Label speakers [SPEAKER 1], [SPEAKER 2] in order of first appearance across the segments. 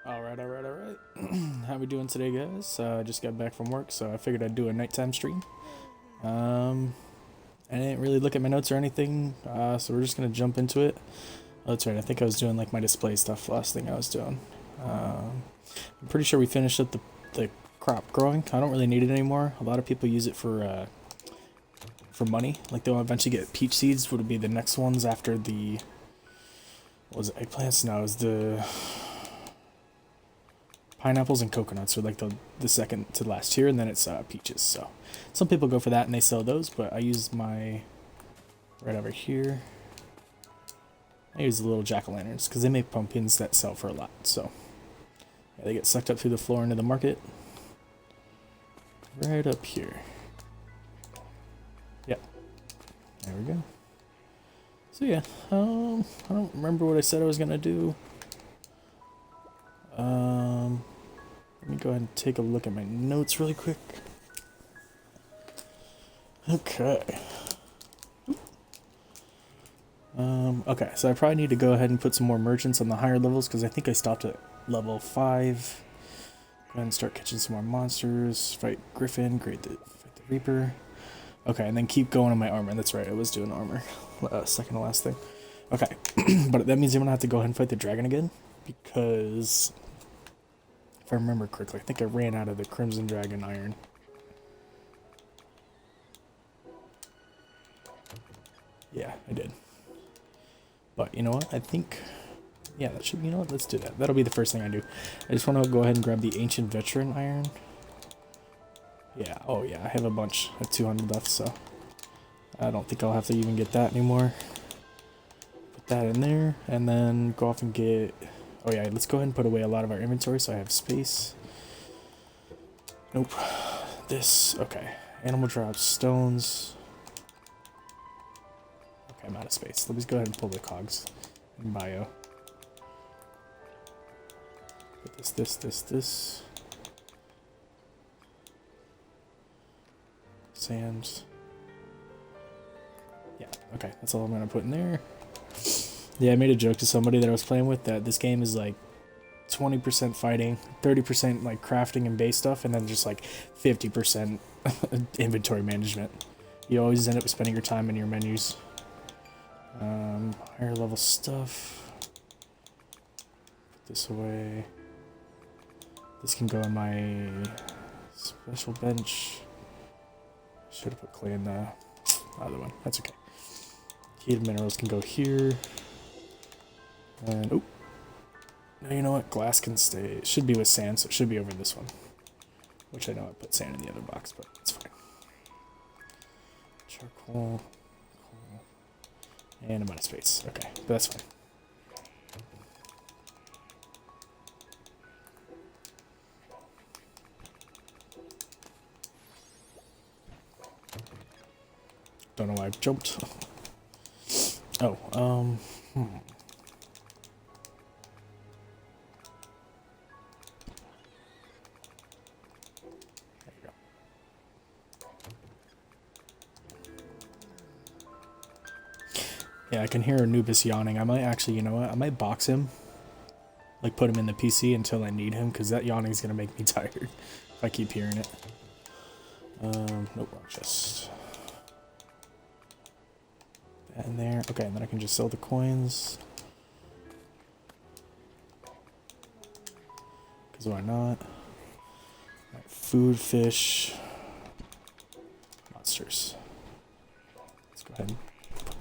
[SPEAKER 1] Alright. How we doing today, guys? Just got back from work, so I figured I'd do a nighttime stream. I didn't really look at my notes or anything, so we're just gonna jump into it. Oh, that's right, I think I was doing like my display stuff last thing I was doing. I'm pretty sure we finished up the crop growing. I don't really need it anymore. A lot of people use it for money. Like they'll eventually get peach seeds, would be the next ones after the... What was it, eggplants? No, it was the... Pineapples and coconuts are like the second to last tier, and then it's peaches. So some people go for that and they sell those, but I use my right over here. I use the little jack-o'-lanterns because they make pumpkins that sell for a lot. So yeah, they get sucked up through the floor into the market. Right up here. Yep. There we go. So yeah, I don't remember what I said I was gonna do. Let me go ahead and take a look at my notes really quick. Okay. Okay, so I probably need to go ahead and put some more merchants on the higher levels because I think I stopped at level 5. Go ahead and start catching some more monsters. Fight Griffin, fight the Reaper. Okay, and then keep going on my armor. That's right, I was doing armor. Second to last thing. Okay, but that means I'm gonna have to go ahead and fight the dragon again because... If I remember correctly, I think I ran out of the Crimson Dragon iron. Yeah, I did. But you know what? I think... Yeah, that should... You know what? Let's do that. That'll be the first thing I do. I just want to go ahead and grab the Ancient Veteran iron. Yeah, oh yeah, I have a bunch of 200 left, so... I don't think I'll have to even get that anymore. Put that in there, and then go off and get... Oh yeah, let's go ahead and put away a lot of our inventory so I have space. Nope. This, okay. Animal drops, stones. Okay, I'm out of space. Let me just go ahead and pull the cogs in bio. Put this. Sand. Yeah, okay, that's all I'm gonna put in there. Yeah, I made a joke to somebody that I was playing with that this game is like 20% fighting, 30% like crafting and base stuff, and then just like 50% inventory management. You always end up spending your time in your menus. Higher level stuff. Put this away. This can go in my special bench. Should have put clay in the other one. That's okay. Heated minerals can go here. And, oh, no, you know what? Glass can stay. It should be with sand, so it should be over this one. Which I know I put sand in the other box, but it's fine. Charcoal. Coal. And I'm out of space. Okay, but that's fine. Don't know why I jumped. Oh, Yeah, I can hear Anubis yawning. I might actually, you know what? I might box him. Like, put him in the PC until I need him, because that yawning is going to make me tired if I keep hearing it. Nope, rock chest. That in there. Okay, and then I can just sell the coins. Because why not? Right, food, fish, monsters. Let's go ahead and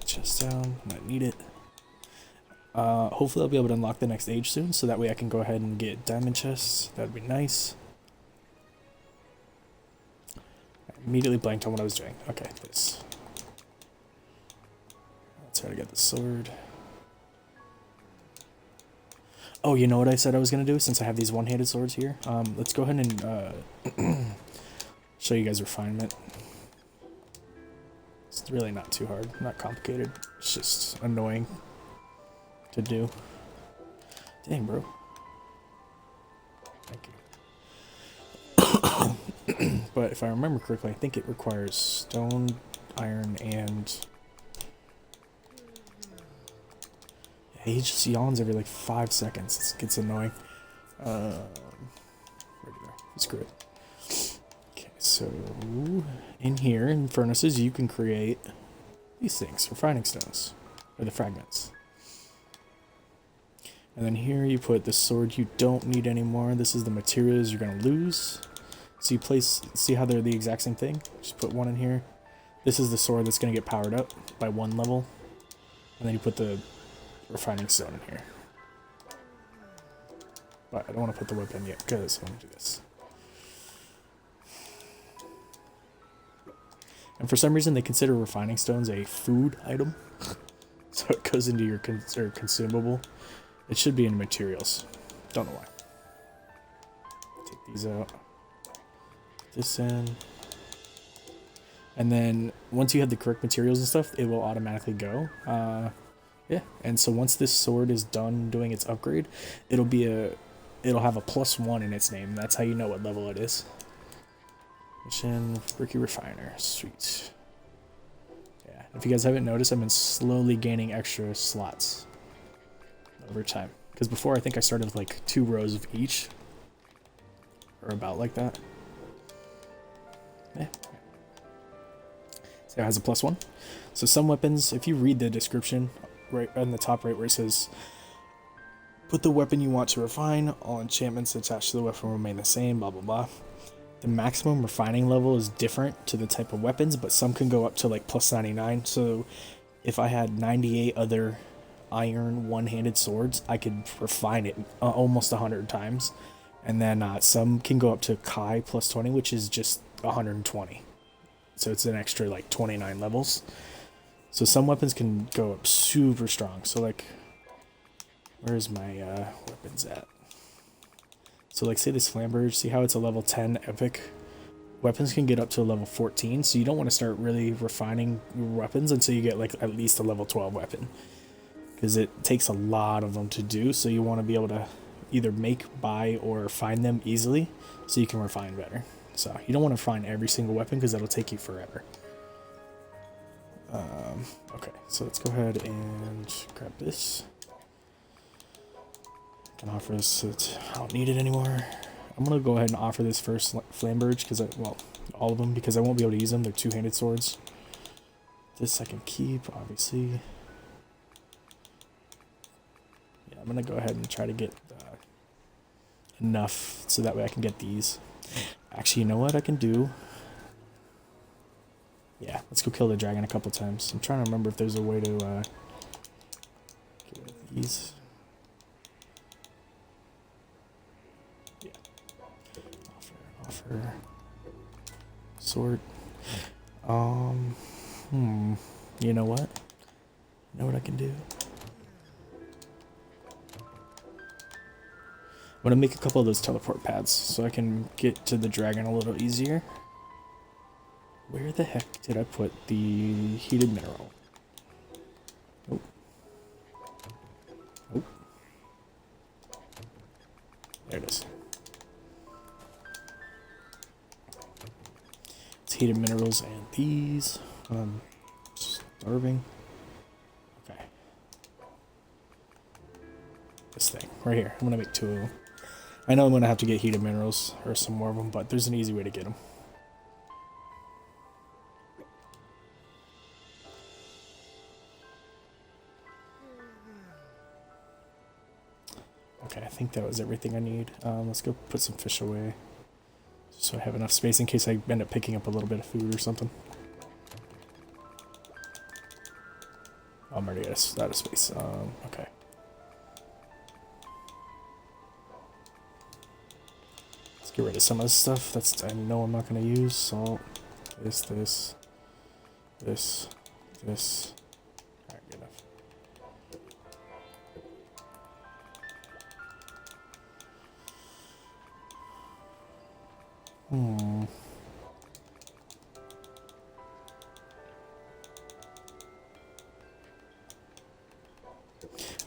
[SPEAKER 1] chest down. I might need it. Hopefully I'll be able to unlock the next age soon, so that way I can go ahead and get diamond chests. That'd be nice. I immediately blanked on what I was doing. Okay, this. Let's try to get the sword. Oh, you know what I said I was gonna do since I have these one-handed swords here? Let's go ahead and show you guys refinement. It's really not too hard, not complicated. It's just annoying to do. Dang, bro. Thank you. But if I remember correctly, I think it requires stone, iron, and... Yeah, he just yawns every like 5 seconds. It gets annoying. Regular. Screw it. Okay, so in here in furnaces you can create these things, refining stones, or the fragments. And then here you put the sword you don't need anymore. This is the materials you're gonna lose. So you place, see how they're the exact same thing? Just put one in here. This is the sword that's gonna get powered up by 1 level. And then you put the refining stone in here. But I don't want to put the whip in yet because I want to do this. And for some reason they consider refining stones a food item. So it goes into your consumable. It should be in materials. Don't know why. Take these out. Put this in. And then once you have the correct materials and stuff, it will automatically go. Yeah. And so once this sword is done doing its upgrade, it'll have a +1 in its name. That's how you know what level it is. Mission Bricky Refiner. Sweet. Yeah. If you guys haven't noticed, I've been slowly gaining extra slots over time. Because before I think I started with like 2 rows of each. Or about like that. Yeah. So it has a +1. So some weapons, if you read the description right on the top right where it says put the weapon you want to refine, all enchantments attached to the weapon remain the same, blah blah blah. The maximum refining level is different to the type of weapons, but some can go up to like +99. So if I had 98 other iron one-handed swords, I could refine it almost 100 times. And then some can go up to Kai +20, which is just 120. So it's an extra like 29 levels. So some weapons can go up super strong. So like, where's my weapons at? So like say this flamberge, see how it's a level 10 epic? Weapons can get up to a level 14, so you don't want to start really refining your weapons until you get like at least a level 12 weapon. Because it takes a lot of them to do, so you want to be able to either make, buy, or find them easily so you can refine better. So you don't want to refine every single weapon because that'll take you forever. Okay, so let's go ahead and grab this. I can offer this, I don't need it anymore. I'm going to go ahead and offer this first flamberge because well, all of them, because I won't be able to use them. They're 2-handed swords. This I can keep, obviously. Yeah, I'm going to go ahead and try to get enough so that way I can get these. Actually, you know what I can do? Yeah, let's go kill the dragon a couple times. I'm trying to remember if there's a way to get rid of these. Yeah. Offer. Sword. You know what? You know what I can do? I'm gonna make a couple of those teleport pads so I can get to the dragon a little easier. Where the heck did I put the heated mineral? Oh. Oh. There it is. It's heated minerals and these. Starving. Okay. This thing right here. I'm gonna make 2 of them. I know I'm gonna have to get heated minerals or some more of them, but there's an easy way to get them. Okay, I think that was everything I need. Let's go put some fish away, so I have enough space in case I end up picking up a little bit of food or something. I'm already out of space. Okay. Let's get rid of some of this stuff that's I know I'm not going to use. Salt, this. Alright, good enough.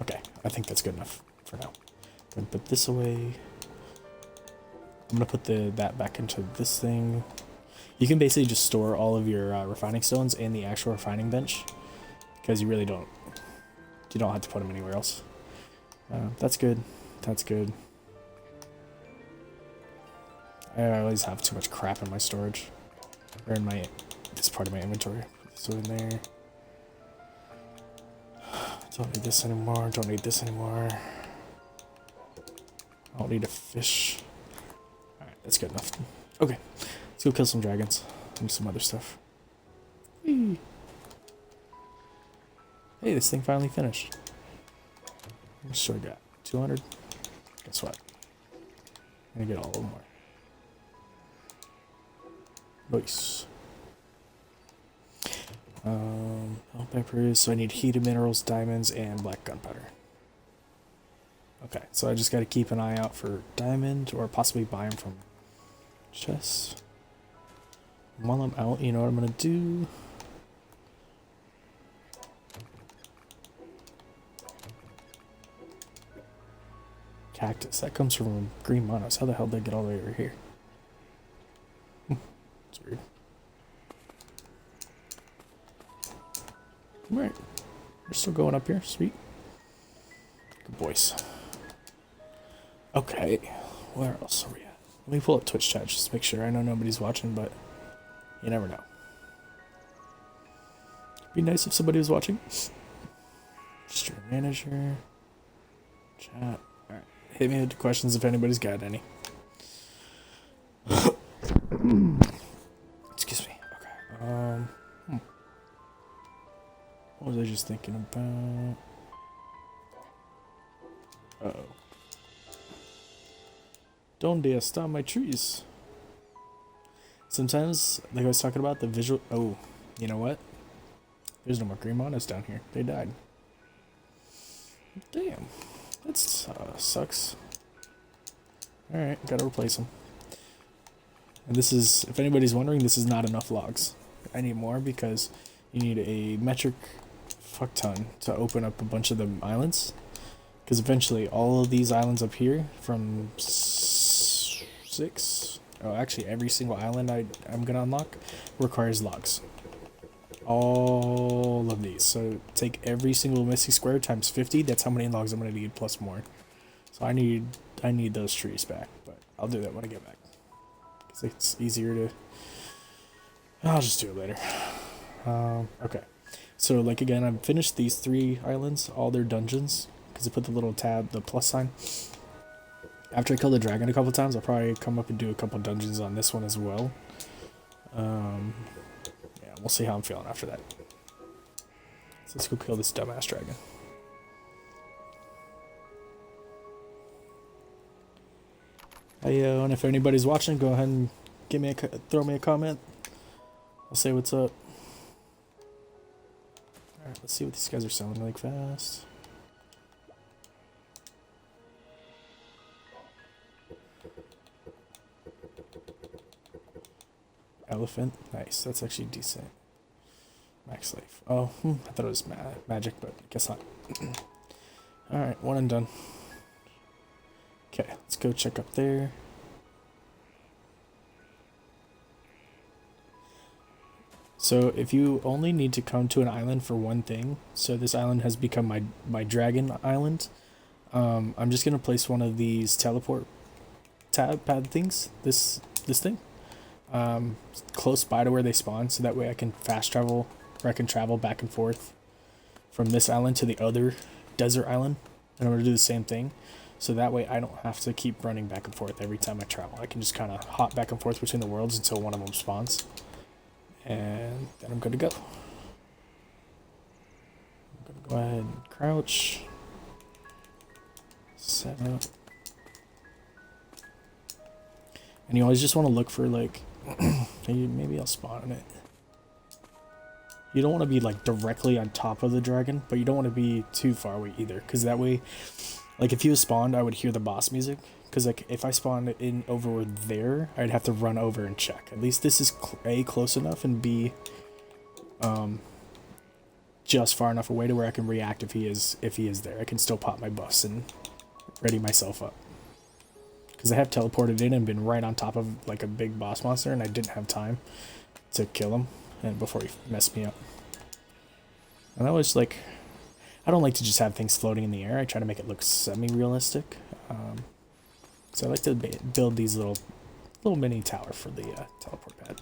[SPEAKER 1] Okay, I think that's good enough for now. I'm gonna put this away. I'm gonna put that back into this thing. You can basically just store all of your refining stones in the actual refining bench because you really don't. You don't have to put them anywhere else. That's good. That's good. I always have too much crap in my storage. Or in my, this part of my inventory. Put this over there. Don't need this anymore, don't need this anymore. I don't need a fish. Alright, that's good enough. Okay, let's go kill some dragons. And some other stuff. Whee. Hey, this thing finally finished. How much do I got? 200? Guess what? I'm gonna get all of them more. Nice. Bell peppers, so I need heated minerals, diamonds, and black gunpowder. Okay, so I just gotta keep an eye out for diamond, or possibly buy them from chests. While I'm out, you know what I'm gonna do? Cactus, that comes from green monos. How the hell did they get all the way over here? It's weird. Alright, we're still going up here, sweet. Good boys. Okay, where else are we at? Let me pull up Twitch chat just to make sure. I know nobody's watching, but you never know. Be nice if somebody was watching. Stream manager. Chat. Alright, hit me with the questions if anybody's got any. Excuse me. Okay. What was I just thinking about? Uh-oh. Donde están my trees? Sometimes, like I was talking about, the visual... Oh, you know what? There's no more green monos down here. They died. Damn. That sucks. Alright, gotta replace them. And this is, if anybody's wondering, this is not enough logs. I need more because you need a metric fuck ton to open up a bunch of the islands. Because eventually all of these islands up here from 6... Oh, actually every single island I'm gonna unlock requires logs. All of these. So take every single Misty Square times 50. That's how many logs I'm gonna need plus more. So I need those trees back. But I'll do that when I get back. Because it's easier to... I'll just do it later. Okay. So, like, again, I've finished these 3 islands, all their dungeons, because I put the little tab, the plus sign. After I kill the dragon a couple times, I'll probably come up and do a couple dungeons on this one as well. Yeah, we'll see how I'm feeling after that. So let's go kill this dumbass dragon. And if anybody's watching, go ahead and throw me a comment. I'll say what's up. Alright, let's see what these guys are selling really fast. Elephant, nice. That's actually decent. Max life. Oh, I thought it was magic, but I guess not. Alright, one and done. Okay, let's go check up there. So if you only need to come to an island for one thing, so this island has become my dragon island, I'm just going to place one of these teleport pad things, this thing, close by to where they spawn, so that way I can fast travel, or I can travel back and forth from this island to the other desert island, and I'm going to do the same thing, so that way I don't have to keep running back and forth every time I travel. I can just kind of hop back and forth between the worlds until one of them spawns. And then I'm good to go. I'm gonna go ahead and crouch. Set up. And you always just want to look for, like, maybe I'll spawn on it. You don't want to be like directly on top of the dragon, but you don't want to be too far away either, because that way, like, if he was spawned, I would hear the boss music. Because, like, if I spawned in over there, I'd have to run over and check. At least this is A, close enough, and B, just far enough away to where I can react if he is there. I can still pop my buffs and ready myself up. Because I have teleported in and been right on top of, like, a big boss monster, and I didn't have time to kill him and before he messed me up. And that was, like, I don't like to just have things floating in the air. I try to make it look semi-realistic. So I like to build these little little mini tower for the teleport pad.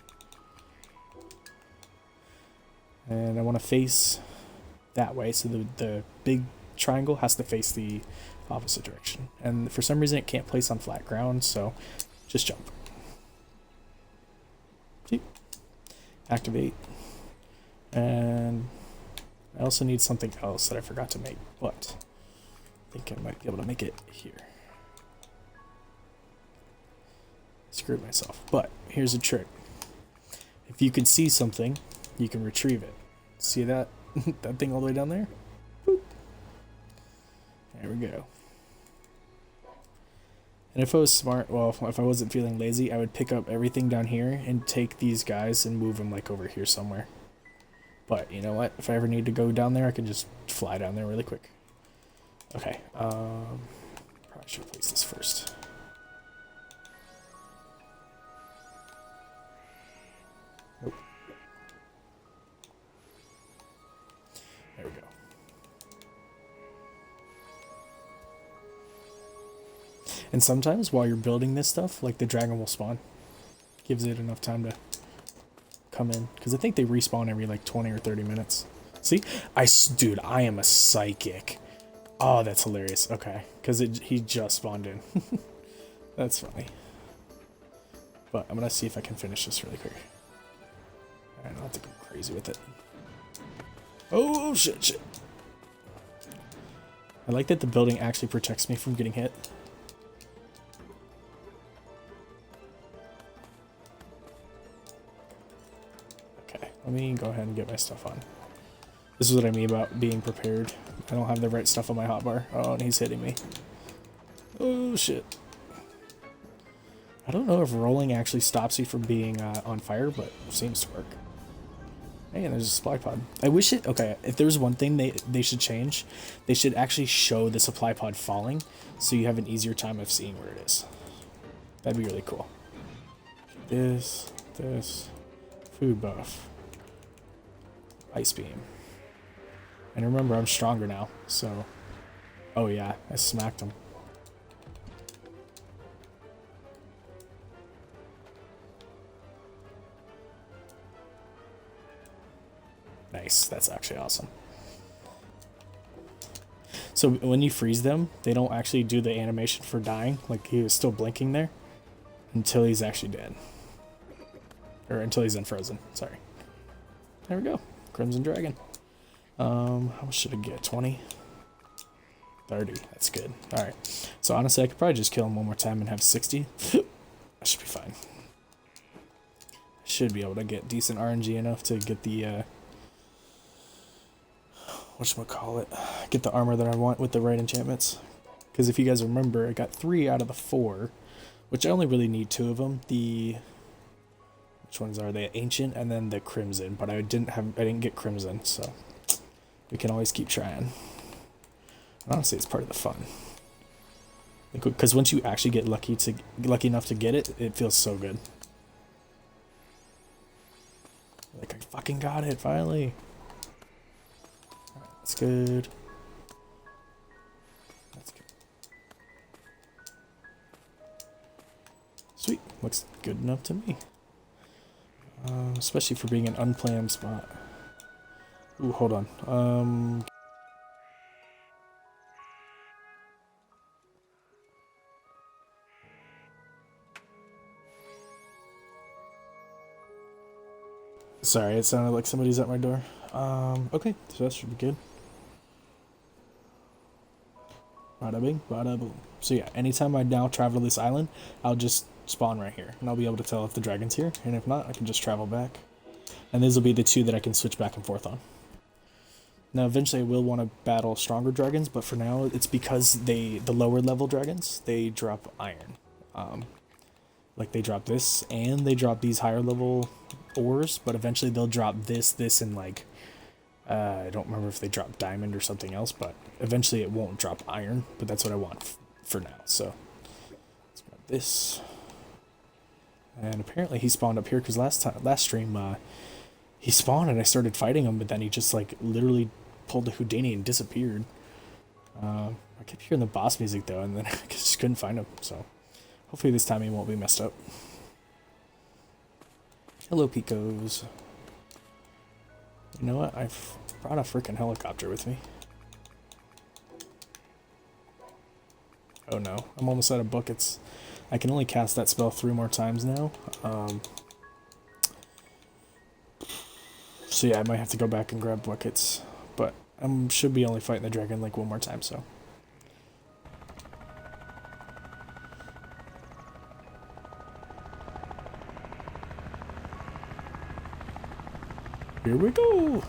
[SPEAKER 1] And I want to face that way, so the big triangle has to face the opposite direction. And for some reason it can't place on flat ground, so just jump. See? Activate. And I also need something else that I forgot to make, but I think I might be able to make it here. Screwed myself. But here's a trick. If you can see something, you can retrieve it. See that that thing all the way down there? Boop. There we go. And if I was smart, well, if I wasn't feeling lazy, I would pick up everything down here and take these guys and move them like over here somewhere. But you know what? If I ever need to go down there, I can just fly down there really quick. Okay, probably should place this first. Nope. There we go. And sometimes while you're building this stuff, like the dragon will spawn. Gives it enough time to come in. Because I think they respawn every like 20 or 30 minutes. See? Dude, I am a psychic. Oh, that's hilarious. Okay. Because he just spawned in. That's funny. But I'm going to see if I can finish this really quick. I don't have to go crazy with it. Oh, shit. I like that the building actually protects me from getting hit. Okay, let me go ahead and get my stuff on. This is what I mean about being prepared. I don't have the right stuff on my hotbar. Oh, and he's hitting me. Oh, shit. I don't know if rolling actually stops you from being on fire, but it seems to work. Hey, and there's a supply pod. I wish it... Okay, if there's one thing they should change, they should actually show the supply pod falling, so you have an easier time of seeing where it is. That'd be really cool. This, food buff, ice beam. And remember, I'm stronger now, so... Oh yeah, I smacked him. Nice, that's actually awesome. So when you freeze them, they don't actually do the animation for dying, like he was still blinking there, until he's actually dead. Or until he's unfrozen, sorry. There we go, Crimson Dragon. How much should I get, 20? 30, that's good. Alright, so honestly I could probably just kill him one more time and have 60. That should be fine. Should be able to get decent RNG enough to get the, whatchamacallit, get the armor that I want with the right enchantments. Because if you guys remember, I got 3 out of the 4, which I only really need 2 of them. Which ones are they? Ancient and then the Crimson, but I didn't get Crimson, so we can always keep trying. And honestly, it's part of the fun. Because once you actually get lucky enough to get it, it feels so good. Like, I fucking got it finally. That's good. That's good. Sweet. Looks good enough to me. Especially for being an unplanned spot. Ooh, hold on. Sorry, it sounded like somebody's at my door. Okay, so that should be good. Bada bing, bada boom. So yeah, anytime I now travel to this island, I'll just spawn right here. And I'll be able to tell if the dragon's here, and if not, I can just travel back. And these will be the 2 that I can switch back and forth on. Now eventually I will want to battle stronger dragons, but for now it's because the lower level dragons, they drop iron. Like they drop this, and they drop these higher level ores, but eventually they'll drop this, and like, I don't remember if they drop diamond or something else, but eventually it won't drop iron, but that's what I want for now, so. Let's grab this. And apparently he spawned up here, because last stream, he spawned and I started fighting him, but then he just like literally pulled a Houdini and disappeared. I kept hearing the boss music though, and then I just couldn't find him, so hopefully this time he won't be messed up. Hello, Picos. You know what? I've brought a freaking helicopter with me. Oh no, I'm almost out of buckets. I can only cast that spell 3 more times now. So yeah, I might have to go back and grab buckets. But I should be only fighting the dragon like 1 more time, so. Here we go!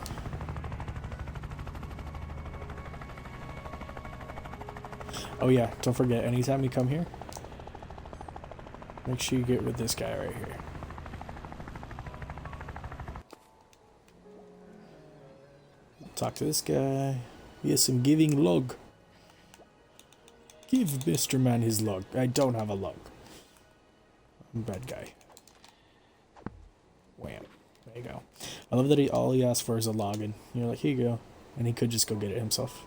[SPEAKER 1] Oh yeah, don't forget, anytime you come here, make sure you get with this guy right here. Talk to this guy. Yes, I'm giving log. Give Mr. Man his log. I don't have a log. I'm a bad guy. Wham. There you go. I love that all he asked for is a log, and you're like, here you go. And he could just go get it himself.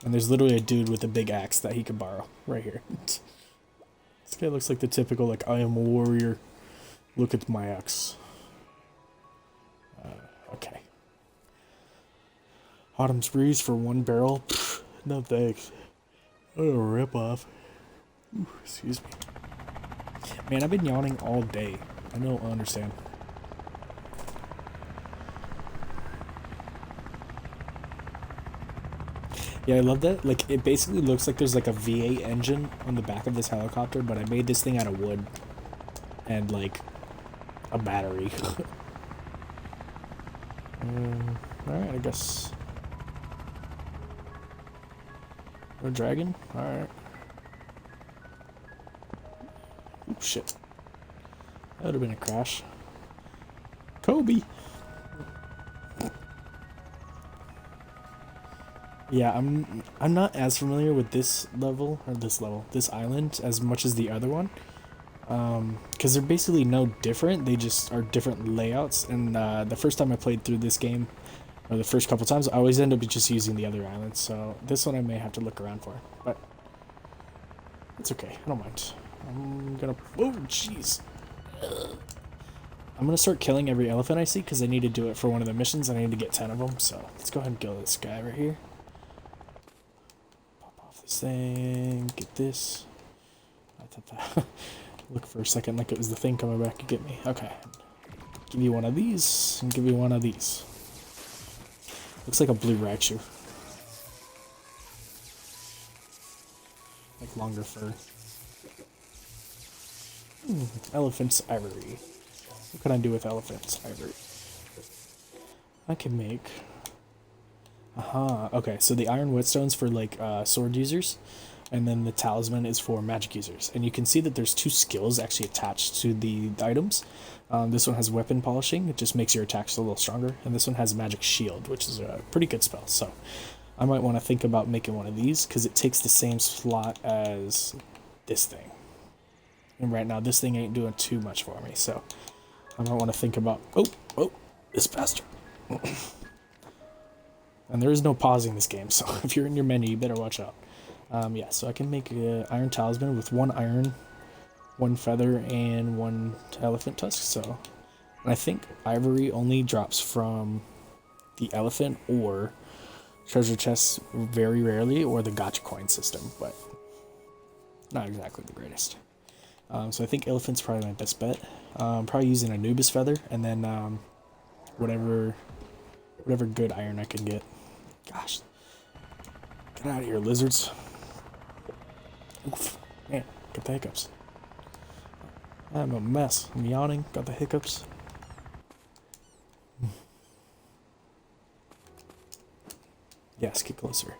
[SPEAKER 1] And there's literally a dude with a big axe that he could borrow right here. This guy looks like the typical, like, I am a warrior. Look at my axe. Okay. Autumn's Breeze for 1 barrel. Pfft, no thanks. What a rip-off. Excuse me. Man, I've been yawning all day. I don't understand. Yeah, I love that. Like, it basically looks like there's like a V8 engine on the back of this helicopter, but I made this thing out of wood and like a battery. Alright, I guess. A dragon? Alright. Oh shit. That would have been a crash. Kobe! Yeah, I'm not as familiar with this island as much as the other one, because they're basically no different. They just are different layouts. And the first time I played through this game, or the first couple times, I always end up just using the other islands. So this one I may have to look around for, but it's okay. I don't mind. I'm gonna. Oh, jeez. I'm gonna start killing every elephant I see because I need to do it for one of the missions. I need to get 10 of them. So let's go ahead and kill this guy right here. This thing, get this. I thought that. Look for a second like it was the thing coming back to get me. Okay. Give you one of these, and give you one of these. Looks like a blue Raichu. Like longer fur. Elephant's ivory. What can I do with elephant's ivory? I can make... okay, so the iron whetstone's for like sword users, and then the talisman is for magic users. And you can see that there's 2 skills actually attached to the items. This one has weapon polishing, it just makes your attacks a little stronger, and this one has magic shield, which is a pretty good spell. So I might want to think about making one of these because it takes the same slot as this thing. And right now this thing ain't doing too much for me, so I might want to think about... Oh, this bastard. And there is no pausing this game, so if you're in your menu, you better watch out. Yeah, so I can make an iron talisman with 1 iron, 1 feather, and 1 elephant tusk. So, and I think ivory only drops from the elephant or treasure chests very rarely, or the gacha coin system, but not exactly the greatest. So I think elephant's probably my best bet. Probably using Anubis feather, and then whatever good iron I can get. Gosh. Get out of here, lizards. Oof. Man, got the hiccups. I'm a mess. I'm yawning. Got the hiccups. Yes, get closer.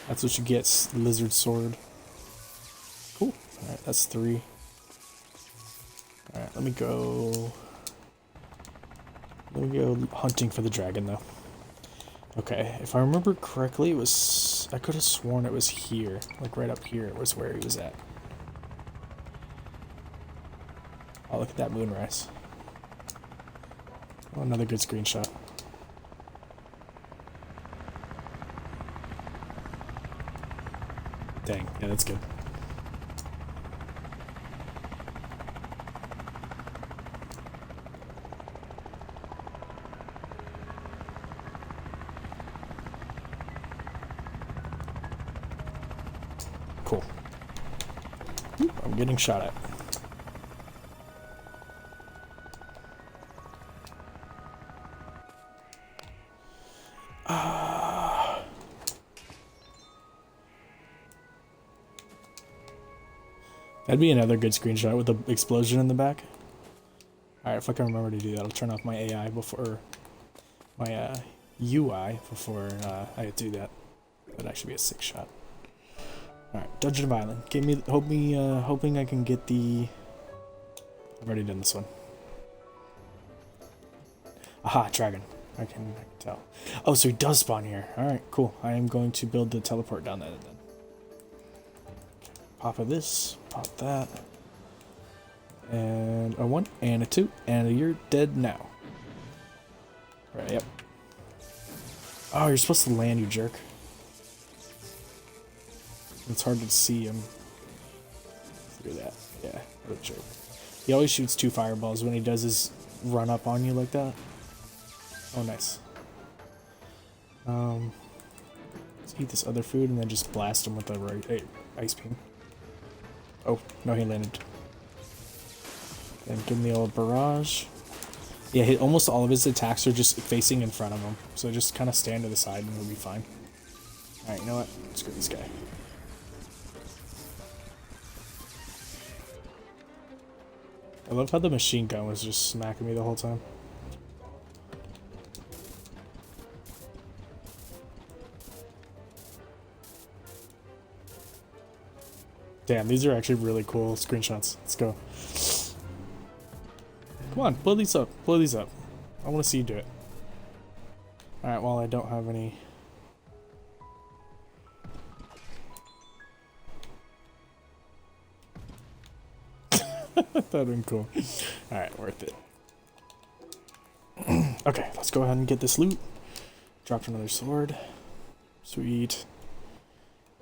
[SPEAKER 1] That's what you get, lizard sword. Cool. Alright, that's 3. Alright, let me go hunting for the dragon, though. Okay, if I remember correctly, it was... I could have sworn it was here. Like, right up here was where he was at. Oh, look at that moonrise. Oh, another good screenshot. Dang, yeah, that's good. cool. Oop, I'm getting shot at. That'd be another good screenshot with the explosion in the back. Alright, if I can remember to do that, I'll turn off my AI before... my UI before I do that. That'd actually be a sick shot. Alright, Dungeon of Island. Hoping I can get the... I've already done this one. Aha, dragon. I can tell. Oh, so he does spawn here. Alright, cool. I am going to build the teleport down there then. Pop of this, pop that. And a 1, and a 2, and a you're dead now. Right, yep. Oh, you're supposed to land, you jerk. It's hard to see him through that. Yeah, what a jerk. He always shoots 2 fireballs when he does his run up on you like that. Oh, nice. Let's eat this other food and then just blast him with the ice beam. Oh, no, he landed. And give him the old barrage. Yeah, almost all of his attacks are just facing in front of him. So just kind of stand to the side and he'll be fine. Alright, you know what? Screw this guy. I love how the machine gun was just smacking me the whole time. Damn, these are actually really cool screenshots. Let's go. Come on, blow these up. Blow these up. I want to see you do it. Alright, well, I don't have any... That'd have been cool. Alright, worth it. Okay, let's go ahead and get this loot. Dropped another sword. Sweet.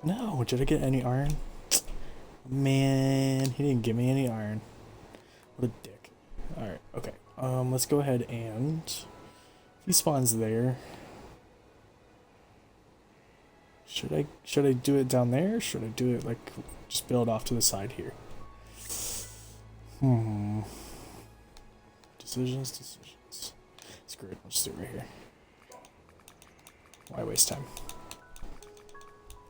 [SPEAKER 1] No, did I get any iron? Man, he didn't give me any iron. What a dick. Alright, okay. Let's go ahead and... If he spawns there... Should I do it down there? Or should I do it, like, just build off to the side here? Decisions. Screw it, I'll just do it right here. Why waste time?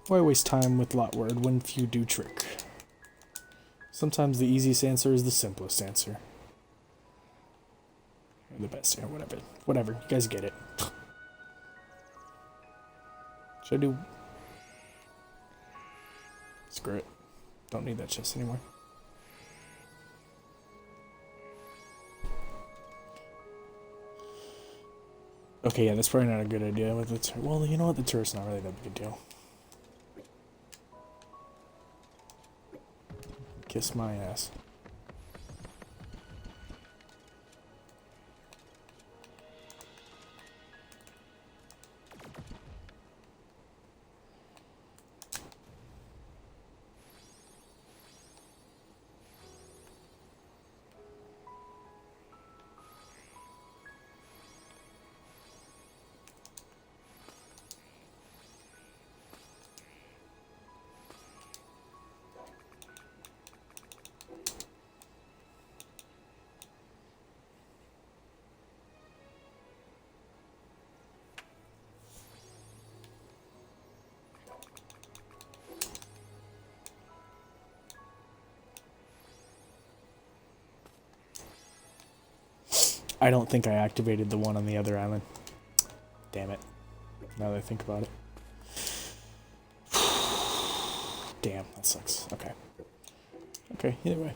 [SPEAKER 1] Why waste time with lot word when few do trick? Sometimes the easiest answer is the simplest answer. Or the best, or whatever. Whatever, you guys get it. Should I do... Screw it. Don't need that chest anymore. Okay, yeah, that's probably not a good idea with the turret. Well, you know what? The turret's not really that big a deal. Kiss my ass. I don't think I activated the one on the other island. Damn it. Now that I think about it. Damn, that sucks. Okay. Okay, either way.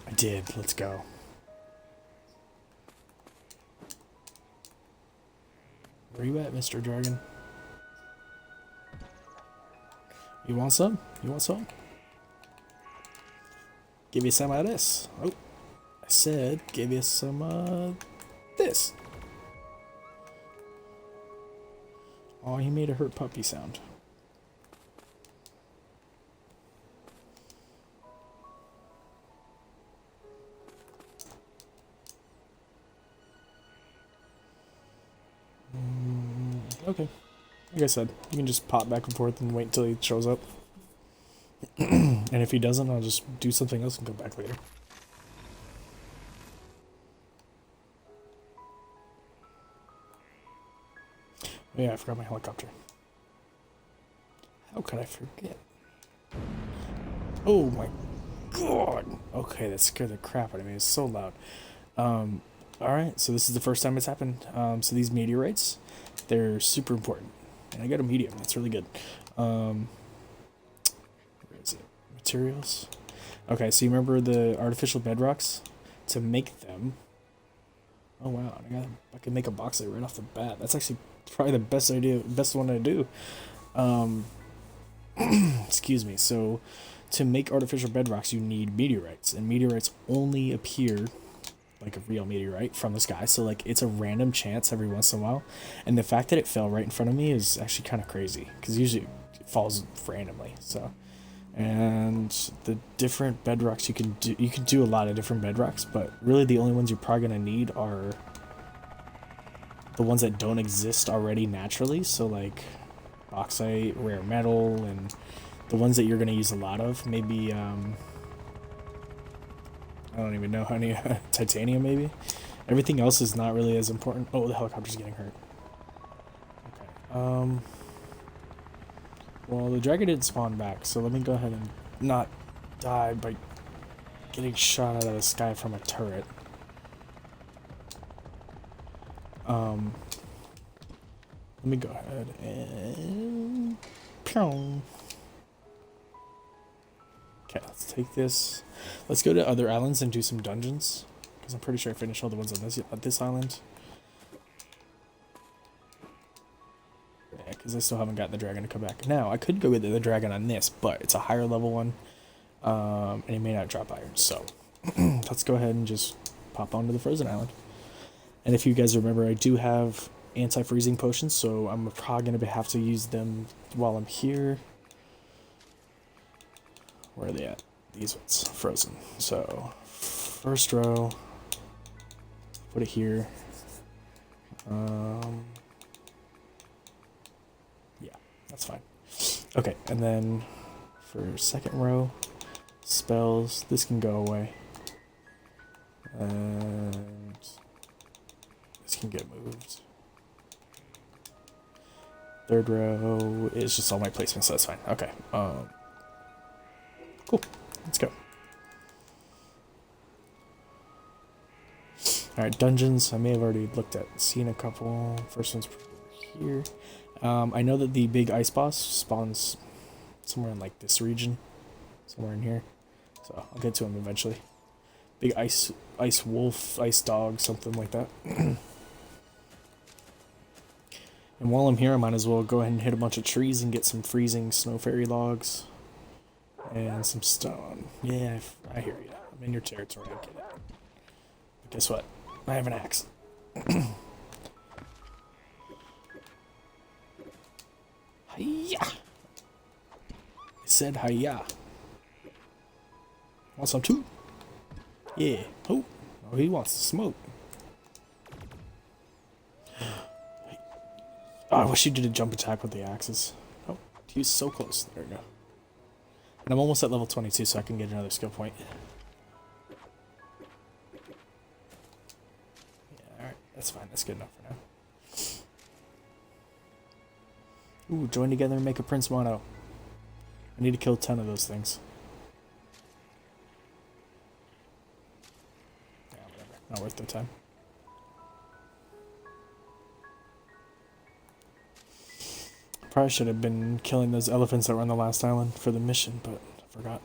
[SPEAKER 1] I did. Let's go. Where you at, Mr. Dragon? You want some? You want some? Give you some of this. Oh, I said give you some this. Oh, he made a hurt puppy sound. Okay. Like I said, you can just pop back and forth and wait until he shows up. And if he doesn't, I'll just do something else and come back later. Oh, yeah, I forgot my helicopter. How could I forget? Oh my god! Okay, that scared the crap out of me. It's so loud. Alright, so this is the first time it's happened. So these meteorites, they're super important. And I got a medium, that's really good. Where is it? Materials? Okay, so you remember the artificial bedrocks? To make them... Oh wow, I can make a box right off the bat. That's actually probably the best idea, best one to do. Excuse me, so... To make artificial bedrocks, you need meteorites, and meteorites only appear like a real meteorite from the sky, so like it's a random chance every once in a while, and the fact that it fell right in front of me is actually kind of crazy, because usually it falls randomly. So, and the different bedrocks you can do a lot of different bedrocks, but really the only ones you're probably going to need are the ones that don't exist already naturally, so like bauxite, rare metal, and the ones that you're going to use a lot of, maybe, I don't even know how many, titanium maybe? Everything else is not really as important. Oh, the helicopter's getting hurt. Okay, well, the dragon didn't spawn back, so let me go ahead and not die by getting shot out of the sky from a turret. Let me go ahead and... Pew! Okay, let's take this. Let's go to other islands and do some dungeons, because I'm pretty sure I finished all the ones on this island. Yeah, because I still haven't gotten the dragon to come back. Now, I could go with the dragon on this, but it's a higher level one, and it may not drop iron, so let's go ahead and just pop onto the frozen island. And if you guys remember, I do have anti-freezing potions, so I'm probably going to have to use them while I'm here. Where are they at? These ones. Frozen. So, first row. Put it here. Yeah, that's fine. Okay, and then for second row, spells. This can go away. And this can get moved. Third row is just all my placements, so that's fine. Okay. Cool. Let's go. Alright, dungeons. I may have already seen a couple. First one's here. I know that the big ice boss spawns somewhere in like this region. Somewhere in here. So I'll get to him eventually. Big ice wolf, ice dog, something like that. And while I'm here, I might as well go ahead and hit a bunch of trees and get some freezing snow fairy logs. And some stone. Yeah, I hear you. I'm in your territory, I get it. But guess what? I have an axe. Hiya! I said hiya. Want some too? Yeah. Oh, he wants to smoke. Oh, I wish you did a jump attack with the axes. Oh, he was so close. There we go. And I'm almost at level 22, so I can get another skill point. Yeah, alright, that's fine. That's good enough for now. Ooh, join together and make a Prince Mono. I need to kill 10 of those things. Yeah, whatever. Not worth the time. Probably should have been killing those elephants that were on the last island for the mission, but I forgot.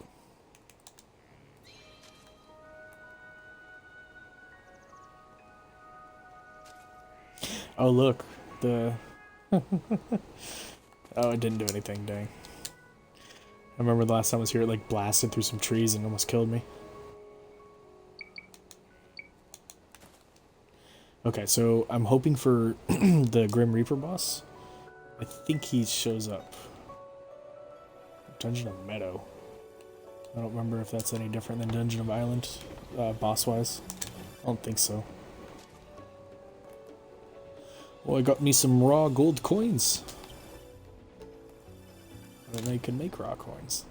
[SPEAKER 1] Oh look, the... Oh, it didn't do anything, dang. I remember the last time I was here, it like blasted through some trees and almost killed me. Okay, so I'm hoping for the Grim Reaper boss. I think he shows up. Dungeon of Meadow. I don't remember if that's any different than Dungeon of Island, boss-wise. I don't think so. Well, I got me some raw gold coins. I didn't know you could make raw coins.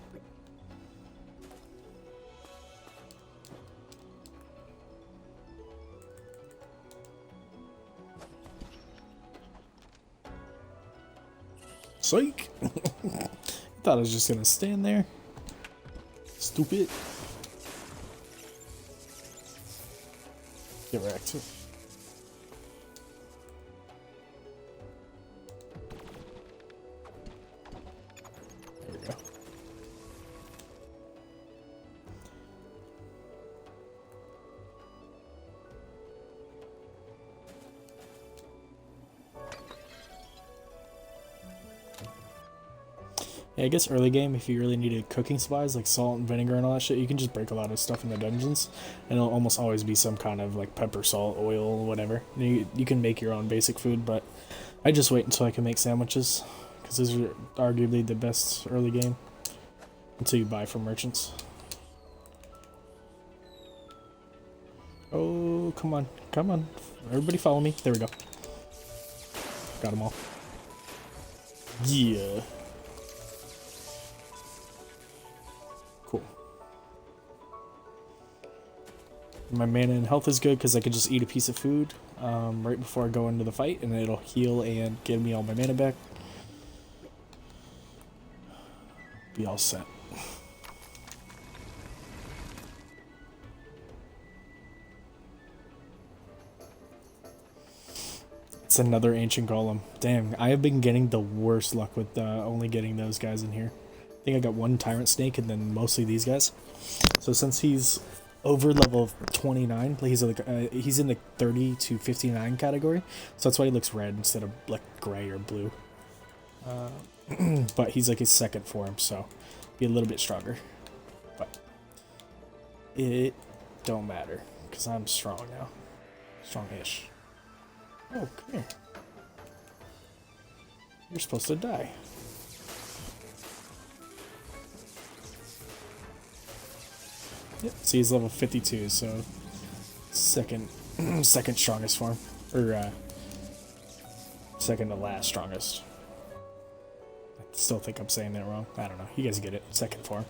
[SPEAKER 1] Psych! Thought I was just gonna stand there. Stupid. Get wrecked. There we go. Yeah, I guess early game, if you really needed cooking supplies like salt and vinegar and all that shit, you can just break a lot of stuff in the dungeons, and it'll almost always be some kind of like pepper, salt, oil, whatever. You can make your own basic food, but I just wait until I can make sandwiches, because those are arguably the best early game, until you buy from merchants. Oh, come on, come on. Everybody follow me. There we go. Got them all. Yeah. Cool. My mana and health is good because I can just eat a piece of food right before I go into the fight, and it'll heal and give me all my mana back. Be all set. It's another ancient golem. Damn, I have been getting the worst luck with only getting those guys in here. I think I got one tyrant snake and then mostly these guys. So since he's over level 29, he's in the 30 to 59 category, so that's why he looks red instead of like gray or blue. But he's like his second form, so be a little bit stronger. But it don't matter because I'm strong now, strong-ish. Oh, come here. You're supposed to die. Yep, see, he's level 52, so second strongest form, or second to last strongest. I still think I'm saying that wrong. I don't know. You guys get it. Second form.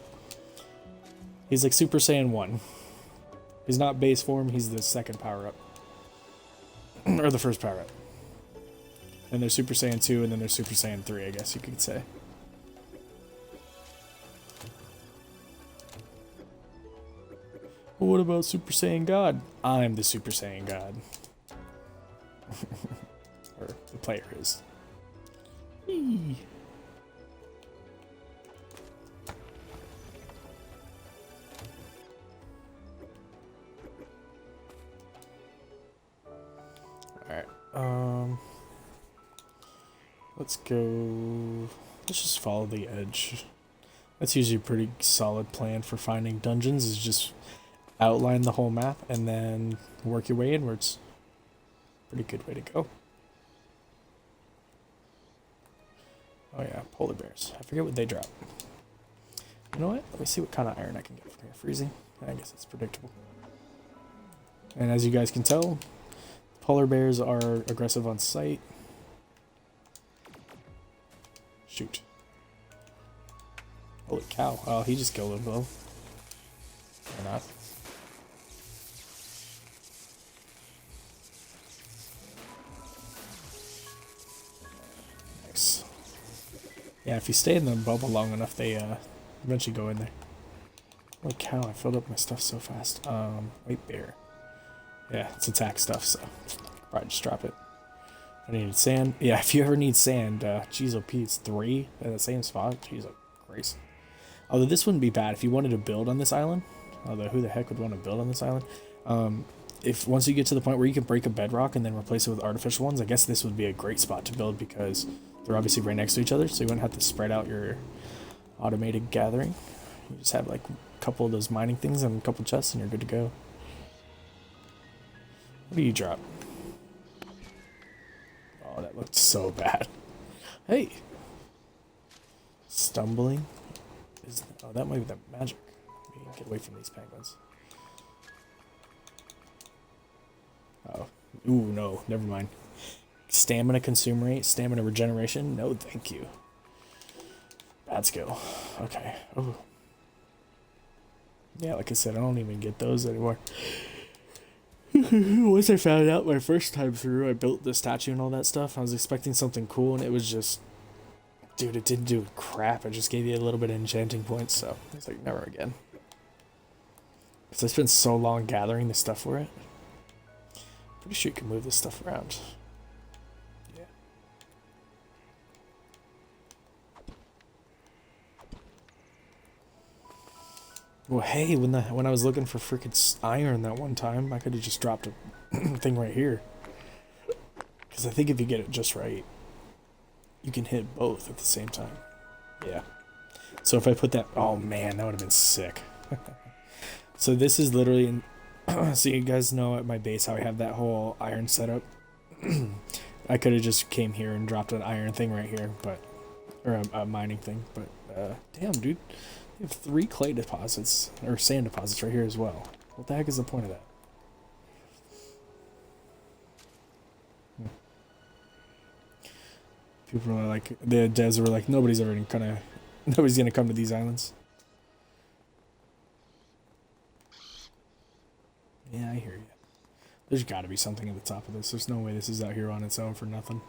[SPEAKER 1] He's like Super Saiyan 1. He's not base form. He's the second power up, or the first power up. And there's Super Saiyan 2, and then there's Super Saiyan 3. I guess you could say. Well, what about Super Saiyan God? I'm the Super Saiyan God. Or the player is. Eee. Alright, let's go. Let's just follow the edge. That's usually a pretty solid plan for finding dungeons, is just outline the whole map and then work your way inwards. Pretty good way to go. Oh yeah, polar bears. I forget what they drop. You know what? Let me see what kind of iron I can get from here. Freezing? I guess it's predictable. And as you guys can tell, polar bears are aggressive on sight. Shoot. Holy cow. Oh, he just killed him though. Or not. Nice. Yeah, if you stay in the bubble long enough, they eventually go in there. Holy cow, I filled up my stuff so fast. White bear. Yeah, it's attack stuff, so probably just drop it. I needed sand. Yeah, if you ever need sand, geez, OP, it's 3 at the same spot. Jeez, oh, Christ. Although this wouldn't be bad if you wanted to build on this island. Although who the heck would want to build on this island? If once you get to the point where you can break a bedrock and then replace it with artificial ones, I guess this would be a great spot to build because they're obviously right next to each other, so you wouldn't have to spread out your automated gathering. You just have like a couple of those mining things and a couple chests and you're good to go. What do you drop? Oh, that looked so bad. Hey! Stumbling? Oh, that might be the magic. Get away from these penguins. Oh. Ooh, no. Never mind. Stamina consume rate, stamina regeneration. No, thank you. Bad skill. Okay. Oh. Yeah, like I said, I don't even get those anymore. Once I found out my first time through, I built the statue and all that stuff. I was expecting something cool, and it was just, dude, it didn't do crap. I just gave you a little bit of enchanting points, so I was like, never again. Because I spent so long gathering the stuff for it. Pretty sure you can move this stuff around. Yeah. Well, hey, when I was looking for freaking iron that one time, I could have just dropped a thing right here. Because I think if you get it just right, you can hit both at the same time. Yeah. So if I put that... Oh, man, that would have been sick. So this is literally... So you guys know at my base how I have that whole iron setup. I could have just came here and dropped an iron thing right here, but... Or a mining thing, but... damn, dude. You have 3 clay deposits, or sand deposits right here as well. What the heck is the point of that? People are like, the devs were like, nobody's gonna come to these islands. Yeah, I hear you. There's gotta be something at the top of this. There's no way this is out here on its own for nothing.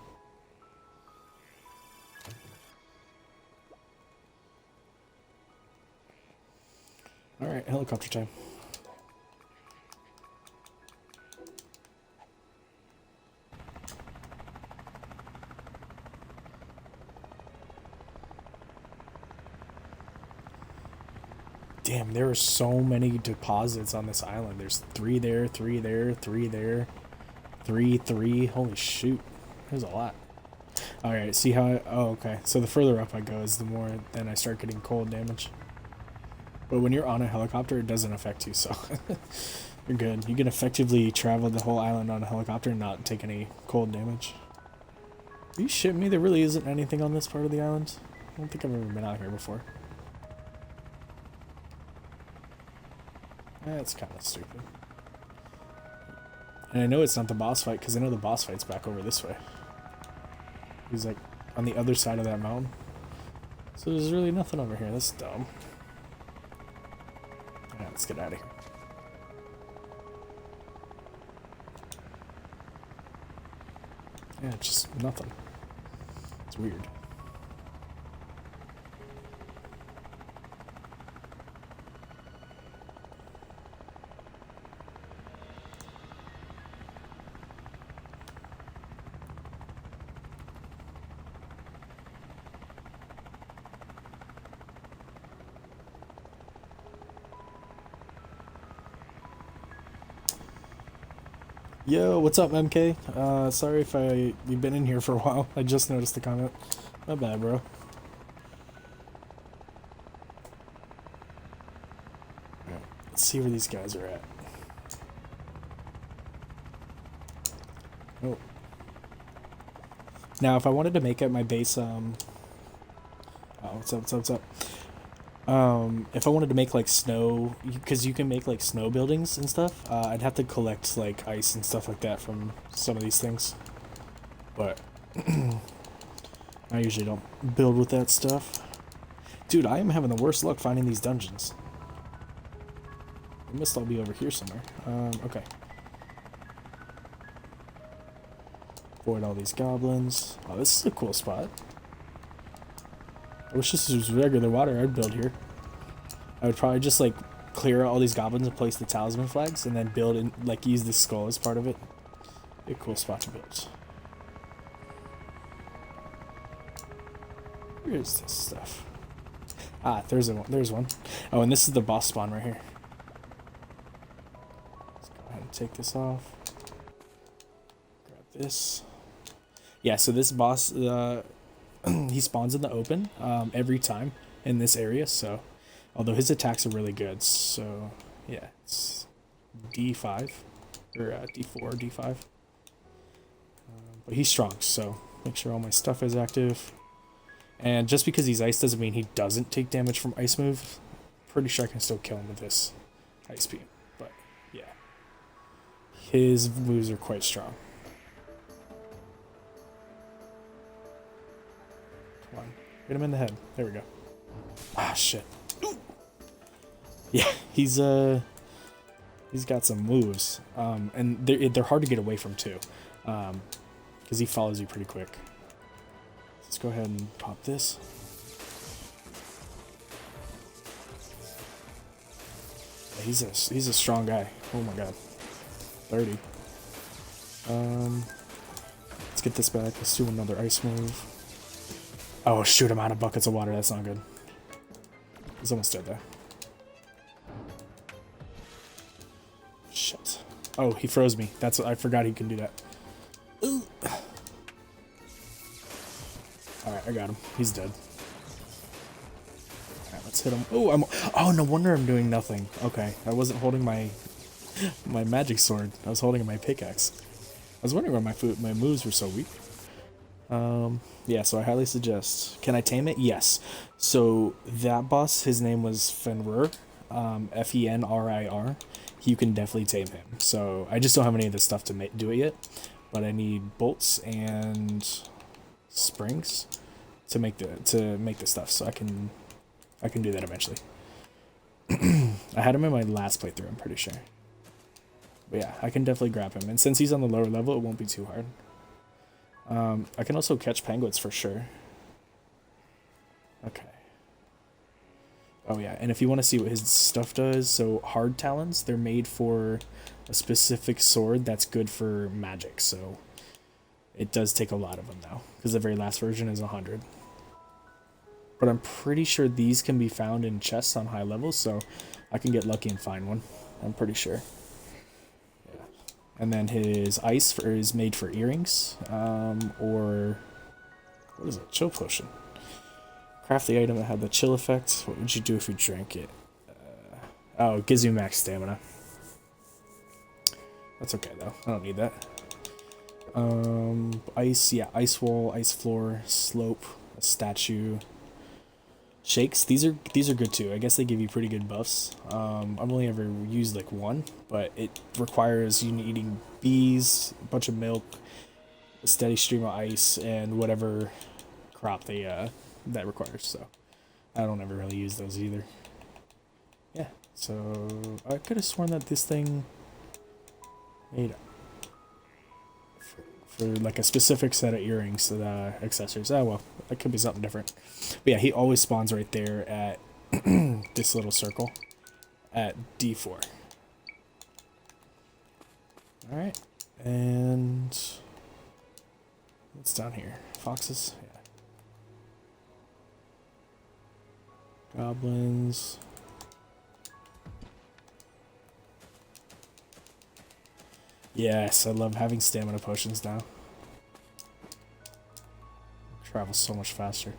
[SPEAKER 1] Alright, helicopter time. Damn, there are so many deposits on this island. There's 3 there, 3 there, 3 there, 3. Holy shoot. There's a lot. Alright, see how I... Oh, okay. So the further up I go is the more then I start getting cold damage. But when you're on a helicopter, it doesn't affect you, so you're good. You can effectively travel the whole island on a helicopter and not take any cold damage. Are you shitting me? There really isn't anything on this part of the island? I don't think I've ever been out here before. That's kind of stupid. And I know it's not the boss fight, because I know the boss fight's back over this way. He's like on the other side of that mountain. So there's really nothing over here. That's dumb. Yeah, let's get out of here. Yeah, it's just nothing. It's weird. Yo, what's up, MK? Sorry if you've been in here for a while. I just noticed the comment. My bad, bro. Alright, let's see where these guys are at. Oh. Now, if I wanted to make at my base, oh, what's up? If I wanted to make like snow, because you can make like snow buildings and stuff, I'd have to collect like ice and stuff like that from some of these things. But I usually don't build with that stuff. Dude, I am having the worst luck finding these dungeons. They must all be over here somewhere. Okay. Avoid all these goblins. Oh, this is a cool spot. I wish this was regular water. I'd build here. I would probably just like clear out all these goblins and place the talisman flags, and then build and like use the skull as part of it. Be a cool spot to build. Where is this stuff? Ah, there's one. Oh, and this is the boss spawn right here. Let's go ahead and take this off. Grab this. Yeah, so this boss, he spawns in the open every time in this area, so although his attacks are really good, so yeah, it's D5 or D4, D5, but he's strong, so make sure all my stuff is active. And just because he's ice doesn't mean he doesn't take damage from ice moves. Pretty sure I can still kill him with this ice beam, but yeah, his moves are quite strong. Hit him in the head. There we go. Ah, shit. Yeah, he's got some moves, and they're hard to get away from too, because he follows you pretty quick. Let's go ahead and pop this. Yeah, he's a strong guy. Oh my god. 30. Let's get this back. Let's do another ice move. Oh shoot, I'm out of buckets of water. That's not good. He's almost dead there. Shit. Oh, he froze me. I forgot he can do that. Ooh. Alright, I got him. He's dead. Alright, let's hit him. Oh, no wonder I'm doing nothing. Okay, I wasn't holding my magic sword. I was holding my pickaxe. I was wondering why my moves were so weak. Yeah, so I highly suggest. Can I tame it? Yes. So that boss, his name was Fenrir, Fenrir. You can definitely tame him. So I just don't have any of the stuff to do it yet, but I need bolts and springs to make the stuff. So I can do that eventually. I had him in my last playthrough, I'm pretty sure. But yeah, I can definitely grab him, and since he's on the lower level, it won't be too hard. I can also catch penguins for sure. Okay. Oh yeah, and if you want to see what his stuff does, so hard talons, they're made for a specific sword that's good for magic, so it does take a lot of them now, because the very last version is 100. But I'm pretty sure these can be found in chests on high levels, so I can get lucky and find one. I'm pretty sure. Yeah. And then his ice is made for earrings, or what is it? Chill potion. Craft the item that had the chill effect. What would you do if you drank it? Oh, it gives you max stamina. That's okay though. I don't need that. Ice, yeah, ice wall, ice floor, slope, a statue. Shakes, these are good too. I guess they give you pretty good buffs. I've only ever used like one, but it requires you eating bees, a bunch of milk, a steady stream of ice, and whatever crop that requires. So I don't ever really use those either. Yeah, so I could have sworn that this thing made for like a specific set of earrings, accessories. Oh well, that could be something different. But yeah, he always spawns right there at this little circle at D4. Alright, and what's down here? Foxes? Yeah. Goblins. Yes, I love having stamina potions now. Travel so much faster.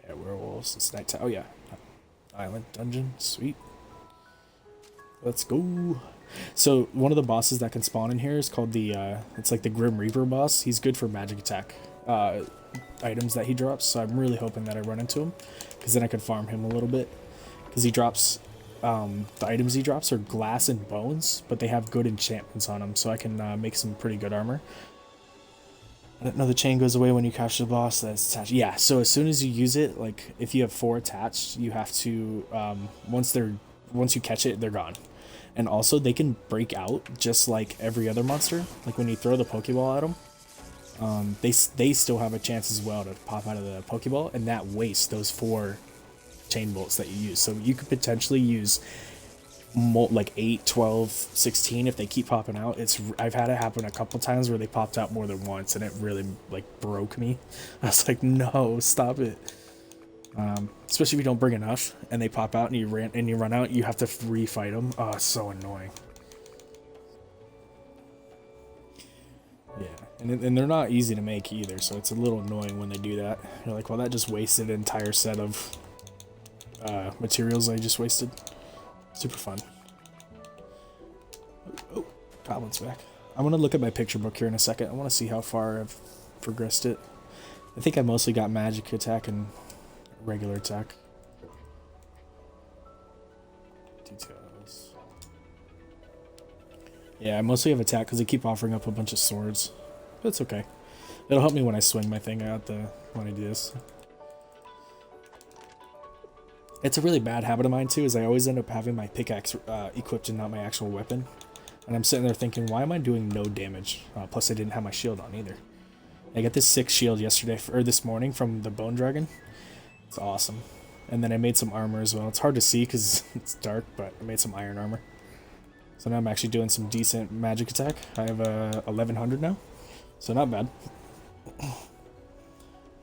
[SPEAKER 1] Yeah, werewolves. It's nighttime. Oh yeah, island dungeon. Sweet. Let's go. So one of the bosses that can spawn in here is called it's like the Grim Reaper boss. He's good for magic attack items that he drops. So I'm really hoping that I run into him, because then I could farm him a little bit. Because he drops, the items he drops are glass and bones, but they have good enchantments on them, so I can make some pretty good armor. I don't know, the chain goes away when you capture the boss that's attached. Yeah, so as soon as you use it, like if you have 4 attached, you have to once you catch it, they're gone. And also they can break out just like every other monster. Like when you throw the Pokeball at them, they still have a chance as well to pop out of the Pokeball, and that wastes those 4 chain bolts that you use. So you could potentially use like 8, 12, 16 if they keep popping out. I've had it happen a couple times where they popped out more than once, and it really like broke me. I was like, no, stop it. Especially if you don't bring enough and they pop out and you run out, you have to refight them. Oh, it's so annoying. Yeah, and they're not easy to make either, so it's a little annoying when they do that. You're like, well, that just wasted an entire set of materials I just wasted. Super fun. Oh, Goblin's back. I'm gonna look at my picture book here in a second. I want to see how far I've progressed it. I think I mostly got magic attack and regular attack. Details. Yeah, I mostly have attack because they keep offering up a bunch of swords. But it's okay. It'll help me when I swing my thing out when I do this. It's a really bad habit of mine too, is I always end up having my pickaxe equipped and not my actual weapon. And I'm sitting there thinking, why am I doing no damage? Plus I didn't have my shield on either. I got this 6 shield yesterday, or this morning from the Bone Dragon. It's awesome. And then I made some armor as well. It's hard to see because it's dark, but I made some iron armor. So now I'm actually doing some decent magic attack. I have 1100 now, so not bad.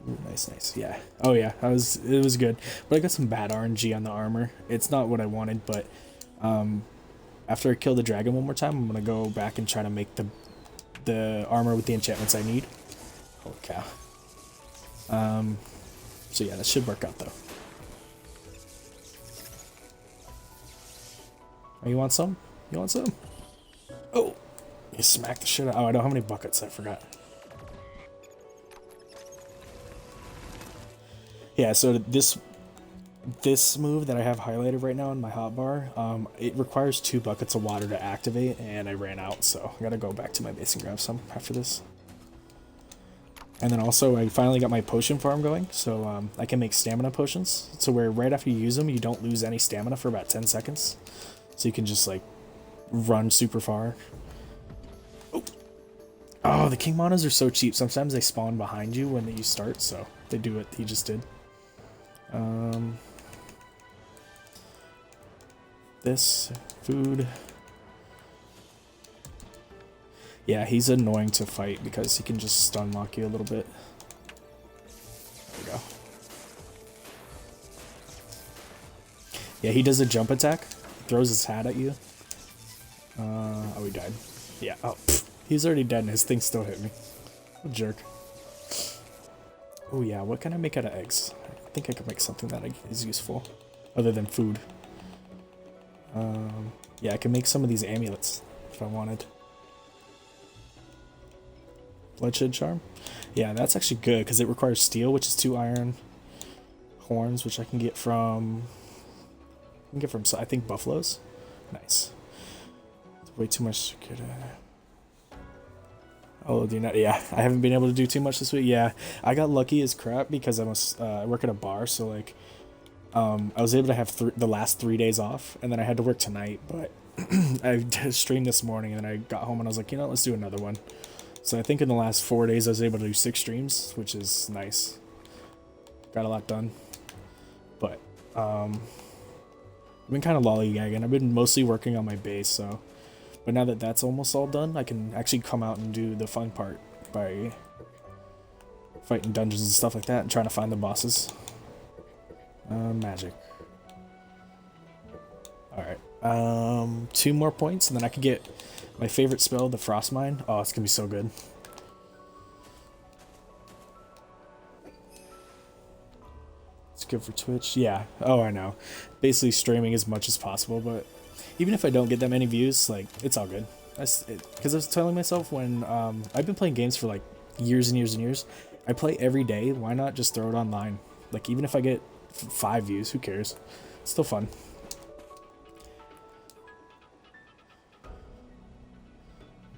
[SPEAKER 1] Ooh, nice, nice. Yeah. Oh yeah, it was good. But I got some bad RNG on the armor. It's not what I wanted, but after I kill the dragon one more time, I'm gonna go back and try to make the armor with the enchantments I need. Holy cow. So yeah, that should work out though. Oh, you want some? You want some? Oh, you smacked the shit out. Oh, I don't have any buckets. I forgot. Yeah, so this move that I have highlighted right now in my hotbar, it requires 2 buckets of water to activate, and I ran out, so I gotta go back to my base and grab some after this. And then also, I finally got my potion farm going, so I can make stamina potions. So where right after you use them, you don't lose any stamina for about 10 seconds. So you can just, like, run super far. Oh, the king monos are so cheap. Sometimes they spawn behind you when you start, so they do what he just did. This food. Yeah, he's annoying to fight because he can just stun lock you a little bit. There we go. Yeah, he does a jump attack. Throws his hat at you. Oh, he died. Yeah. Oh, pfft. He's already dead and his thing still hit me. What a jerk. Oh yeah, what can I make out of eggs? I think I could make something that is useful, other than food. Yeah, I can make some of these amulets if I wanted. Bloodshed Charm? Yeah, that's actually good because it requires steel, which is 2 iron. Horns, which I can get from... I think, buffaloes. Nice. It's way too much to get Oh, do you not? Yeah, I haven't been able to do too much this week. Yeah, I got lucky as crap because I work at a bar, so like, I was able to have the last 3 days off, and then I had to work tonight, but I streamed this morning, and then I got home and I was like, you know, let's do another one. So I think in the last 4 days I was able to do 6 streams, which is nice. Got a lot done, but I've been kind of lollygagging. I've been mostly working on my base, so. But now that that's almost all done, I can actually come out and do the fun part by fighting dungeons and stuff like that and trying to find the bosses. Magic. Alright. 2 more points and then I can get my favorite spell, the Frost Mine. Oh, it's gonna be so good. It's good for Twitch. Yeah. Oh, I know. Basically streaming as much as possible, but even if I don't get that many views, like, it's all good. Because I was telling myself when, I've been playing games for, like, years and years and years. I play every day, why not just throw it online? Like, even if I get 5 views, who cares? It's still fun.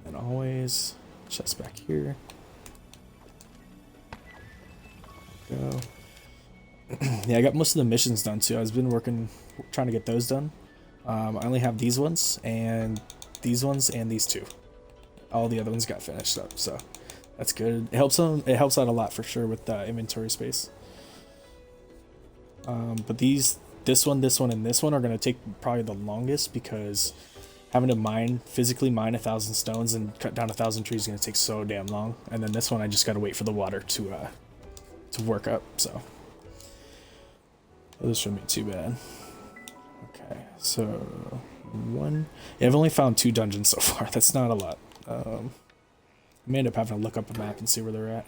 [SPEAKER 1] And always, chest back here. Go. Yeah, I got most of the missions done, too. I've been trying to get those done. I only have these ones, and these 2. All the other ones got finished up, so that's good. It helps out a lot for sure with inventory space. But this one, and this one are gonna take probably the longest because having to physically mine 1,000 stones and cut down 1,000 trees is gonna take so damn long. And then this one, I just gotta wait for the water to work up. So this shouldn't be too bad. Okay, so 1. Yeah, I've only found 2 dungeons so far. That's not a lot. I may end up having to look up a map and see where they're at.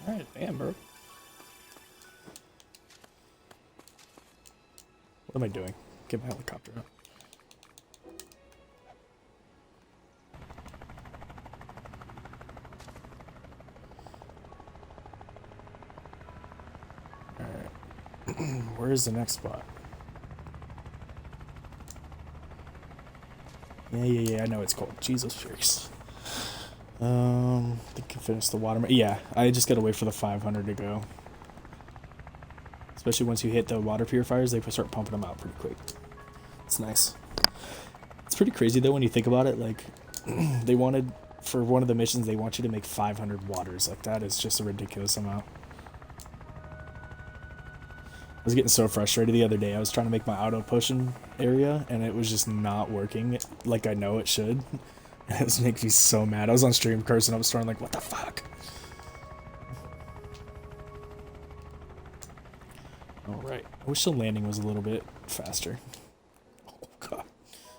[SPEAKER 1] Alright, damn, bro. What am I doing? Get my helicopter out. Alright. Where is the next spot? Yeah, I know it's cold. Jesus Christ. They can finish the water. Yeah, I just gotta wait for the 500 to go. Especially once you hit the water purifiers, they start pumping them out pretty quick. It's nice. It's pretty crazy though when you think about it. Like, they wanted, for one of the missions, they want you to make 500 waters. Like, that is just a ridiculous amount. I was getting so frustrated the other day. I was trying to make my auto potion area, and it was just not working like I know it should. It was making me so mad. I was on stream cursing up a storm like, what the fuck? Alright. I wish the landing was a little bit faster. Oh god.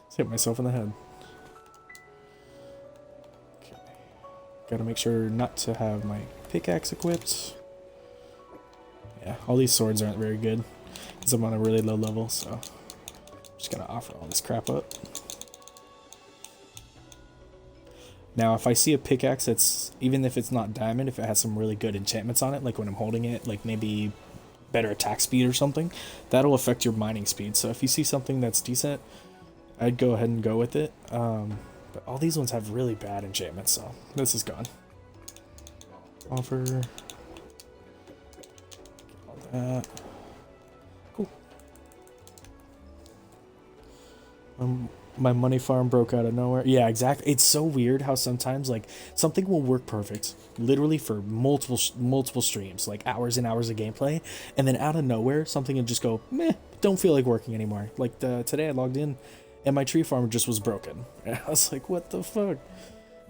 [SPEAKER 1] Just hit myself in the head. Okay. Gotta make sure not to have my pickaxe equipped. Yeah, all these swords aren't very good because I'm on a really low level, so just gotta offer all this crap up. Now, if I see a pickaxe that's, even if it's not diamond, if it has some really good enchantments on it, like when I'm holding it, like maybe better attack speed or something, that'll affect your mining speed. So if you see something that's decent, I'd go ahead and go with it. But all these ones have really bad enchantments, so this is gone. Offer. Cool. My money farm broke out of nowhere. Yeah, exactly. It's so weird how sometimes like something will work perfect, literally for multiple streams, like hours and hours of gameplay, and then out of nowhere something will just go meh. Don't feel like working anymore. Like today I logged in, and my tree farm just was broken. And I was like, what the fuck?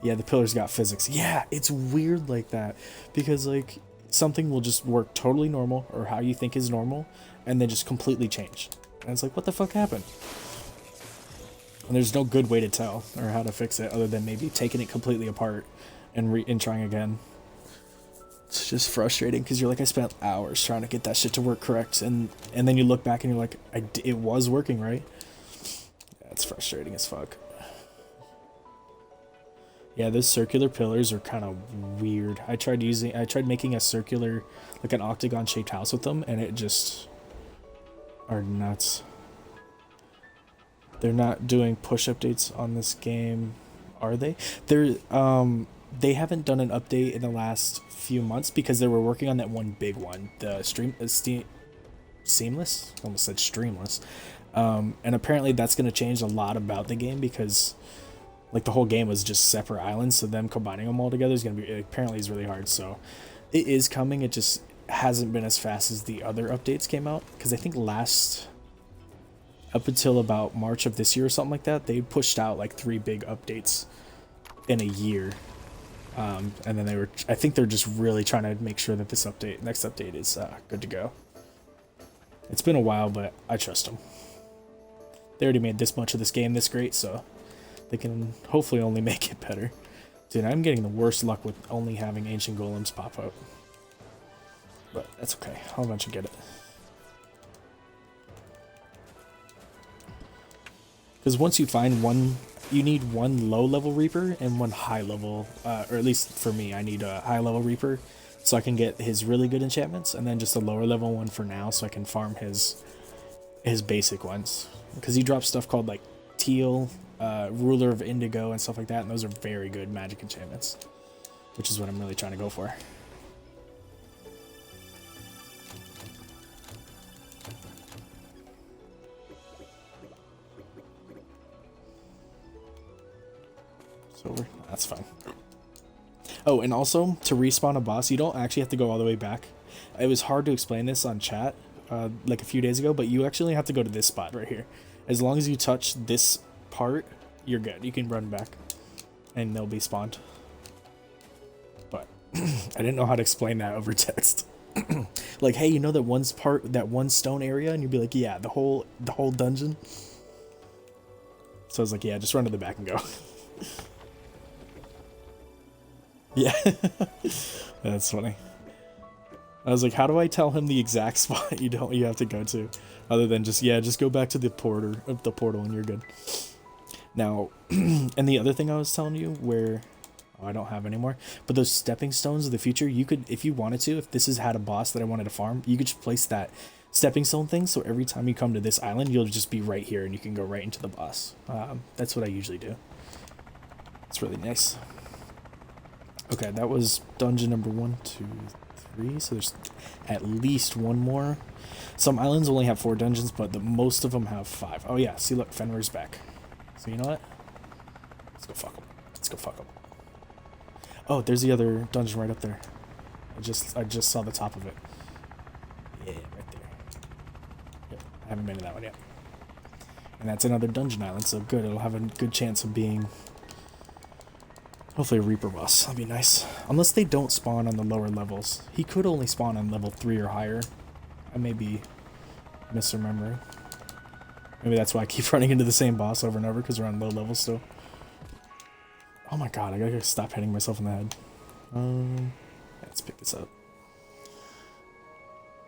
[SPEAKER 1] Yeah, the pillars got physics. Yeah, it's weird like that because like something will just work totally normal or how you think is normal, and then just completely change. And it's like, what the fuck happened? And there's no good way to tell or how to fix it other than maybe taking it completely apart and trying again. It's just frustrating because you're like, I spent hours trying to get that shit to work correct, and then you look back and you're like, it was working, right? Yeah, it's frustrating as fuck. Yeah, those circular pillars are kind of weird. I tried making a circular, like an octagon shaped house with them, and it just are nuts. They're not doing push updates on this game, are they? They haven't done an update in the last few months because they were working on that one big one, the seamless. Almost said streamless. And apparently that's going to change a lot about the game because, like, the whole game was just separate islands, so them combining them all together is going to be, apparently is really hard. So it is coming. It just hasn't been as fast as the other updates came out because I think up until about March of this year or something like that, they pushed out like 3 big updates in a year. And then I think they're just really trying to make sure that this next update is good to go. It's been a while, but I trust them. They already made this much of this game this great, so they can hopefully only make it better. Dude, I'm getting the worst luck with only having ancient golems pop up. But that's okay, I'll eventually get it. Because once you find one, you need one low-level Reaper and one high-level, or at least for me, I need a high-level Reaper so I can get his really good enchantments, and then just a lower-level one for now so I can farm his basic ones. Because he drops stuff called, like, Teal, Ruler of Indigo, and stuff like that, and those are very good magic enchantments, which is what I'm really trying to go for. Over. That's fine. Oh, and also to respawn a boss, you don't actually have to go all the way back. It was hard to explain this on chat like a few days ago, but you actually have to go to this spot right here. As long as you touch this part, you're good. You can run back and they'll be spawned. But I didn't know how to explain that over text. Like, hey, you know that that one stone area, and you'd be like, yeah, the whole dungeon. So I was like, yeah, just run to the back and go. Yeah, that's funny. I was like, how do I tell him the exact spot you have to go to, other than just go back to the portal and you're good. Now, and the other thing I was telling you where, I don't have anymore, but those stepping stones of the future, you could, if you wanted to, if this had a boss that I wanted to farm, you could just place that stepping stone thing, so every time you come to this island, you'll just be right here and you can go right into the boss. That's what I usually do. It's really nice. Okay, that was dungeon number 1, 2, 3. So there's at least one more. Some islands only have 4 dungeons, but most of them have 5. Oh yeah, see look, Fenrir's back. So you know what? Let's go fuck him. Let's go fuck him. Oh, there's the other dungeon right up there. I just saw the top of it. Yeah, right there. Yep, I haven't been to that one yet. And that's another dungeon island, so good. It'll have a good chance of being hopefully a Reaper boss. That'll be nice. Unless they don't spawn on the lower levels. He could only spawn on level 3 or higher. I may be misremembering. Maybe that's why I keep running into the same boss over and over, because we're on low levels still. Oh my god, I gotta stop hitting myself in the head. Let's pick this up.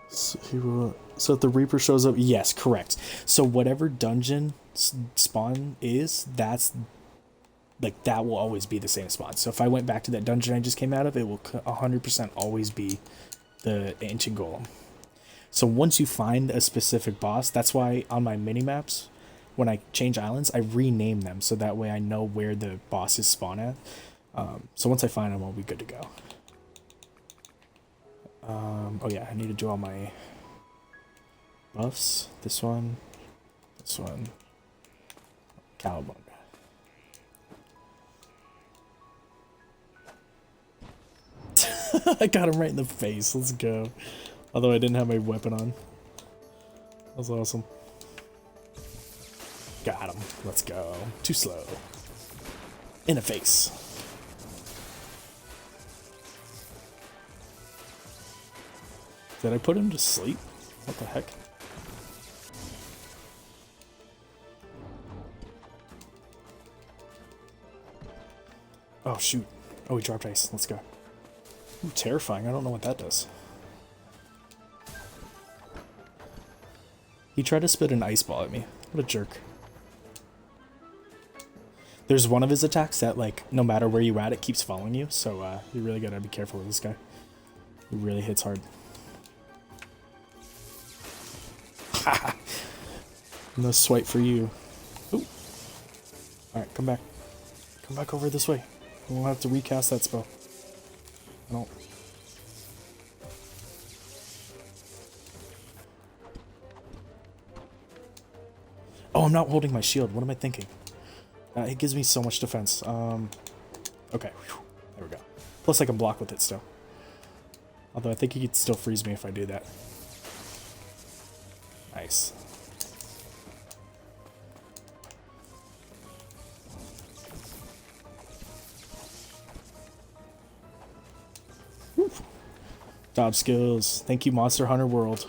[SPEAKER 1] So if the Reaper shows up, yes, correct. So whatever dungeon spawn is, that's like that will always be the same spawn. So if I went back to that dungeon I just came out of, it will 100% always be the ancient golem. So once you find a specific boss, that's why on my mini maps, when I change islands, I rename them so that way I know where the bosses spawn at. So once I find them, I'll be good to go. Oh yeah, I need to do all my buffs. This one, Cowabunga. I got him right in the face. Let's go. Although I didn't have my weapon on. That was awesome. Got him. Let's go. Too slow. In the face. Did I put him to sleep? What the heck? Oh, shoot. Oh, he dropped ice. Let's go. Ooh, terrifying. I don't know what that does. He tried to spit an ice ball at me. What a jerk. There's one of his attacks that, like, no matter where you at, it keeps following you. So, you really gotta be careful with this guy. He really hits hard. No swipe for you. Ooh. Alright, come back. Come back over this way. We'll have to recast that spell. No. Oh, I'm not holding my shield. What am I thinking? It gives me so much defense. Okay. Whew. There we go. Plus I can block with it still. Although I think he could still freeze me if I do that. Nice. Whew. Dodge skills. Thank you, Monster Hunter World.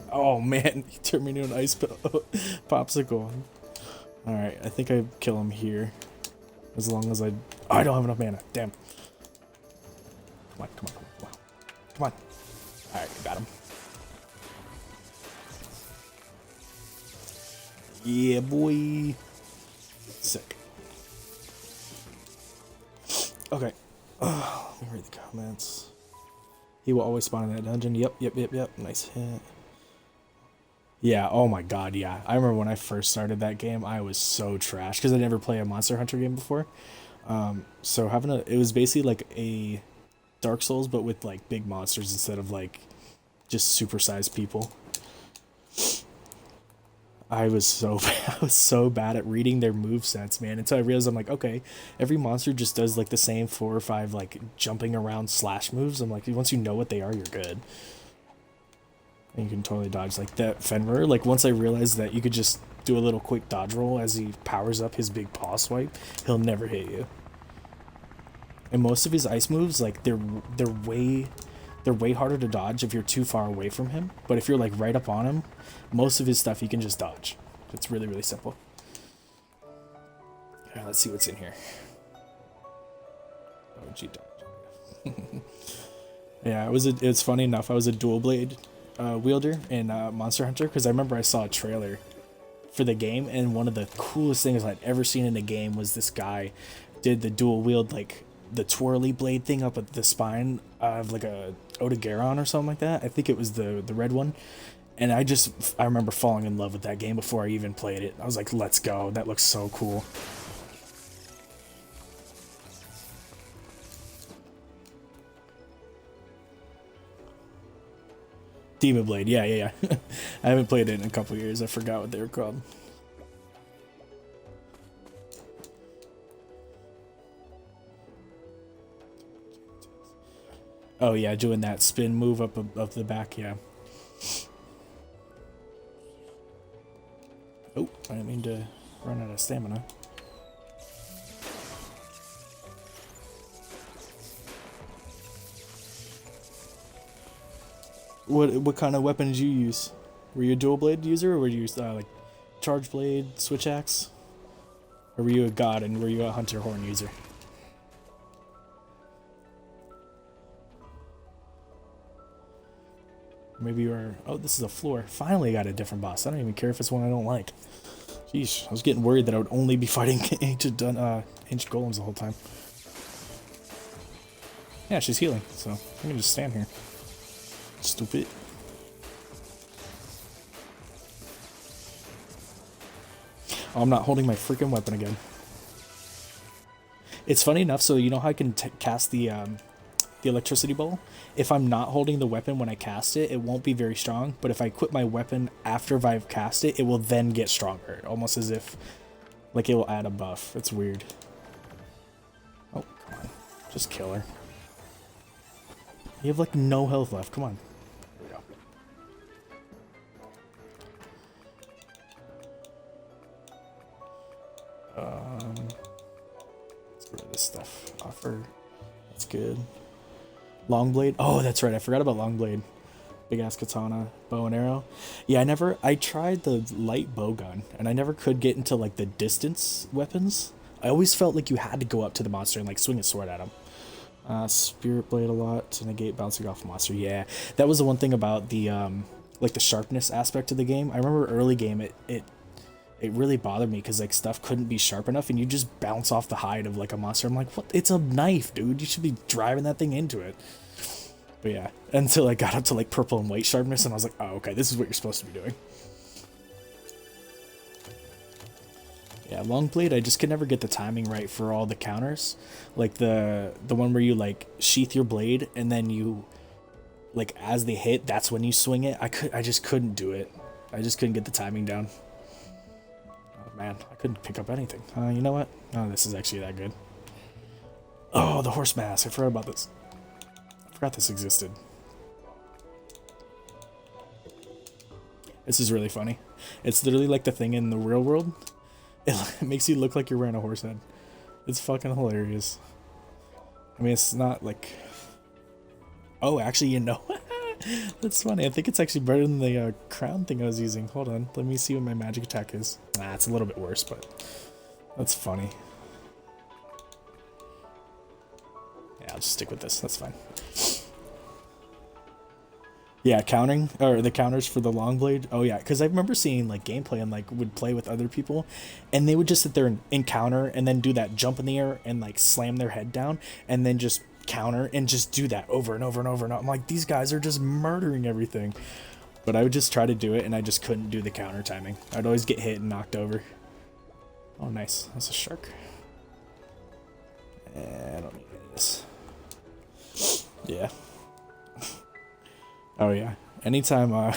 [SPEAKER 1] Oh man, he turned me into an ice popsicle. Alright, I think I kill him here. As long as I don't have enough mana. Damn. Come on, come on, come on. Come on. Alright, got him. Yeah, boy. Sick. Okay. Let me read the comments. He will always spawn in that dungeon. Yep. Nice hit. Yeah, oh my god, yeah. I remember when I first started that game, I was so trash because I never played a Monster Hunter game before. So it was basically like a Dark Souls, but with like big monsters instead of like just supersized people. I was so bad at reading their movesets, man, until I realized I'm like, okay, every monster just does like the same 4 or 5 like jumping around slash moves. I'm like, once you know what they are, you're good. And you can totally dodge like that Fenrir. Like once I realized that you could just do a little quick dodge roll as he powers up his big paw swipe, he'll never hit you. And most of his ice moves, like they're way harder to dodge if you're too far away from him. But if you're like right up on him, most of his stuff you can just dodge. It's really, really simple. Yeah, let's see what's in here. Oh, gee, dodge. Yeah, it's funny enough. I was a dual blade wielder in Monster Hunter because I remember I saw a trailer for the game, and one of the coolest things I'd ever seen in the game was this guy did the dual wield, like the twirly blade thing up at the spine of like a Odogaron or something like that. I think it was the red one. And I remember falling in love with that game before I even played it. I was like, let's go. That looks so cool. Demon Blade, yeah. I haven't played it in a couple years. I forgot what they were called. Oh yeah, doing that spin move up the back, yeah. Oh, I didn't mean to run out of stamina. What kind of weapon did you use? Were you a dual blade user, or were you like charge blade, switch axe, or were you a god and were you a hunter horn user? Maybe you were. Oh, this is a floor. Finally, got a different boss. I don't even care if it's one I don't like. Jeez, I was getting worried that I would only be fighting ancient golems the whole time. Yeah, she's healing, so I can just stand here. Stupid. Oh, I'm not holding my freaking weapon again. It's funny enough, so you know how I can cast the electricity ball? If I'm not holding the weapon when I cast it, it won't be very strong, but if I equip my weapon after I've cast it, it will then get stronger, almost as if, like, it will add a buff. It's weird. Oh, come on. Just kill her. You have, like, no health left. Come on. There we go. Let's get rid of this stuff. Offer. That's good. Long blade. Oh, that's right. I forgot about long blade. Big ass katana, bow and arrow. Yeah, I tried the light bow gun, and I never could get into like the distance weapons. I always felt like you had to go up to the monster and like swing a sword at him. Spirit blade a lot to negate bouncing off a monster. Yeah, that was the one thing about the like the sharpness aspect of the game. I remember early game it really bothered me because like stuff couldn't be sharp enough and you just bounce off the hide of like a monster. I'm like, what? It's a knife, dude. You should be driving that thing into it. But yeah, until I got up to like purple and white sharpness and I was like, oh, okay, this is what you're supposed to be doing. Yeah, long blade, I just could never get the timing right for all the counters. Like the one where you like sheath your blade and then you like as they hit, that's when you swing it. I just couldn't do it. I just couldn't get the timing down. Man, I couldn't pick up anything. You know what? Oh, this is actually that good. Oh, the horse mask. I forgot about this. I forgot this existed. This is really funny. It's literally like the thing in the real world. It makes you look like you're wearing a horse head. It's fucking hilarious. I mean, it's not like... Oh, actually, you know... That's funny. I think it's actually better than the crown thing I was using. Hold on. Let me see what my magic attack is. Nah, it's a little bit worse, but that's funny. Yeah, I'll just stick with this. That's fine. Yeah, countering, or the counters for the long blade. Oh yeah, because I remember seeing like gameplay and like would play with other people, and they would just sit there and counter and then do that jump in the air and like slam their head down and then just counter and just do that over and over and over and over. I'm like, these guys are just murdering everything. But I would just try to do it and I just couldn't do the counter timing. I'd always get hit and knocked over. Oh nice, that's a shark. I don't need any of this. Yeah. Oh yeah. Anytime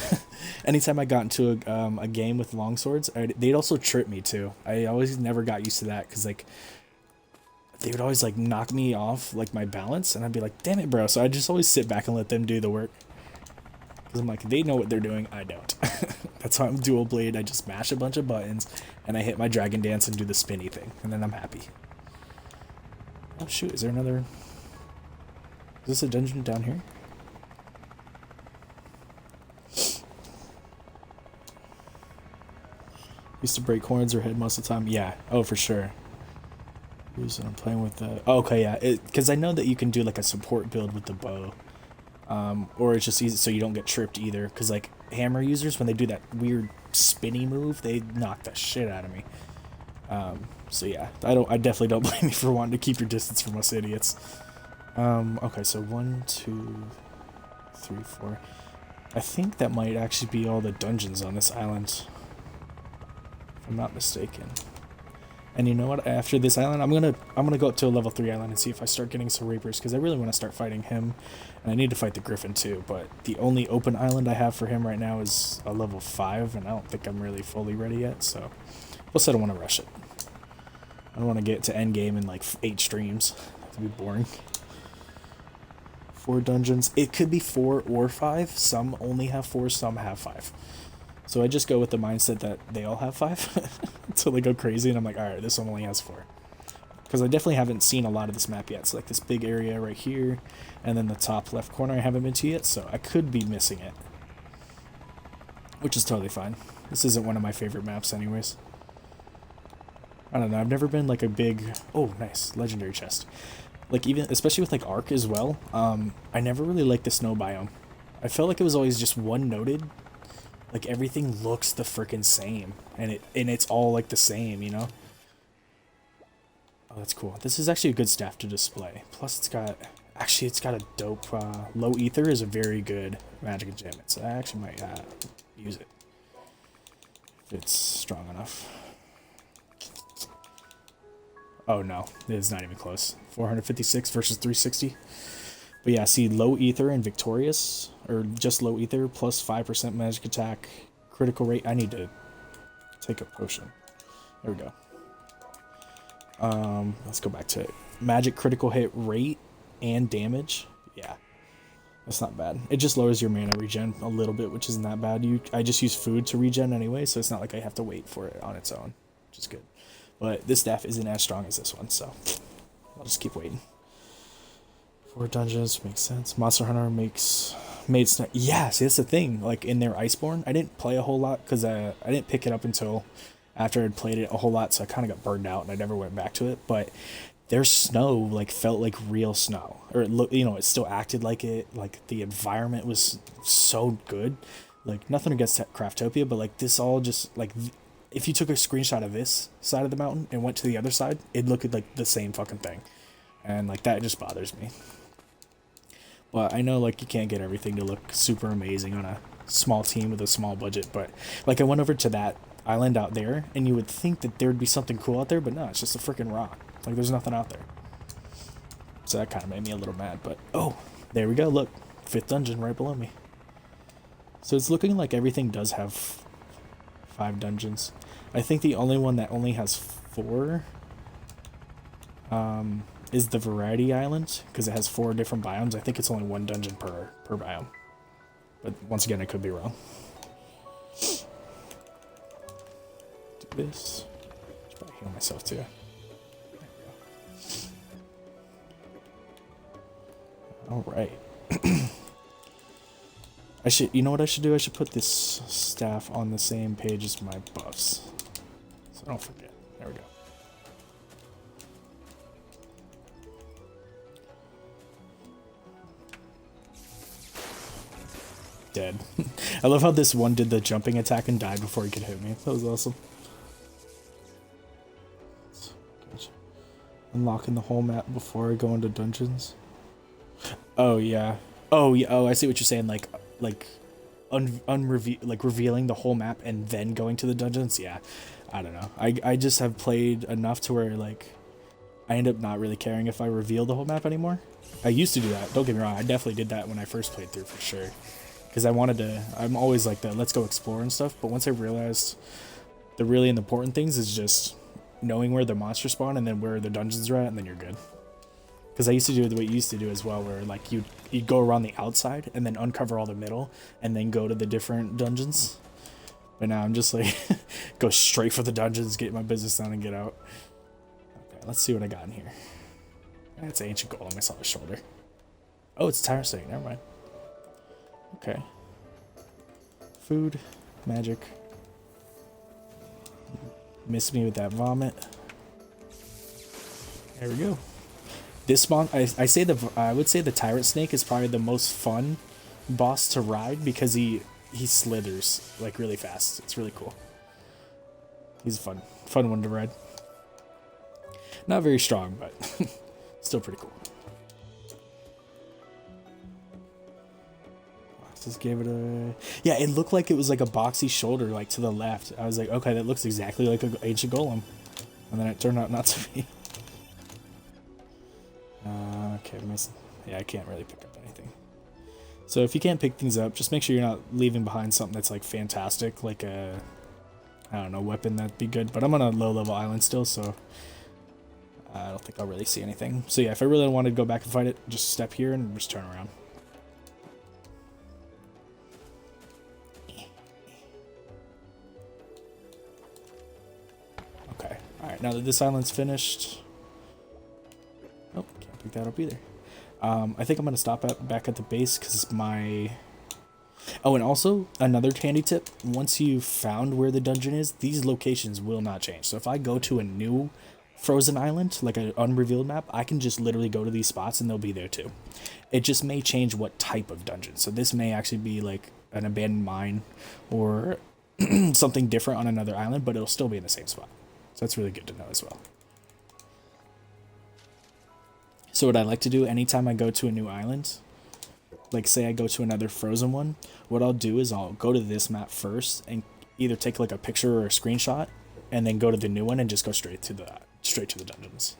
[SPEAKER 1] anytime I got into a game with long swords, they'd also trip me too. I always never got used to that because like they would always like knock me off like my balance and I'd be like, damn it, bro. So I just always sit back and let them do the work. Because I'm like, they know what they're doing, I don't. That's why I'm dual blade. I just mash a bunch of buttons and I hit my dragon dance and do the spinny thing. And then I'm happy. Oh shoot, is there another... Is this a dungeon down here? Used to break horns or head most of the time. Yeah, oh for sure. I'm playing with the... Oh, okay, yeah. Because I know that you can do like a support build with the bow. Or it's just easy so you don't get tripped either. Because like hammer users, when they do that weird spinny move, they knock the shit out of me. So yeah, I definitely don't blame you for wanting to keep your distance from us idiots. Okay, so 1, 2, 3, 4. I think that might actually be all the dungeons on this island. If I'm not mistaken. And you know what? After this island, I'm gonna go up to a level 3 island and see if I start getting some Reapers, because I really want to start fighting him, and I need to fight the Griffin too. But the only open island I have for him right now is a level 5, and I don't think I'm really fully ready yet. So, plus I don't want to rush it. I don't want to get to end game in like 8 streams. That'd be boring. 4 dungeons. It could be 4 or 5. Some only have 4. Some have 5. So I just go with the mindset that they all have 5 until they go crazy, and I'm like, alright, this one only has 4. Because I definitely haven't seen a lot of this map yet. So like this big area right here, and then the top left corner I haven't been to yet, so I could be missing it. Which is totally fine. This isn't one of my favorite maps anyways. I don't know, I've never been like a big... Oh, nice. Legendary chest. Like even, especially with like Ark as well, I never really liked the snow biome. I felt like it was always just one-noted. Like, everything looks the frickin' same, and it's all, like, the same, you know? Oh, that's cool. This is actually a good staff to display. Plus, it's got a dope, low ether is a very good magic enchantment, so I actually might, use it. If it's strong enough. Oh, no. It's not even close. 456 versus 360. But yeah, see, low ether and victorious, or just low ether, plus 5% magic attack, critical rate. I need to take a potion. There we go. Let's go back to it. Magic critical hit rate and damage. Yeah, that's not bad. It just lowers your mana regen a little bit, which isn't that bad. I just use food to regen anyway, so it's not like I have to wait for it on its own, which is good. But this staff isn't as strong as this one, so I'll just keep waiting. 4 dungeons makes sense. Monster Hunter makes Mage. Yeah, see, that's the thing. Like in their Iceborne, I didn't play a whole lot because I didn't pick it up until after I'd played it a whole lot, so I kind of got burned out and I never went back to it. But their snow like felt like real snow, or it looked, you know, it still acted like it. Like the environment was so good. Like nothing against Craftopia, but like this all just like. If you took a screenshot of this side of the mountain and went to the other side, it looked like the same fucking thing, and like that just bothers me. But I know, like, you can't get everything to look super amazing on a small team with a small budget, but, like, I went over to that island out there, and you would think that there would be something cool out there, but no, it's just a freaking rock. Like, there's nothing out there. So that kind of made me a little mad, but, oh, there we go, look. 5th dungeon right below me. So it's looking like everything does have 5 dungeons. I think the only one that only has 4, is the Variety Island, because it has 4 different biomes. I think it's only 1 dungeon per biome. But once again, I could be wrong. Do this. Should probably heal myself too. Alright. You know what I should do? I should put this staff on the same page as my buffs. So I don't forget. There we go. Dead. I love how this one did the jumping attack and died before he could hit me. That was awesome. Unlocking the whole map before I go into dungeons. Oh yeah. Oh yeah. Oh, I see what you're saying. Like revealing the whole map and then going to the dungeons. Yeah. I don't know. I just have played enough to where like I end up not really caring if I reveal the whole map anymore. I used to do that. Don't get me wrong. I definitely did that when I first played through for sure. Because I'm always like that, let's go explore and stuff, but once I realized the really important things is just knowing where the monsters spawn and then where the dungeons are at, and then you're good. Because I used to do the way you used to do as well, where like you'd go around the outside and then uncover all the middle and then go to the different dungeons. But now I'm just like, go straight for the dungeons, get my business done and get out. Okay, let's see what I got in here. It's an ancient golem, I saw the shoulder. Oh, it's Tyrant State, never mind. Okay. Food, magic. Miss me with that vomit. There we go. This spawn, I would say the Tyrant Snake is probably the most fun boss to ride because he slithers like really fast. It's really cool. He's a fun one to ride. Not very strong, but still pretty cool. Just gave it a... Yeah, it looked like it was like a boxy shoulder, like to the left. I was like, okay, that looks exactly like an ancient golem. And then it turned out not to be. Okay, yeah, I can't really pick up anything. So if you can't pick things up, just make sure you're not leaving behind something that's like fantastic, like a, I don't know, weapon. That'd be good. But I'm on a low-level island still, so I don't think I'll really see anything. So yeah, if I really wanted to go back and fight it, just step here and just turn around. Okay, alright, now that this island's finished... Oh, can't pick that up either. I think I'm going to stop back at the base because my... Oh, and also, another handy tip, once you've found where the dungeon is, these locations will not change. So if I go to a new frozen island, like an unrevealed map, I can just literally go to these spots and they'll be there too. It just may change what type of dungeon. So this may actually be like an abandoned mine or something different on another island, but it'll still be in the same spot. So that's really good to know as well. So what I like to do anytime I go to a new island, like say I go to another frozen one, what I'll do is I'll go to this map first and either take like a picture or a screenshot and then go to the new one and just go straight to the dungeons.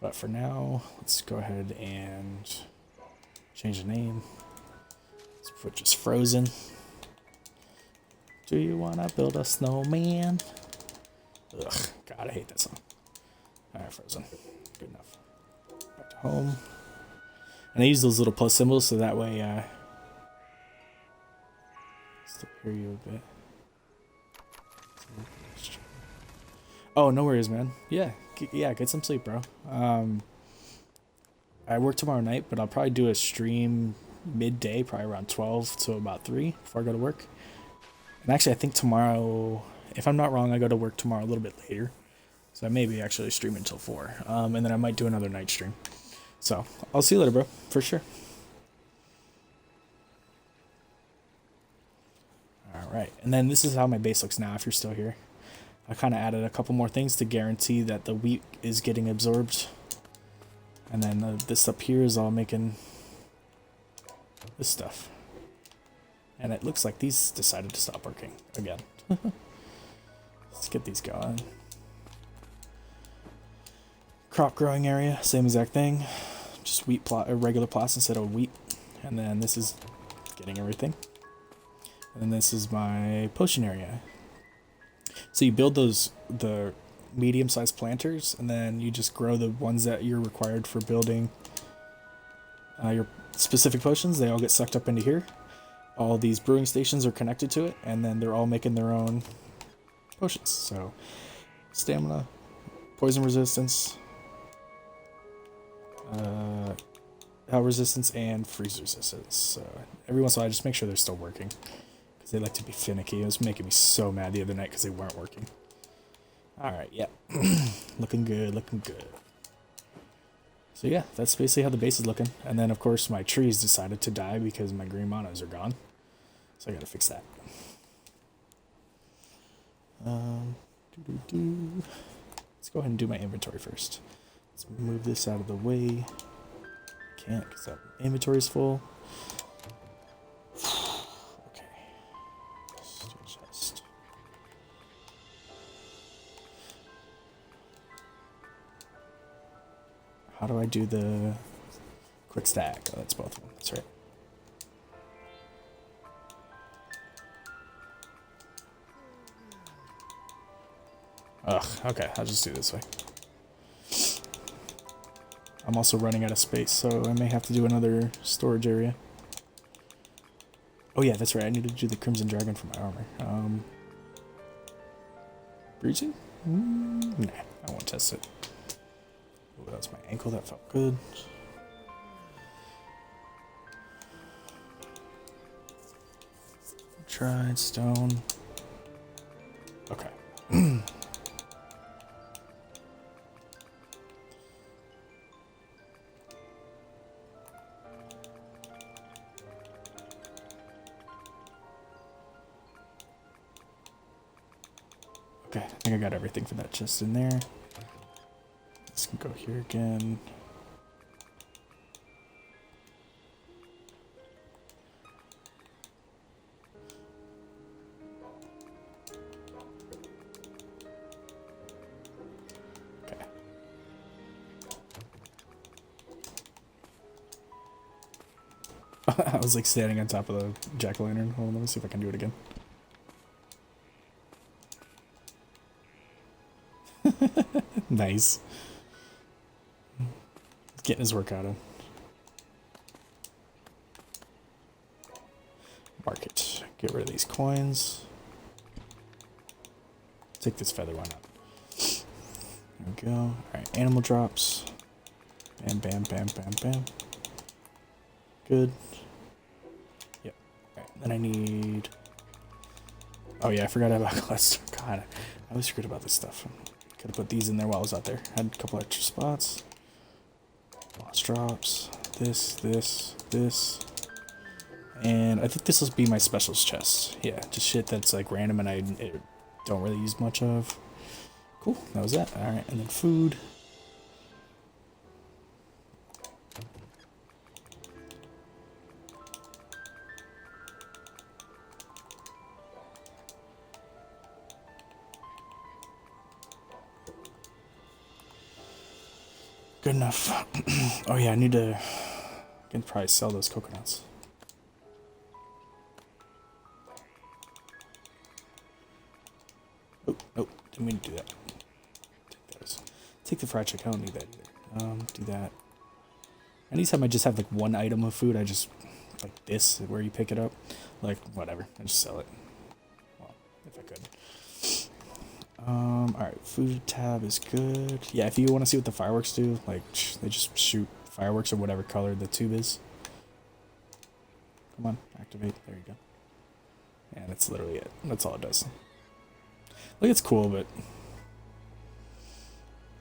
[SPEAKER 1] But for now, let's go ahead and change the name. Let's put just frozen. Do you wanna build a snowman? Ugh, God, I hate that song. Alright, frozen. Good enough. Back to home. And I use those little plus symbols so that way, still hear you a bit. Oh, no worries, man. Yeah, get some sleep, bro. I work tomorrow night, but I'll probably do a stream midday, probably around 12 to about 3 before I go to work. And actually, I think tomorrow, if I'm not wrong, I go to work tomorrow a little bit later. So I may be actually streaming until 4. And then I might do another night stream. So, I'll see you later, bro, for sure. Alright, and then this is how my base looks now if you're still here. I kind of added a couple more things to guarantee that the wheat is getting absorbed. And then this up here is all making this stuff. And it looks like these decided to stop working again. Let's get these going. Crop growing area, same exact thing. Just wheat plot, or regular plots instead of wheat. And then this is getting everything. And then this is my potion area. So you build the medium-sized planters, and then you just grow the ones that you're required for building your specific potions. They all get sucked up into here. All these brewing stations are connected to it, and then they're all making their own potions. So stamina, poison resistance, health resistance, and freeze resistance. So every once in a while I just make sure they're still working because they like to be finicky. It was making me so mad the other night because they weren't working. Alright, yeah. Looking good, looking good. So yeah, that's basically how the base is looking. And then of course my trees decided to die because my green monos are gone. So I gotta fix that. Let's go ahead and do my inventory first. Let's move this out of the way. Can't because that inventory is full. Okay. Let's do a chest. How do I do the quick stack? Oh, that's both of them. That's right. Ugh, okay, I'll just do it this way. I'm also running out of space, so I may have to do another storage area. Oh yeah, that's right, I need to do the Crimson Dragon for my armor. Breaching? Nah, I won't test it. Oh, that was my ankle, that felt good. Tried stone. Okay. Okay, I think I got everything for that chest in there. This can go here again. I was like standing on top of the jack-o'-lantern. Hold on, let me see if I can do it again. Nice. Getting his workout in. Market. Get rid of these coins. Take this feather, why not? There we go. Alright, animal drops. Bam, bam, bam, bam, bam. Good. Yep. Alright, then I need... Oh yeah, I forgot about cluster. God, I always forget about this stuff. Could have put these in there while I was out there. Had a couple extra spots. Lost drops. This. And I think this will be my specials chest. Yeah, just shit that's like random and I don't really use much of. Cool, that was that. Alright, and then food. Good enough. Oh yeah, I need to... I can probably sell those coconuts. Oh, didn't mean to do that. Take those. Take the fried chicken, I don't need that either. Do that. Anytime I just have like one item of food, I just... Like this, where you pick it up. Like, whatever, I just sell it. Well, if I could. Alright, food tab is good. Yeah, if you want to see what the fireworks do, like, they just shoot fireworks of whatever color the tube is. Come on, activate. There you go. Yeah, that's literally it. That's all it does. Like, it's cool, but...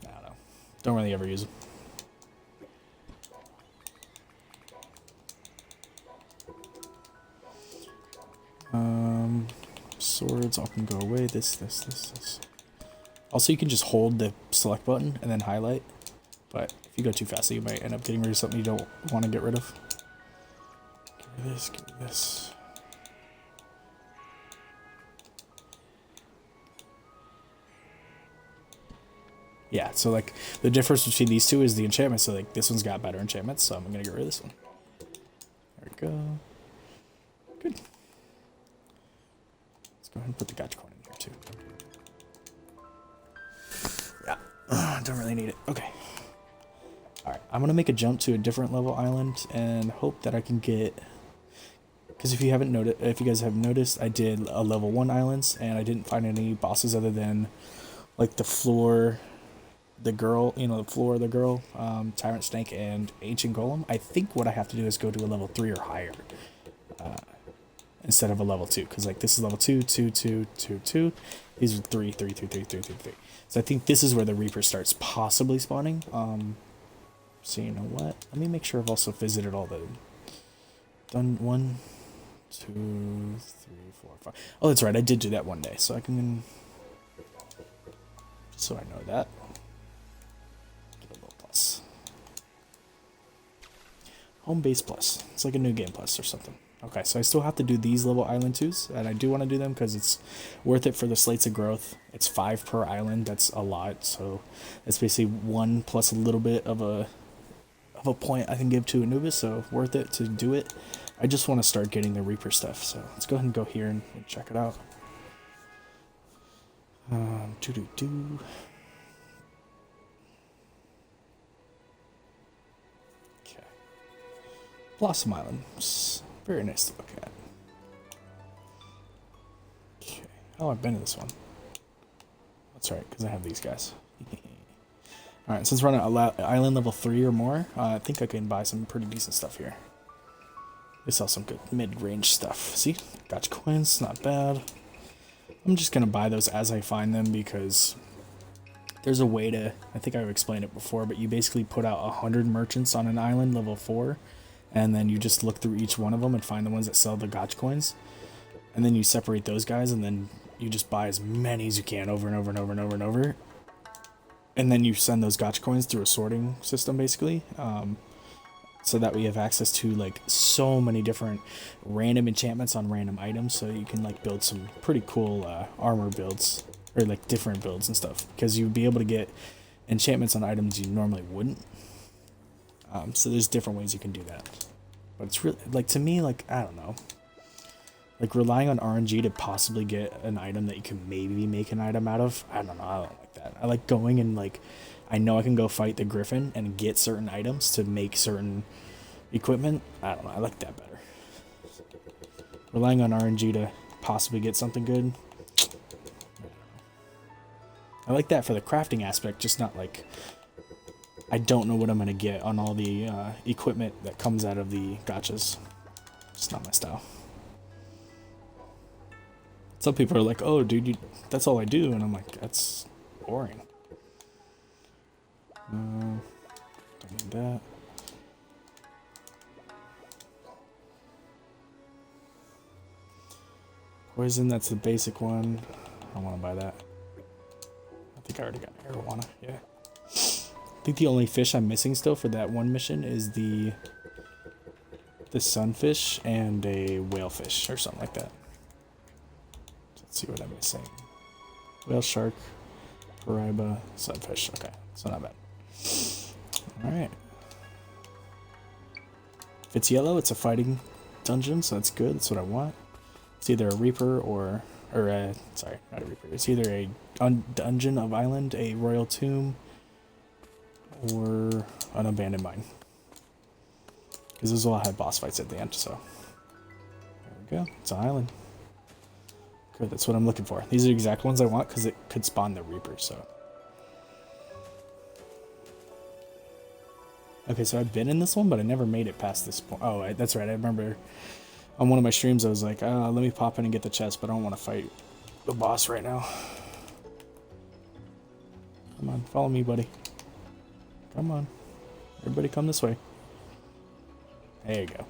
[SPEAKER 1] I don't know. Don't really ever use them. Swords all can go away. This. Also, you can just hold the select button and then highlight. But if you go too fast, you might end up getting rid of something you don't want to get rid of. Give me this, give me this. Yeah, so like the difference between these two is the enchantment. So like this one's got better enchantments, so I'm gonna get rid of this one. There we go. Good. Let's go ahead and put the gotcha coin in here too. Yeah, don't really need it. Okay. Alright, I'm gonna make a jump to a different level island and hope that I can get... Because if you haven't noticed, if you guys have noticed, I did a level 1 islands and I didn't find any bosses other than like the floor, the girl, you know, the floor, the girl, Tyrant Snake, and Ancient Golem. I think what I have to do is go to a level 3 or higher instead of a level 2, because like this is level 2, 2, 2, 2, 2. These are 3, 3, 3, 3, 3, 3, 3. So I think this is where the Reaper starts possibly spawning. So you know what? Let me make sure I've also visited all the... Done 1, 2, 3, 4, 5. Oh, that's right. I did do that one day, so I can... So I know that. Get a little plus. Home base plus. It's like a new game plus or something. Okay, so I still have to do these level island 2s, and I do want to do them because it's worth it for the slates of growth. It's 5 per island. That's a lot, so it's basically 1 plus a little bit of a point I can give to Anubis, so worth it to do it. I just want to start getting the Reaper stuff, so let's go ahead and go here and check it out. Okay. Blossom Island. It's very nice to look at. Okay. Oh, I've been to this one. That's right, because I have these guys. Alright, since we're on island level 3 or more, I think I can buy some pretty decent stuff here. They sell some good mid-range stuff. See? Gotcha coins, not bad. I'm just going to buy those as I find them because there's a way to... I think I've explained it before, but you basically put out 100 merchants on an island level 4, and then you just look through each one of them and find the ones that sell the gotcha coins. And then you separate those guys, and then you just buy as many as you can over and over and over and over and over. And then you send those gotcha coins through a sorting system, basically. So that we have access to like so many different random enchantments on random items, so you can like build some pretty cool armor builds, or like different builds and stuff, because you'd be able to get enchantments on items you normally wouldn't. So there's different ways you can do that. But it's really, like, to me, like, I don't know. Like, relying on RNG to possibly get an item that you can maybe make an item out of, I don't know, I don't like that. I like going and, like, I know I can go fight the Griffin and get certain items to make certain equipment. I don't know, I like that better. Relying on RNG to possibly get something good. I like that for the crafting aspect, just not like, I don't know what I'm going to get on all the equipment that comes out of the gachas. It's not my style. Some people are like, oh, dude, that's all I do. And I'm like, that's boring. Don't need that. Poison, that's the basic one. I don't want to buy that. I think I already got marijuana, yeah. I think the only fish I'm missing still for that one mission is the sunfish and a whalefish or something like that. Let's see what I'm missing. Whale, shark, Paraiba, sunfish. Okay, so not bad. Alright. If it's yellow, it's a fighting dungeon, so that's good. That's what I want. It's either a Reaper or sorry, not a Reaper. It's either a dungeon of island, a royal tomb, or an abandoned mine. Because those all have boss fights at the end, so. There we go. It's an island. Good, that's what I'm looking for. These are the exact ones I want because it could spawn the Reaper, so. Okay, so I've been in this one, but I never made it past this point. Oh, that's right. I remember on one of my streams I was like, let me pop in and get the chest, but I don't want to fight the boss right now. Come on, follow me, buddy. Come on. Everybody come this way. There you go.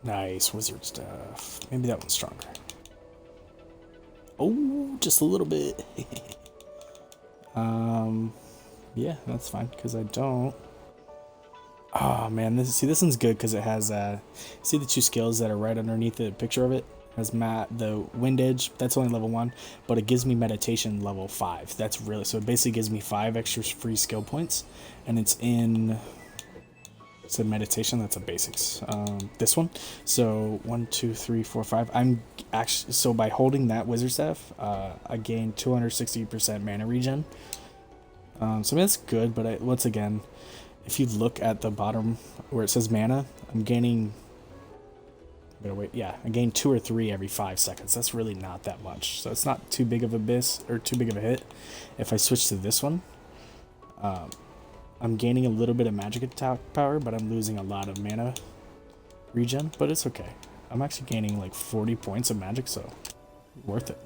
[SPEAKER 1] Nice, wizard stuff. Maybe that one's stronger. Oh, just a little bit. Yeah, that's fine, because I don't... Oh, man, this one's good, because it has, see the two skills that are right underneath the picture of it? It has the wind edge, that's only level 1, but it gives me meditation level 5. That's really, so it basically gives me 5 extra free skill points, and it's in... So meditation, that's a basics. This one, so 1, 2, 3, 4, 5. I'm actually, so by holding that wizard staff, I gain 260% mana regen. So I mean, that's good, but once again, if you look at the bottom where it says mana, I'm gaining. I gain 2 or 3 every 5 seconds. That's really not that much, so it's not too big of a too big of a hit. If I switch to this one, I'm gaining a little bit of magic attack power, but I'm losing a lot of mana regen, but it's okay. I'm actually gaining like 40 points of magic, so worth it.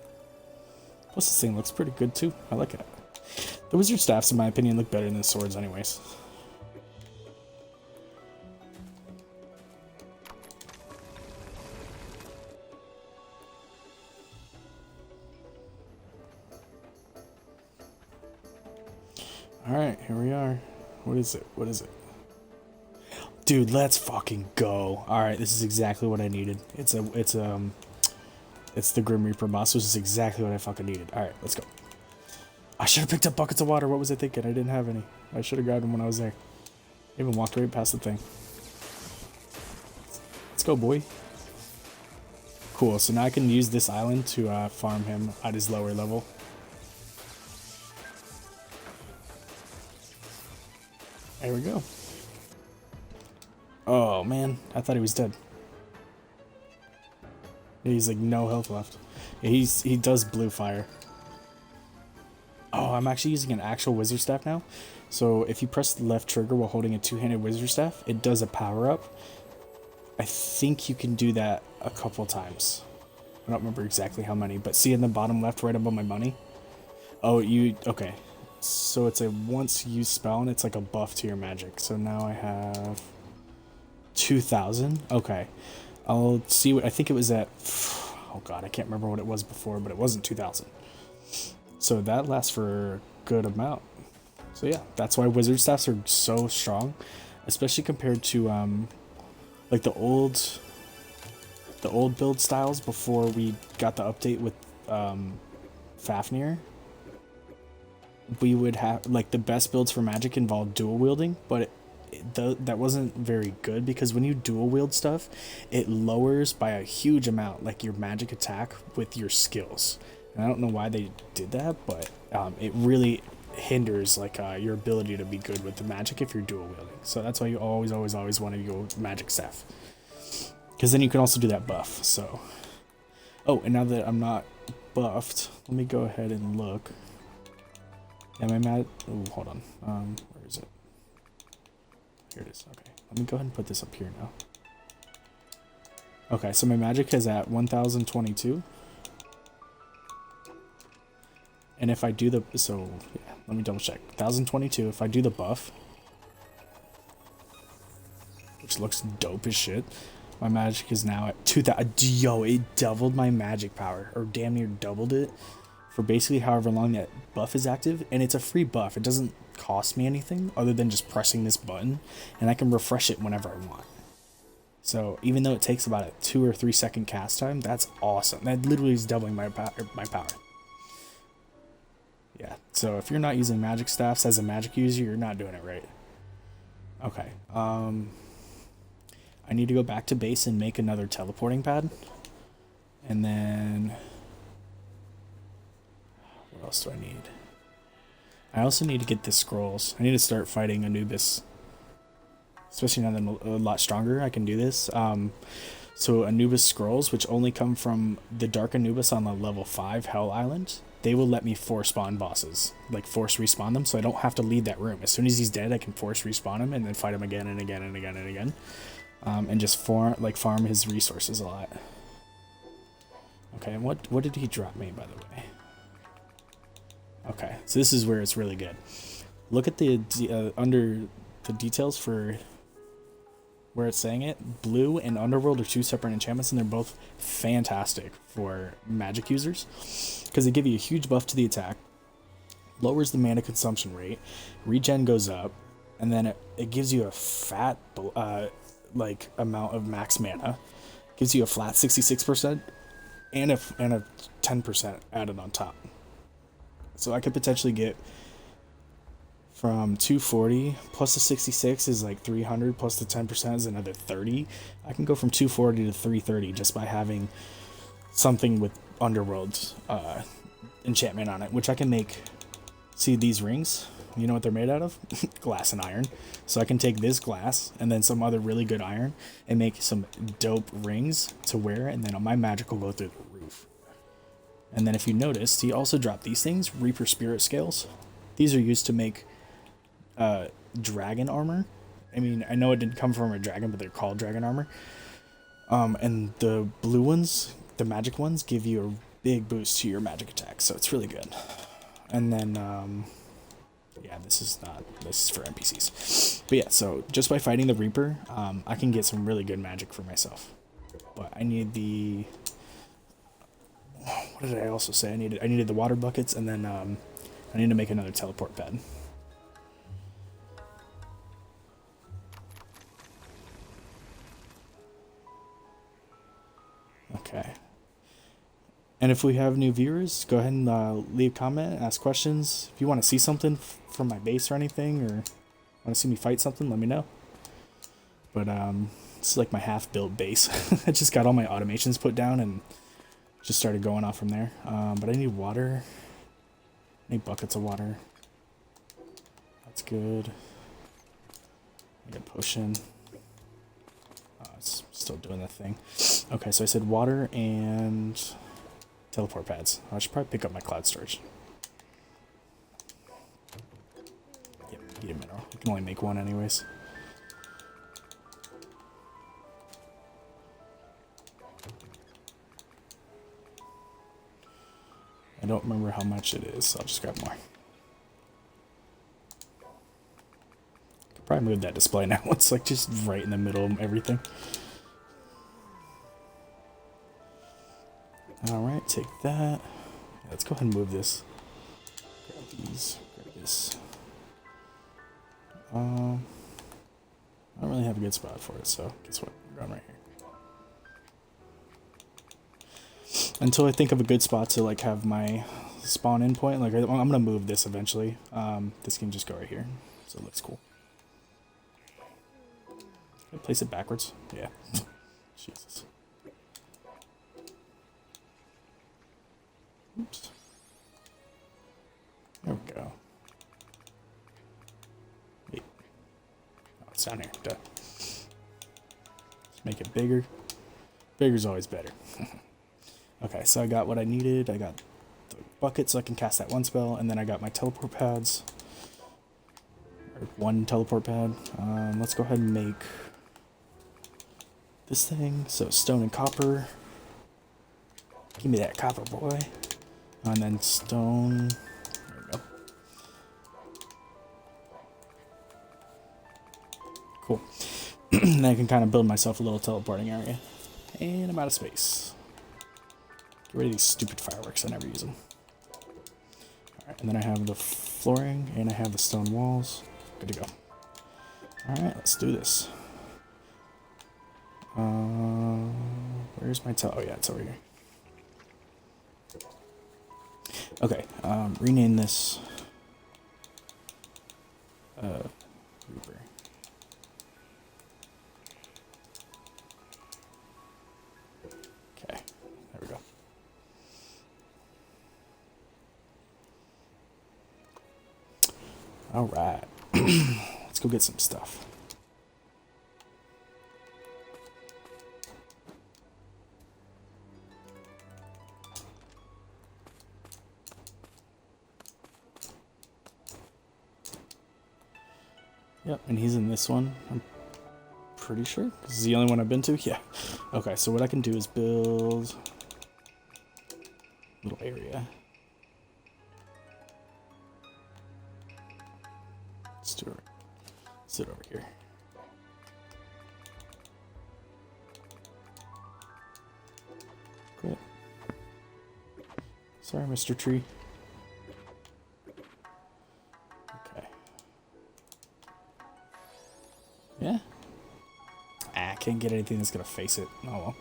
[SPEAKER 1] Plus this thing looks pretty good too. I like it. The wizard staffs, in my opinion, look better than the swords anyways. Alright, here we are. What is it? What is it? Dude, let's fucking go. Alright, this is exactly what I needed. It's the Grim Reaper boss, which is exactly what I fucking needed. Alright, let's go. I should have picked up buckets of water. What was I thinking? I didn't have any. I should have grabbed them when I was there. I even walked right past the thing. Let's go, boy. Cool, so now I can use this island to farm him at his lower level. There we go. Oh man, I thought he was dead. He's like no health left. Yeah, he does blue fire. Oh, I'm actually using an actual wizard staff now. So if you press the left trigger while holding a two-handed wizard staff, it does a power up. I think you can do that a couple times. I don't remember exactly how many, but see in the bottom left right above my money? Oh, okay. So it's a once used spell and it's like a buff to your magic. So now I have 2,000. Okay. I'll see what I think it was at. Oh god, I can't remember what it was before, but it wasn't 2,000. So that lasts for a good amount. So yeah, that's why wizard staffs are so strong, especially compared to like the old build styles before we got the update with Fafnir. We would have like the best builds for magic involved dual wielding, but that wasn't very good because when you dual wield stuff, it lowers by a huge amount like your magic attack with your skills. And I don't know why they did that, but it really hinders like your ability to be good with the magic if you're dual wielding. So that's why you always want to go magic staff, because then you can also do that buff. So, oh, and now that I'm not buffed, let me go ahead and look. Am I mad? Oh, hold on. Where is it? Here it is. Okay, let me go ahead and put this up here now. Okay, so my magic is at 1,022. And if I do the, so yeah, let me double check. 1,022, if I do the buff, which looks dope as shit, my magic is now at 2,000. Yo, it doubled my magic power, or damn near doubled it, for basically however long that buff is active. And it's a free buff. It doesn't cost me anything other than just pressing this button, and I can refresh it whenever I want. So even though it takes about a 2 or 3 second cast time, that's awesome. That literally is doubling my power. Yeah, so if you're not using magic staffs as a magic user, you're not doing it right. Okay, I need to go back to base and make another teleporting pad. And then, what else do I need? I also need to get the scrolls. I need to start fighting Anubis. Especially now that I'm a lot stronger, I can do this. So Anubis scrolls, which only come from the Dark Anubis on the level 5 Hell Island, they will let me force spawn bosses, like force respawn them, so I don't have to leave that room. As soon as he's dead, I can force respawn him and then fight him again and again and again and again, and just farm his resources a lot. Okay, and what did he drop me, by the way? Okay, so this is where it's really good. Look at the under the details for where it's saying it. Blue and Underworld are 2 separate enchantments, and they're both fantastic for magic users because they give you a huge buff to the attack, lowers the mana consumption rate, regen goes up, and then it gives you a fat like amount of max mana. Gives you a flat 66% and a 10% added on top. So I could potentially get from 240 plus the 66 is like 300 plus the 10% is another 30. I can go from 240 to 330 just by having something with Underworld's enchantment on it, which I can make. See these rings? You know what they're made out of? Glass and iron. So I can take this glass and then some other really good iron and make some dope rings to wear, and then my magic will go through the roof. And then if you noticed, he also dropped these things, Reaper Spirit Scales. These are used to make dragon armor. I mean, I know it didn't come from a dragon, but they're called dragon armor. And the blue ones, the magic ones, give you a big boost to your magic attack, so it's really good. And then, yeah, this is for NPCs. But yeah, so just by fighting the Reaper, I can get some really good magic for myself. But I need the, what did I also say? I needed the water buckets, and then I need to make another teleport pad. Okay. And if we have new viewers, go ahead and leave a comment, ask questions. If you want to see something from my base or anything, or want to see me fight something, let me know. But this is like my half-built base. I just got all my automations put down and just started going off from there. But I need water. I need buckets of water. That's good. I got a potion. It's Still doing the thing. Okay, so I said water and teleport pads. I should probably pick up my cloud storage. Yep, need a mineral. I can only make one anyways. I don't remember how much it is, so I'll just grab more. Could probably move that display now. It's like just right in the middle of everything. Alright, take that. Let's go ahead and move this. Grab these, grab this. I don't really have a good spot for it, so guess what? We're going right here. Until I think of a good spot to like have my spawn in point, like I'm gonna move this eventually. This can just go right here, so it looks cool. Can I place it backwards? Yeah. Jesus. Oops. There we go. Wait. Oh, it's down here. Duh. Let's make it bigger. Bigger's always better. Okay, so I got what I needed. I got the bucket so I can cast that one spell, and then I got my teleport pads. Or one teleport pad. Let's go ahead and make this thing. So stone and copper. Give me that copper, boy. And then stone. There we go. Cool. Then I can kind of build myself a little teleporting area. And I'm out of space. Get rid of these stupid fireworks, I never use them. Alright, and then I have the flooring, and I have the stone walls. Good to go. Alright, let's do this. Where's my oh yeah, it's over here. Okay, rename this Reaper. Okay, there we go. All right, let's go get some stuff. Yep, and he's in this one, I'm pretty sure. This is the only one I've been to? Yeah. Okay, so what I can do is build a little area. Let's do it. Let's do it over here. Quit. Sorry, Mr. Tree. Okay. Yeah. I can't get anything that's gonna face it. Oh well.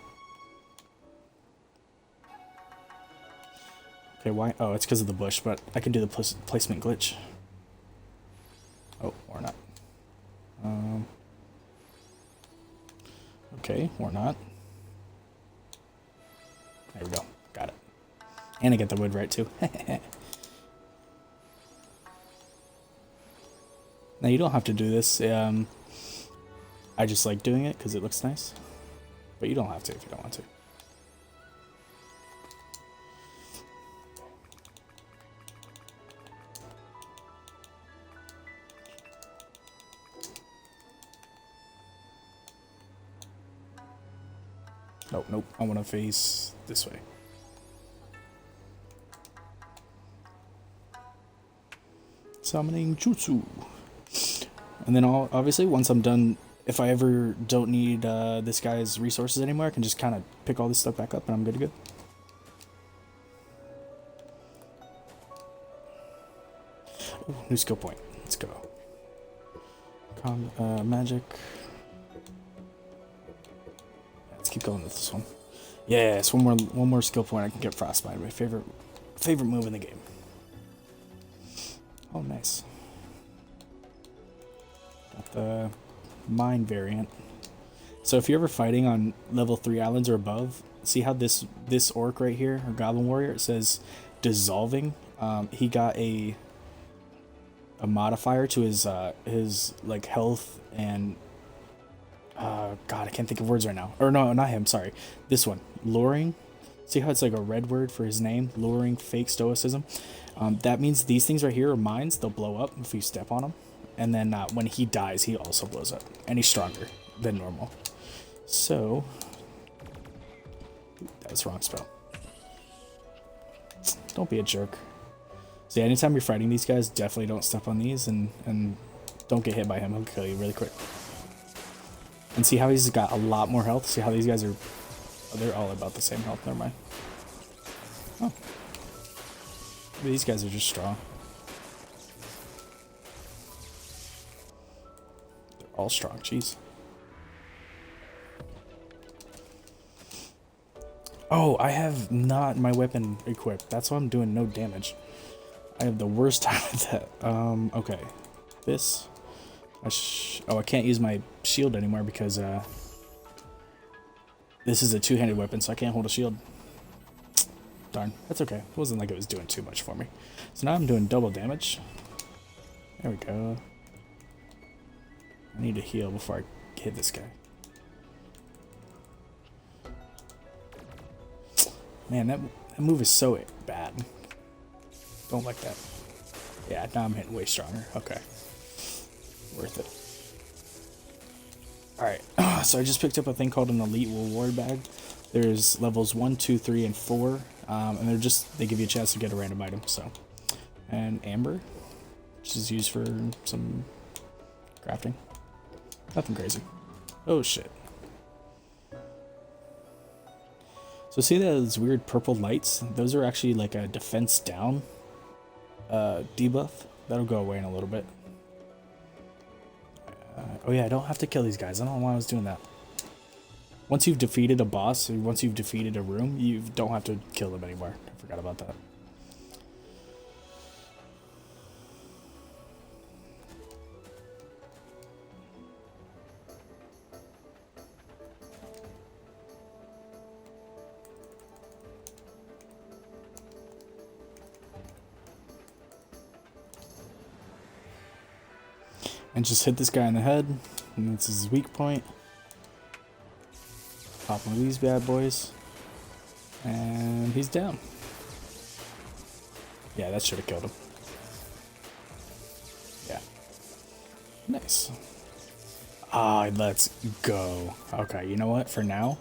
[SPEAKER 1] Okay, why? Oh, it's because of the bush, but I can do the placement glitch. Oh, or not. Okay, or not. There we go. Got it. And I get the wood right too. Now you don't have to do this. I just like doing it because it looks nice. But you don't have to if you don't want to. Nope, nope. I want to face this way. Summoning Jutsu. And then obviously once I'm done, if I ever don't need this guy's resources anymore, I can just kind of pick all this stuff back up and I'm good to go. Ooh, new skill point. Let's go. Magic. Let's keep going with this one. Yes, one more skill point. I can get Frostbite. My favorite move in the game. Oh, nice. Got the mine variant. So if you're ever fighting on level 3 islands or above, see how this orc right here, or goblin warrior, it says dissolving. He got a modifier to his like health and God, I can't think of words right now. Or no, not him, sorry. This one. Luring. See how it's like a red word for his name? Luring fake stoicism. That means these things right here are mines. They'll blow up if you step on them. And then when he dies, he also blows up. And he's stronger than normal. So... that was the wrong spell. Don't be a jerk. So yeah, anytime you're fighting these guys, definitely don't step on these and don't get hit by him. He'll kill you really quick. And see how he's got a lot more health? See how these guys are... oh, they're all about the same health. Never mind. Oh. These guys are just strong. They're all strong. Jeez. Oh, I have not my weapon equipped. That's why I'm doing no damage. I have the worst time with that. Okay. This. I can't use my shield anymore because this is a two-handed weapon, so I can't hold a shield. Darn. That's okay. It wasn't like it was doing too much for me. So now I'm doing double damage. There we go. I need to heal before I hit this guy. Man, that move is so bad. Don't like that. Yeah, now I'm hitting way stronger. Okay. Worth it. Alright, so I just picked up a thing called an Elite Reward Bag. There's levels 1, 2, 3, and 4. And they give you a chance to get a random item, so. And Amber, which is used for some crafting. Nothing crazy. Oh shit. So see those weird purple lights? Those are actually like a defense down debuff. That'll go away in a little bit. Oh yeah, I don't have to kill these guys. I don't know why I was doing that. Once you've defeated a boss, or once you've defeated a room, you don't have to kill them anymore. I forgot about that. And just hit this guy in the head, and that's his weak point. Pop one of these bad boys, and he's down. Yeah, that should have killed him. Yeah. Nice. Ah, let's go. Okay, you know what? For now,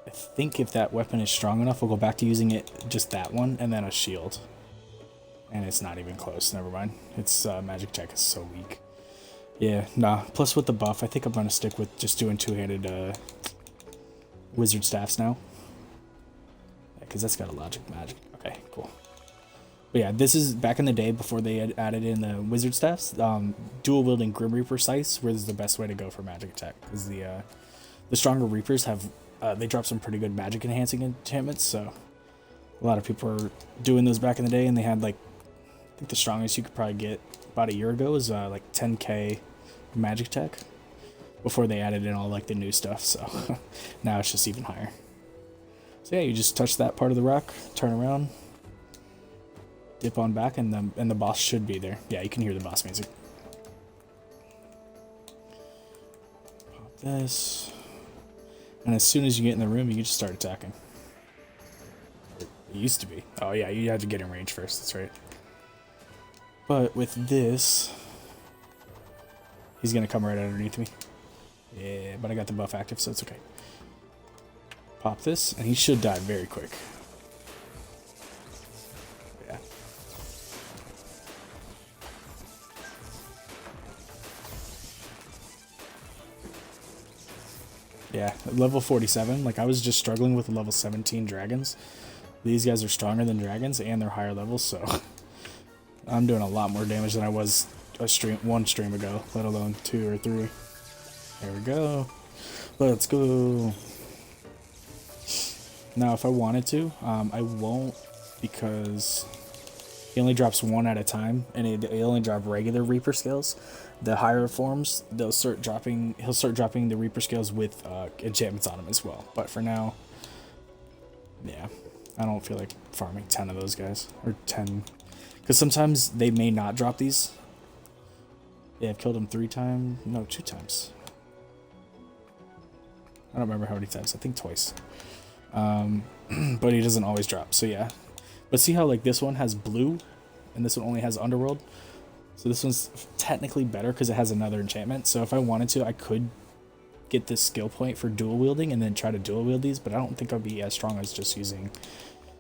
[SPEAKER 1] I think if that weapon is strong enough, we'll go back to using it, just that one, and then a shield. And it's not even close, never mind. Its magic tech is so weak. Yeah, nah. Plus with the buff, I think I'm gonna stick with just doing two-handed wizard staffs now. Yeah, because that's got a logic magic. Okay, cool. But yeah, this is back in the day before they had added in the wizard staffs. Dual-wielding Grim Reaper scythes was the best way to go for magic attack. Because the stronger Reapers have... they drop some pretty good magic enhancing enchantments, so... a lot of people were doing those back in the day, and they had like... I think the strongest you could probably get about a year ago was like 10k magic tech before they added in all like the new stuff, so now it's just even higher. So yeah, you just touch that part of the rock, turn around, dip on back, and the boss should be there. Yeah, you can hear the boss music. Pop this, and as soon as you get in the room, you can just start attacking. It used to be. Oh yeah, you had to get in range first, that's right. But with this, he's going to come right underneath me. Yeah, but I got the buff active, so it's okay. Pop this, and he should die very quick. Yeah. Yeah, level 47, like I was just struggling with level 17 dragons. These guys are stronger than dragons, and they're higher levels, so... I'm doing a lot more damage than I was one stream ago, let alone 2 or 3. There we go. Let's go. Now, if I wanted to, I won't, because he only drops 1 at a time, and they only drop regular Reaper scales. The higher forms, he'll start dropping the Reaper scales with enchantments on them as well. But for now, yeah, I don't feel like farming 10 of those guys, or 10. Because sometimes they may not drop these. Yeah, I've killed him 3 times. No, 2 times. I don't remember how many times. I think twice. But he doesn't always drop. So yeah. But see how like this one has blue, and this one only has underworld. So this one's technically better because it has another enchantment. So if I wanted to, I could get this skill point for dual wielding and then try to dual wield these. But I don't think I'll be as strong as just using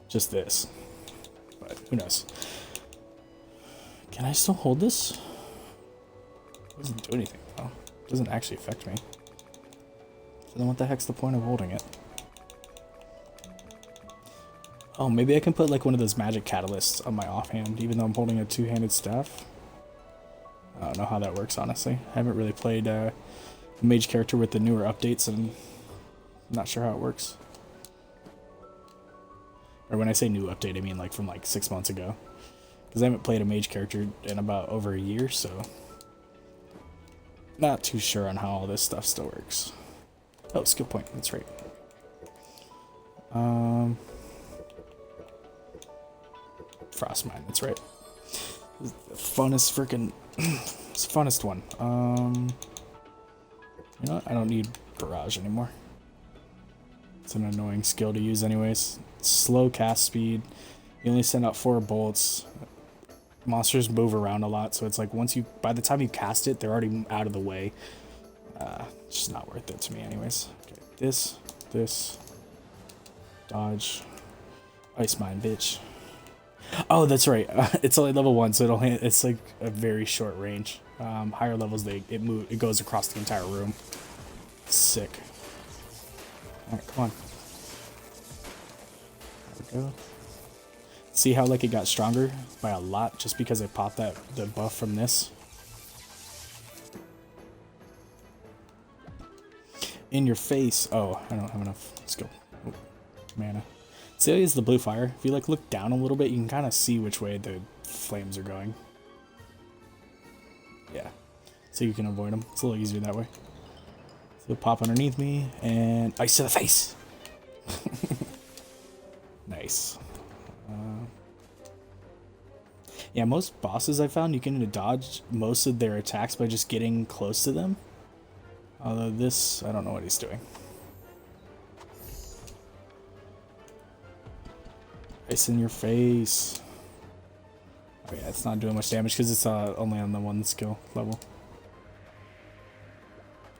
[SPEAKER 1] just this. But who knows? Can I still hold this? It doesn't do anything though. It doesn't actually affect me. So then what the heck's the point of holding it? Oh, maybe I can put like one of those magic catalysts on my offhand, even though I'm holding a two-handed staff. I don't know how that works, honestly. I haven't really played a mage character with the newer updates, and I'm not sure how it works. Or when I say new update, I mean like from like 6 months ago. Because I haven't played a mage character in about over a year, so not too sure on how all this stuff still works. Oh, skill point, that's right. Frostmine, that's right. This is the funnest freaking, it's the funnest one. You know what? I don't need barrage anymore. It's an annoying skill to use anyways. Slow cast speed. You only send out 4 bolts. Monsters move around a lot, so it's like by the time you cast it, they're already out of the way. It's just not worth it to me anyways. Okay, this, dodge, ice mine, bitch. Oh, that's right. It's only level 1, so it's like a very short range. Higher levels, it goes across the entire room. Sick. All right, come on. There we go. See how like it got stronger by a lot just because I popped the buff from this. In your face. Oh, I don't have enough skill. Oh, mana. See how he has the blue fire? If you like look down a little bit, you can kind of see which way the flames are going. Yeah. So you can avoid them. It's a little easier that way. So he'll pop underneath me and ice to the face. Nice. Yeah, most bosses I found you can dodge most of their attacks by just getting close to them. Although this, I don't know what he's doing. Ice in your face. Oh yeah, it's not doing much damage because it's only on the 1 skill level.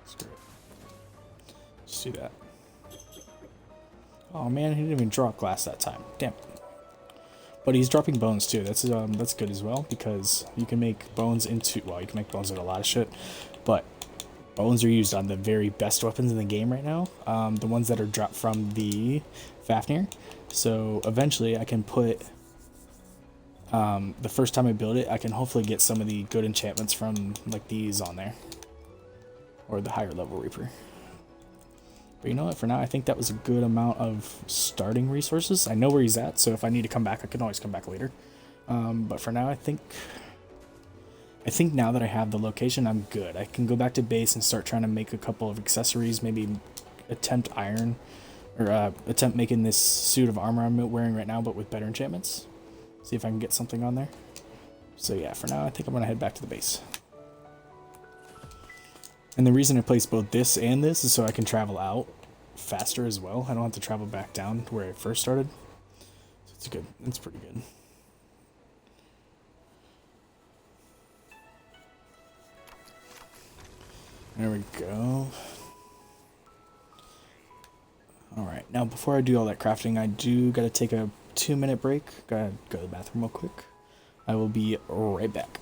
[SPEAKER 1] Screw it. Just do that. Oh man, he didn't even drop glass that time. Damn it. But he's dropping bones too. That's good as well because you can make bones into, well, you can make bones into a lot of shit, but bones are used on the very best weapons in the game right now. The ones that are dropped from the Fafnir. So eventually I can put, the first time I build it, I can hopefully get some of the good enchantments from like these on there. Or the higher level Reaper. But you know what, for now I think that was a good amount of starting resources. I know where he's at, so if I need to come back, I can always come back later. But for now I think now that I have the location, I'm good. I can go back to base and start trying to make a couple of accessories, maybe attempt iron, or attempt making this suit of armor I'm wearing right now, but with better enchantments. See if I can get something on there. So yeah, for now I think I'm gonna head back to the base. And the reason I placed both this and this is so I can travel out faster as well. I don't have to travel back down to where I first started. So it's good. It's pretty good. There we go. Alright, now before I do all that crafting, I do gotta take a 2-minute break. Gotta go to the bathroom real quick. I will be right back.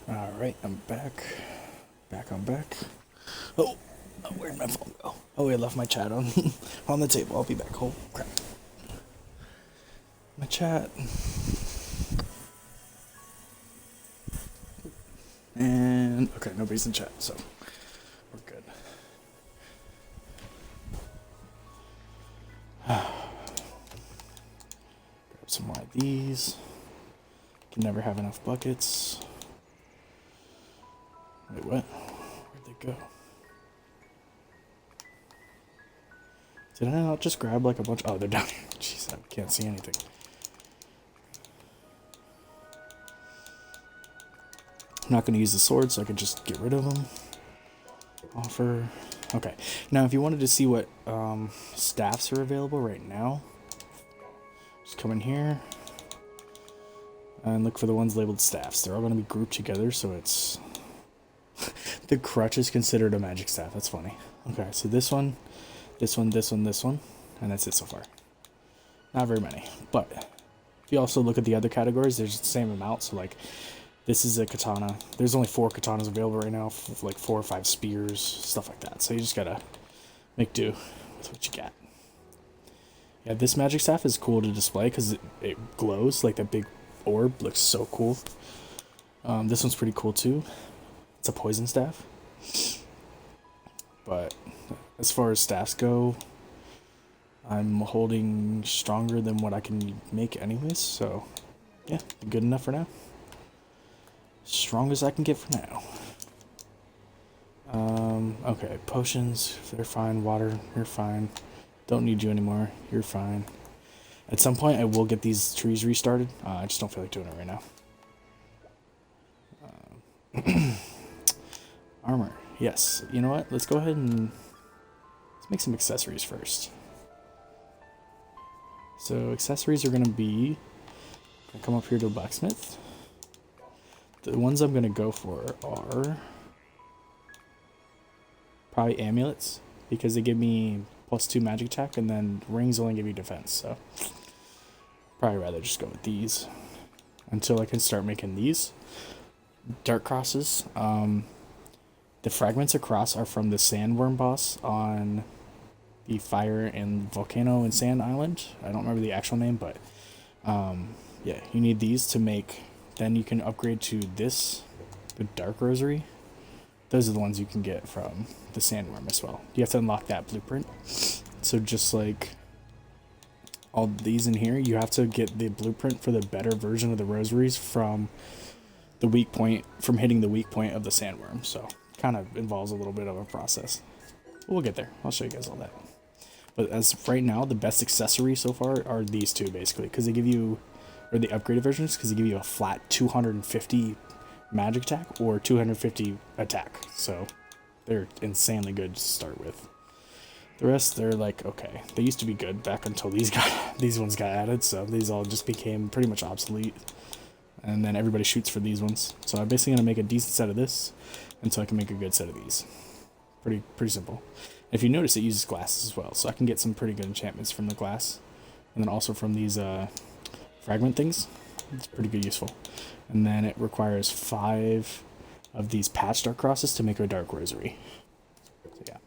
[SPEAKER 1] Alright, I'm back. I'm back. Oh, where'd my phone go? Oh, I left my chat on on the table. I'll be back. Oh, crap. My chat. And, okay, nobody's in chat, so we're good. Grab some more of these. Can never have enough buckets. Wait, what? Where'd they go? Did I not just grab like a bunch? Oh, they're down here. Jeez, I can't see anything. I'm not going to use the sword, so I can just get rid of them. Offer. Okay. Now, if you wanted to see what staffs are available right now, just come in here and look for the ones labeled staffs. They're all going to be grouped together, so it's... The crutch is considered a magic staff. That's funny. Okay, so this one, this one, this one, this one, and that's it so far. Not very many, but if you also look at the other categories, there's the same amount. So like, this is a katana. There's only 4 katanas available right now, like 4 or 5 spears, stuff like that. So you just gotta make do with what you got. Yeah, this magic staff is cool to display because it glows, like that big orb looks so cool. This one's pretty cool too. It's a poison staff. But as far as staffs go, I'm holding stronger than what I can make anyways, so yeah, good enough for now. Strong as I can get for now. Okay, potions, they're fine. Water, you're fine. Don't need you anymore, you're fine. At some point I will get these trees restarted. I just don't feel like doing it right now. Armor. Yes. You know what? Let's go ahead and let's make some accessories first. So accessories are going to be... I come up here to a blacksmith. The ones I'm going to go for are probably amulets, because they give me +2 magic attack, and then rings only give you defense. So probably rather just go with these until I can start making these. Dark crosses. The fragments across are from the sandworm boss on the Fire and Volcano and Sand Island. I don't remember the actual name, but yeah, you need these to make. Then you can upgrade to this, the Dark Rosary. Those are the ones you can get from the sandworm as well. You have to unlock that blueprint. So just like all these in here, you have to get the blueprint for the better version of the rosaries from the weak point, from hitting the weak point of the sandworm. So kind of involves a little bit of a process. We'll get there. I'll show you guys all that. But as of right now, the best accessory so far are these two, basically, because they give you, or the upgraded versions, because they give you a flat 250 magic attack or 250 attack. So they're insanely good to start with. The rest, they're like, okay. They used to be good back until these ones got added, so these all just became pretty much obsolete. And then everybody shoots for these ones. So I'm basically going to make a decent set of this until I can make a good set of these. Pretty simple. If you notice, it uses glass as well, so I can get some pretty good enchantments from the glass. And then also from these fragment things. It's pretty good, useful. And then it requires 5 of these patch dark crosses to make a dark rosary. So yeah,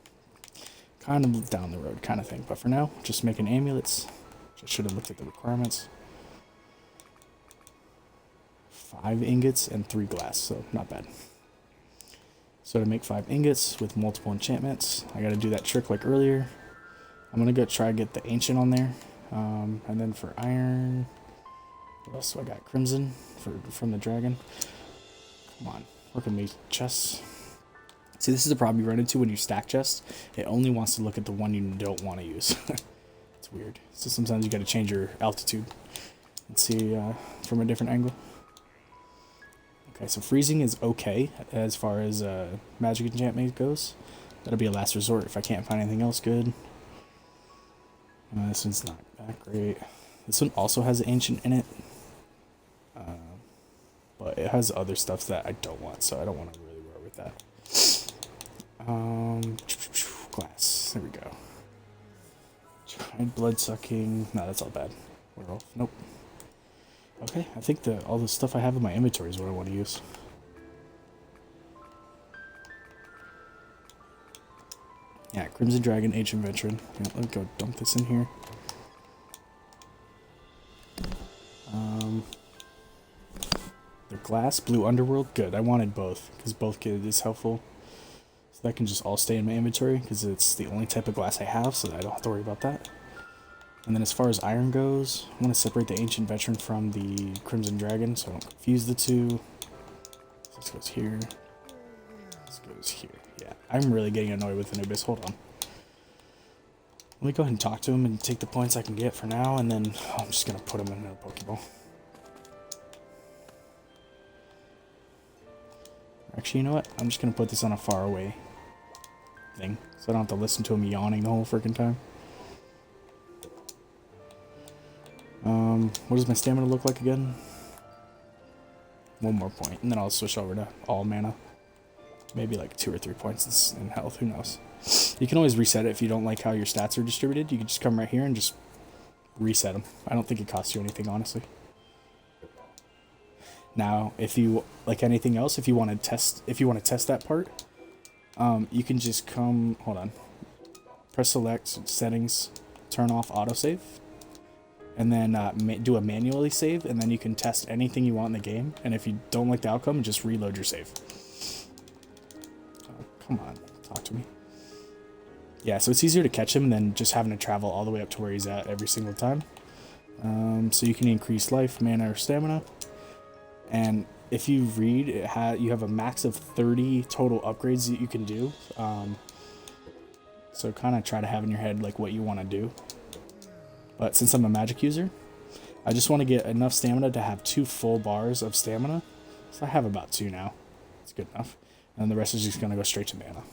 [SPEAKER 1] kind of down the road kind of thing. But for now, just making amulets. I should have looked at the requirements. 5 ingots and 3 glass, so not bad. So to make 5 ingots with multiple enchantments, I gotta do that trick like earlier. I'm gonna go try to get the ancient on there. And then for iron, what else do I got? Crimson from the dragon. Come on, work with me, chests. See, this is the problem you run into when you stack chests. It only wants to look at the one you don't want to use. It's weird. So sometimes you gotta change your altitude and see from a different angle. Okay, so freezing is okay as far as magic enchantment goes. That'll be a last resort if I can't find anything else good. This one's not that great. This one also has an ancient in it. But it has other stuff that I don't want, so I don't want to really worry with that. Glass. There we go. Tried blood sucking. No, that's all bad. Werewolf. Nope. Okay, I think all the stuff I have in my inventory is what I want to use. Yeah, Crimson Dragon, Ancient Veteran. Yeah, let me go dump this in here. The glass, blue underworld, good. I wanted both, because both is helpful. So that can just all stay in my inventory, because it's the only type of glass I have, so that I don't have to worry about that. And then as far as iron goes, I want to separate the Ancient Veteran from the Crimson Dragon, so I don't confuse the two. So this goes here. This goes here. Yeah, I'm really getting annoyed with Anubis. Hold on. Let me go ahead and talk to him and take the points I can get for now, and then I'm just going to put him in a Pokeball. Actually, you know what? I'm just going to put this on a far away thing, so I don't have to listen to him yawning the whole freaking time. What does my stamina look like again? 1 more point, and then I'll switch over to all mana. Maybe like 2 or 3 points in health, who knows. You can always reset it if you don't like how your stats are distributed. You can just come right here and just reset them. I don't think it costs you anything, honestly. Now, if you like anything else, if you want to test that part, you can just come. Hold on. Press select, settings, turn off autosave, and then do a manually save, and then you can test anything you want in the game. And if you don't like the outcome, just reload your save. Oh, come on, talk to me. Yeah, so it's easier to catch him than just having to travel all the way up to where he's at every single time. So you can increase life, mana, or stamina. And if you read, you have a max of 30 total upgrades that you can do. So kind of try to have in your head like what you want to do. But since I'm a magic user, I just want to get enough stamina to have 2 full bars of stamina. So I have about 2 now. It's good enough. And the rest is just going to go straight to mana.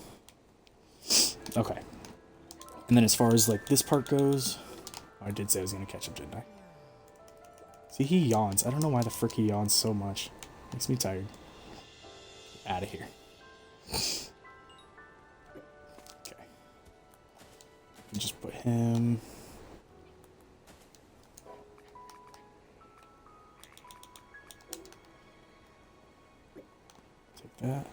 [SPEAKER 1] Okay. And then as far as like this part goes, I did say I was going to catch up, didn't I? See, he yawns. I don't know why the frick he yawns so much. Makes me tired. Out of here. Okay. Just put him. Take that.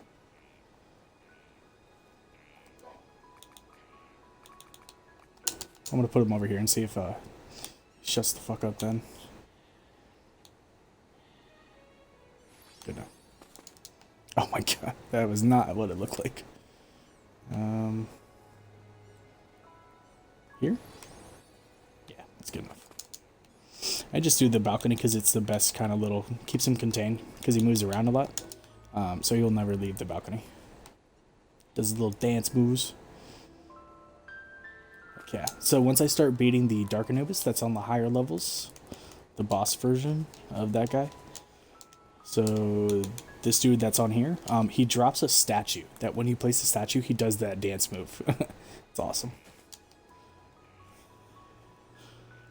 [SPEAKER 1] I'm gonna put him over here and see if he shuts the fuck up then. Good enough. Oh my god, that was not what it looked like. Here? Yeah, that's good enough. I just do the balcony because it's the best kind of little, keeps him contained because he moves around a lot. So you'll never leave the balcony. Does little dance moves. Yeah, so once I start beating the Dark Anubis, that's on the higher levels, the boss version of that guy. So this dude that's on here, he drops a statue that when you place the statue, he does that dance move. It's awesome.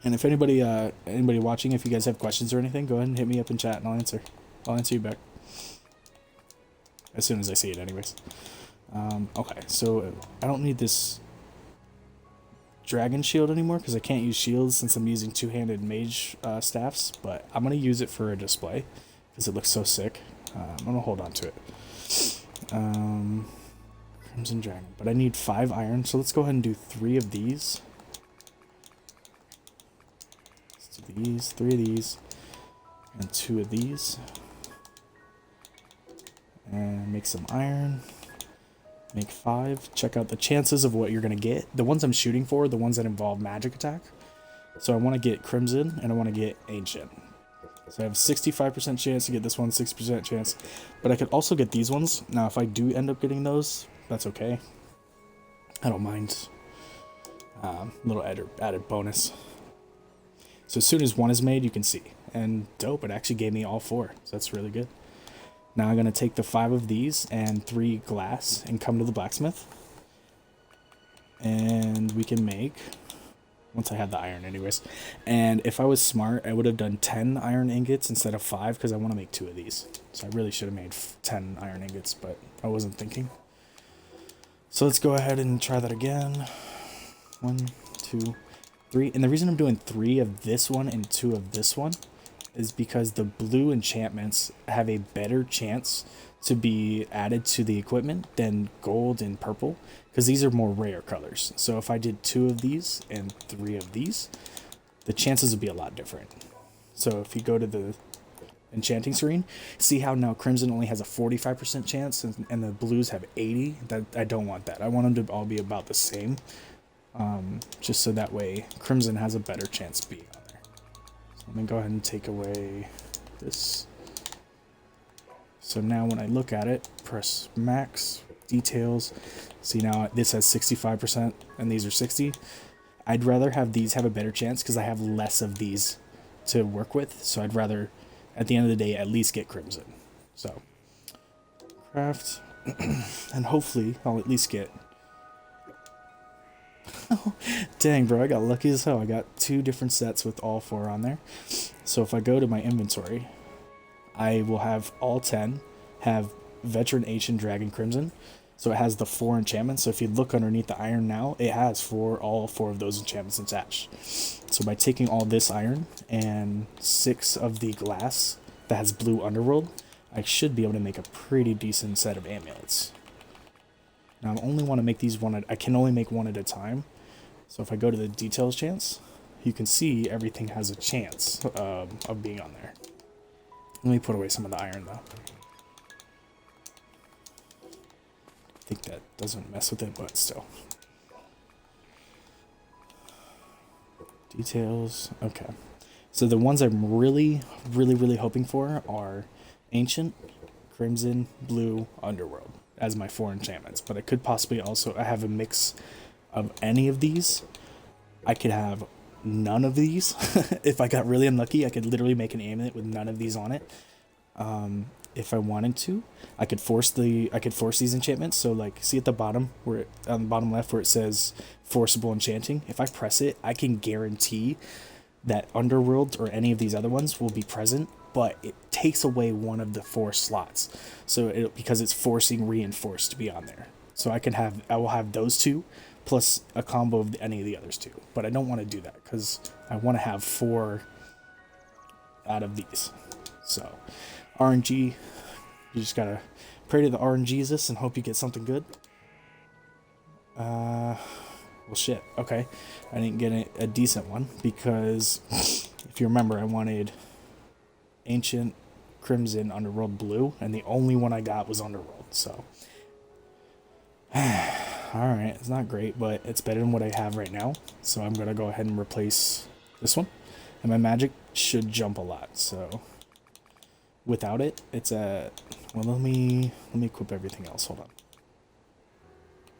[SPEAKER 1] And if anybody watching, if you guys have questions or anything, go ahead and hit me up in chat and I'll answer. I'll answer you back. As soon as I see it anyways. Okay, so I don't need this dragon shield anymore because I can't use shields since I'm using two-handed mage staffs, but I'm going to use it for a display because it looks so sick. I'm going to hold on to it. Crimson Dragon. But I need 5 iron, so let's go ahead and do 3 of these. Let's do these, 3 of these, and 2 of these. And make some iron. Make 5. Check out the chances of what you're going to get. The ones I'm shooting for are the ones that involve magic attack. So I want to get Crimson and I want to get Ancient. So I have a 65% chance to get this one, 60% chance. But I could also get these ones. Now if I do end up getting those, that's okay. I don't mind. Little added bonus. So as soon as one is made, you can see. And dope, it actually gave me all 4. So that's really good. Now I'm going to take the 5 of these and 3 glass and come to the blacksmith. And we can make, once I have the iron anyways. And if I was smart, I would have done 10 iron ingots instead of 5 because I want to make 2 of these. So I really should have made 10 iron ingots, but I wasn't thinking. So let's go ahead and try that again. 1, 2, 3. And the reason I'm doing 3 of this one and 2 of this one is because the blue enchantments have a better chance to be added to the equipment than gold and purple, because these are more rare colors. So if I did 2 of these and 3 of these, the chances would be a lot different. So if you go to the enchanting screen, see how now crimson only has a 45% chance and the blues have 80. That I don't want that. I want them to all be about the same, just so that way crimson has a better chance of being on there. So let me go ahead and take away this. So now when I look at it, press max details, see now this has 65% and these are 60. I'd rather have these have a better chance because I have less of these to work with, so I'd rather at the end of the day at least get crimson. So craft and hopefully I'll at least get dang bro, I got lucky as hell. I got 2 different sets with all 4 on there. So if I go to my inventory, I will have all 10 have veteran ancient dragon crimson, so it has the 4 enchantments. So if you look underneath the iron now, it has all 4 of those enchantments attached. So by taking all this iron and 6 of the glass that has blue underworld, I should be able to make a pretty decent set of amulets. Now I only want to make these I can only make 1 at a time. So if I go to the details chance, you can see everything has a chance of being on there. Let me put away some of the iron though. I think that doesn't mess with it, but still. Details, okay. So the ones I'm really hoping for are Ancient, Crimson, Blue, Underworld as my 4 enchantments. But I could possibly also, I have a mix of any of these. I could have none of these. If I got really unlucky, I could literally make an amulet with none of these on it. If I wanted to, I could force these enchantments. So like, see at the bottom on the bottom left where it says forcible enchanting. If I press it, I can guarantee that Underworld or any of these other ones will be present, but it takes away one of the 4 slots. So because it's forcing reinforced to be on there. So I will have those 2 plus a combo of any of the others 2. But I don't want to do that because I want to have 4 out of these. So RNG, you just gotta pray to the RNGesus and hope you get something good. Well shit, okay. I didn't get a decent one because if you remember I wanted Ancient, Crimson, Underworld, Blue, and the only one I got was Underworld, so. Alright, it's not great, but it's better than what I have right now. So I'm gonna go ahead and replace this one. And my magic should jump a lot, so without it, it's a well let me equip everything else. Hold on.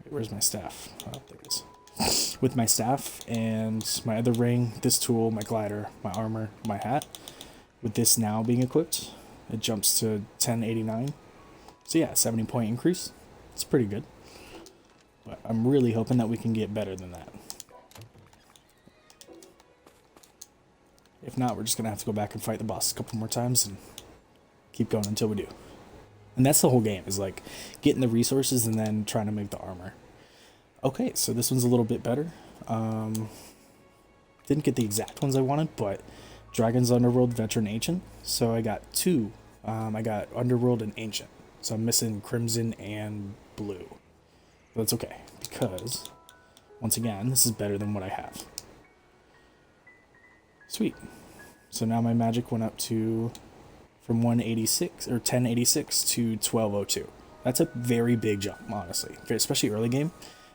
[SPEAKER 1] Where's my staff? Oh, there it is. With my staff and my other ring, this tool, my glider, my armor, my hat, with this now being equipped, it jumps to 1089. So yeah, 70-point increase. It's pretty good. But I'm really hoping that we can get better than that. If not, we're just gonna have to go back and fight the boss a couple more times and keep going until we do. And that's the whole game, is like getting the resources and then trying to make the armor. Okay, so this one's a little bit better. Didn't get the exact ones I wanted, but Dragon's Underworld, Veteran, Ancient. So I got 2. I got Underworld and Ancient. So I'm missing Crimson and Blue. But that's okay, because once again, this is better than what I have. Sweet. So now my magic went up to from 186 or 1086 to 1202. That's a very big jump, honestly. Especially early game.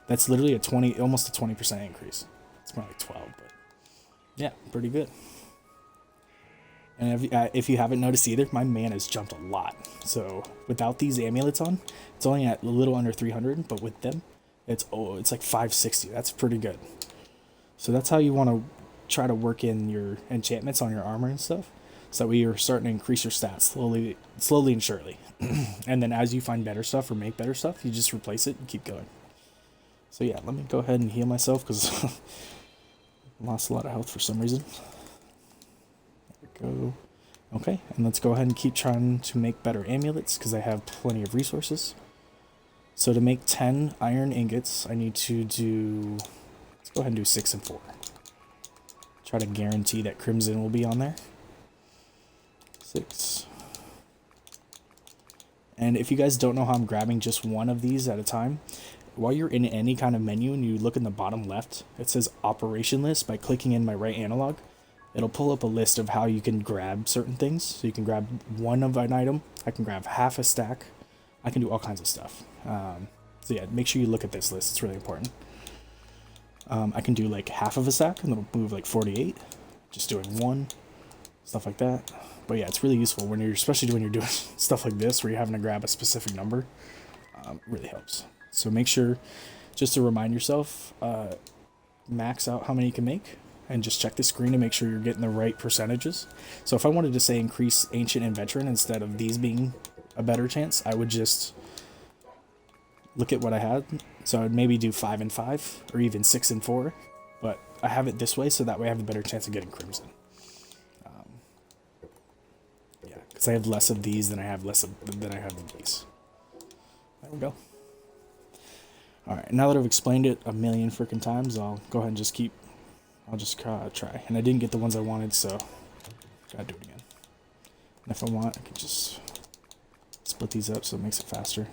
[SPEAKER 1] That's literally almost a 20% increase. It's more like 12, but yeah, pretty good. And if you haven't noticed either, my mana has jumped a lot. So without these amulets on, it's only at a little under 300, but with them, it's like 560. That's pretty good. So that's how you want to try to work in your enchantments on your armor and stuff, so that way you're starting to increase your stats slowly and surely. And then as you find better stuff or make better stuff, you just replace it and keep going. So yeah, let me go ahead and heal myself because I lost a lot of health for some reason. There we go. Okay, and let's go ahead and keep trying to make better amulets because I have plenty of resources. So to make 10 iron ingots, I need to do, let's go ahead and do 6 and 4. Try to guarantee that Crimson will be on there. 6. And if you guys don't know how I'm grabbing just one of these at a time, while you're in any kind of menu and you look in the bottom left, it says operation list. By clicking in my right analog, it'll pull up a list of how you can grab certain things. So you can grab one of an item, I can grab half a stack, I can do all kinds of stuff. So yeah, make sure you look at this list, it's really important. I can do like half of a stack and it'll move like 48, just doing one, stuff like that. But yeah, it's really useful when you're, especially when you're doing stuff like this where you're having to grab a specific number. It really helps. So make sure, just to remind yourself, max out how many you can make, and just check the screen to make sure you're getting the right percentages. So if I wanted to say increase Ancient and Veteran instead of these being a better chance, I would just look at what I had. So I would maybe do 5 and 5, or even 6 and 4, but I have it this way so that way I have a better chance of getting Crimson. Yeah, because I have less of these than I have of these. There we go. Alright, now that I've explained it a million freaking times, I'll go ahead and just keep, I'll just try. And I didn't get the ones I wanted, so gotta do it again. And if I want, I can just split these up so it makes it faster.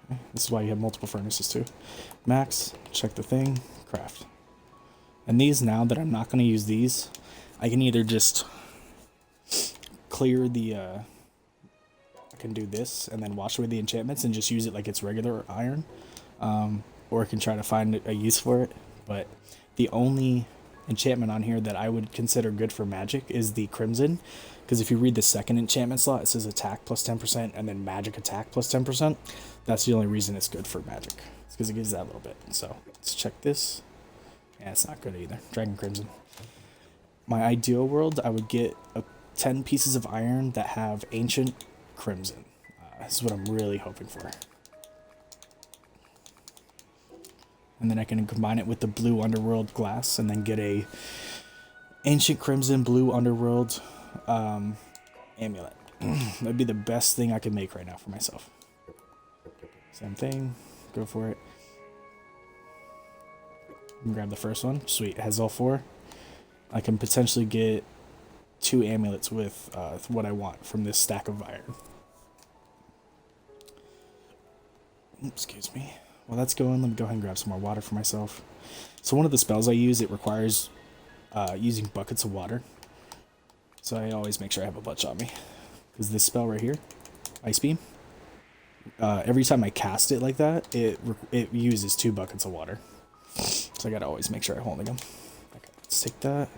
[SPEAKER 1] Okay, this is why you have multiple furnaces too. Max, check the thing, craft. And these, now that I'm not going to use these, I can either just clear the, I can do this and then wash away the enchantments and just use it like it's regular iron, or I can try to find a use for it. But the only enchantment on here that I would consider good for magic is the Crimson, because if you read the second enchantment slot, it says attack plus 10% and then magic attack plus 10%. That's the only reason it's good for magic. It's because it gives that a little bit. So let's check this. Yeah, it's not good either. Dragon Crimson. My ideal world, I would get 10 pieces of iron that have Ancient Crimson. This is what I'm really hoping for. And then I can combine it with the blue underworld glass and then get a Ancient Crimson blue underworld amulet. That'd be the best thing I could make right now for myself. Same thing. Go for it. Grab the first one. Sweet. It has all 4. I can potentially get 2 amulets with what I want from this stack of iron. Excuse me. While that's going, let me go ahead and grab some more water for myself. So one of the spells I use, it requires using buckets of water. So I always make sure I have a bunch on me. Because this spell right here, Ice Beam, every time I cast it like that, it uses 2 buckets of water. So I gotta always make sure I hold them. Okay, let's take that.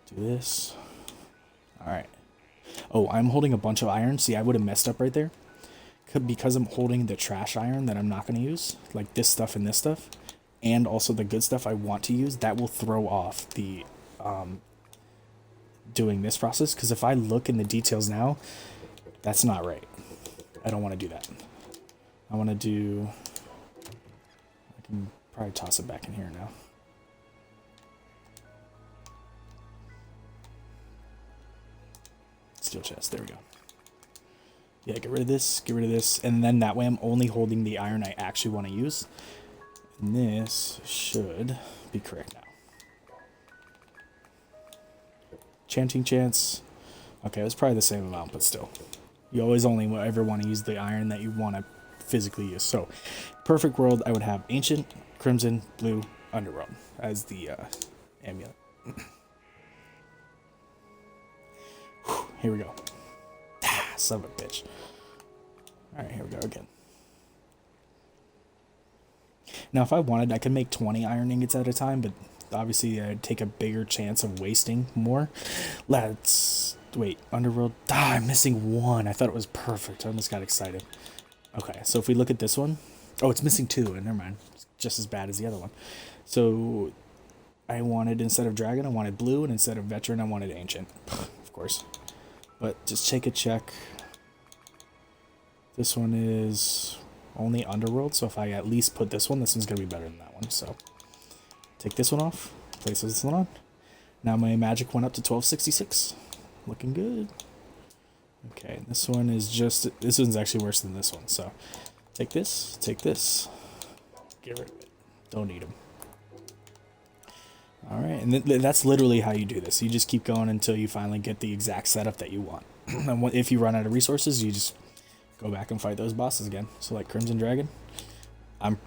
[SPEAKER 1] Do this. Alright. Oh, I'm holding a bunch of iron. See, I would have messed up right there. Because I'm holding the trash iron that I'm not going to use, like this stuff and this stuff, and also the good stuff I want to use, that will throw off the doing this process. Because if I look in the details now, that's not right. I don't want to do that. I want to do... I can probably toss it back in here now. Steel chest, there we go. Yeah, get rid of this, and then that way I'm only holding the iron I actually want to use. And this should be correct now. Enchanting chance. Okay, it's probably the same amount, but still. You always only ever want to use the iron that you want to physically use. So, perfect world, I would have Ancient, Crimson, Blue, Underworld as the amulet. Here we go. Son of a bitch. Alright, here we go again. Now, if I wanted, I could make 20 iron ingots at a time, but obviously I'd take a bigger chance of wasting more. Let's... Wait, Underworld... Ah, I'm missing 1. I thought it was perfect. I almost got excited. Okay, so if we look at this one... Oh, it's missing 2, and never mind. It's just as bad as the other one. So, I wanted, instead of Dragon, I wanted Blue, and instead of Veteran, I wanted Ancient. Of course. But just take a check. This one is only Underworld, so if I at least put this one's going to be better than that one. So take this one off, place this one on. Now my magic went up to 1266. Looking good. Okay, this one is just, this one's actually worse than this one. So Take this, take this. Get rid of it. Don't need them. Alright, and that's literally how you do this. You just keep going until you finally get the exact setup that you want. And if you run out of resources, you just go back and fight those bosses again. So like Crimson Dragon, I'm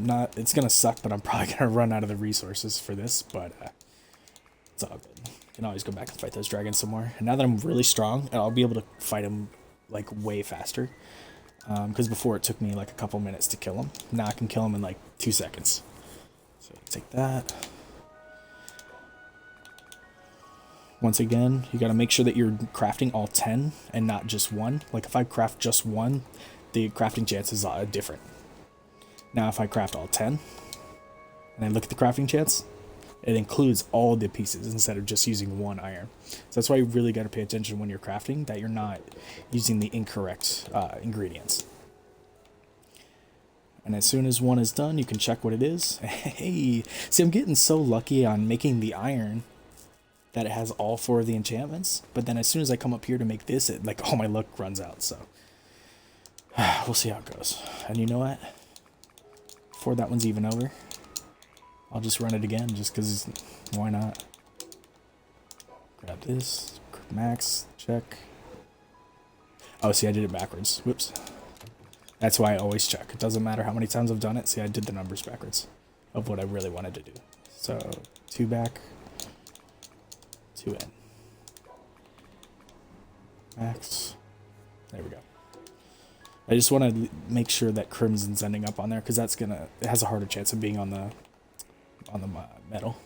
[SPEAKER 1] not, it's gonna suck, but I'm probably gonna run out of the resources for this, but it's all good. You can always go back and fight those dragons some more. And now that I'm really strong, I'll be able to fight them like way faster. Because before it took me like a couple minutes to kill them. Now I can kill them in like 2 seconds. So take that. Once again, you got to make sure that you're crafting all 10 and not just one. Like if I craft just one, the crafting chances are different. Now if I craft all 10 and I look at the crafting chance, it includes all the pieces instead of just using one iron. So that's why you really got to pay attention when you're crafting, that you're not using the incorrect ingredients. And as soon as one is done, you can check what it is. Hey, see, I'm getting so lucky on making the iron that it has all 4 of the enchantments, but then as soon as I come up here to make this, it like all my luck runs out. So we'll see how it goes. And you know what, before that one's even over, I'll just run it again just because why not. Grab this, max, check. Oh, see, I did it backwards. Whoops. That's why I always check. It doesn't matter how many times I've done it. See, I did the numbers backwards of what I really wanted to do. So 2 back, 2 in. Max. There we go. I just want to make sure that Crimson's ending up on there because that's gonna, it has a harder chance of being on the metal.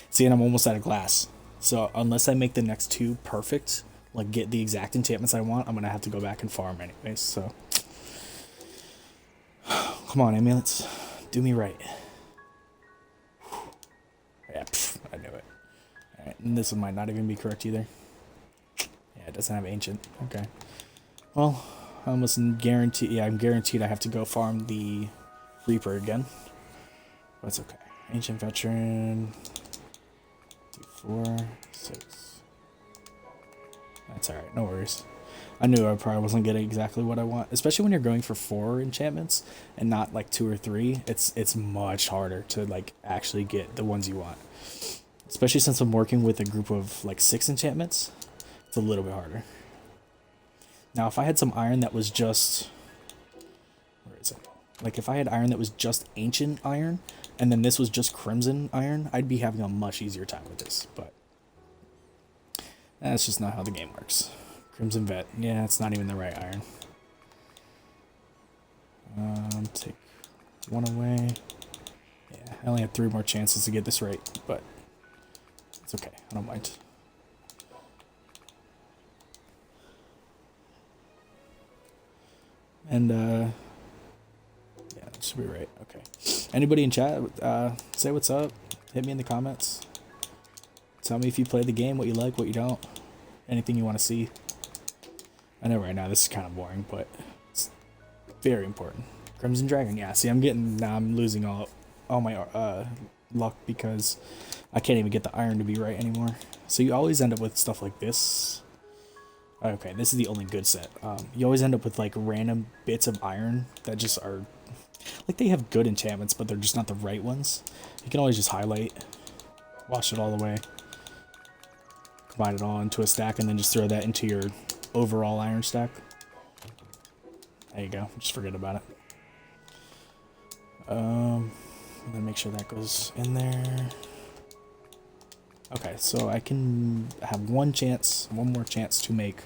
[SPEAKER 1] See, and I'm almost out of glass. So unless I make the next 2 perfect, like get the exact enchantments I want, I'm gonna have to go back and farm anyways. So come on, amulets, do me right. Yeah, I knew it. Alright, and this one might not even be correct either. Yeah, it doesn't have ancient. Okay. Well, I almost guarantee, yeah, I'm guaranteed I have to go farm the Reaper again. But it's okay. Ancient Veteran. 2, 4, 6. That's alright, no worries. I knew I probably wasn't getting exactly what I want, especially when you're going for 4 enchantments and not like 2 or 3. It's much harder to like actually get the ones you want. Especially since I'm working with a group of like 6 enchantments, it's a little bit harder. Now, if I had some iron that was just, where is it? Like if I had iron that was just ancient iron, and then this was just crimson iron, I'd be having a much easier time with this. But that's just not how the game works. Crimson Vet, yeah, it's not even the right iron. Take 1 away. Yeah, I only have 3 more chances to get this right, but it's okay, I don't mind. And yeah, that should be right. Okay. Anybody in chat, say what's up. Hit me in the comments. Tell me if you played the game, what you like, what you don't. Anything you want to see. I know right now this is kind of boring, but it's very important. Crimson Dragon, yeah. See, now I'm losing all my luck because I can't even get the iron to be right anymore. So you always end up with stuff like this. Okay, this is the only good set. You always end up with like random bits of iron that just are like, they have good enchantments, but they're just not the right ones. You can always just highlight, wash it all away, combine it all into a stack, and then just throw that into your overall iron stack. There you go. Just forget about it. And then make sure that goes in there. Okay, so I can have one more chance to make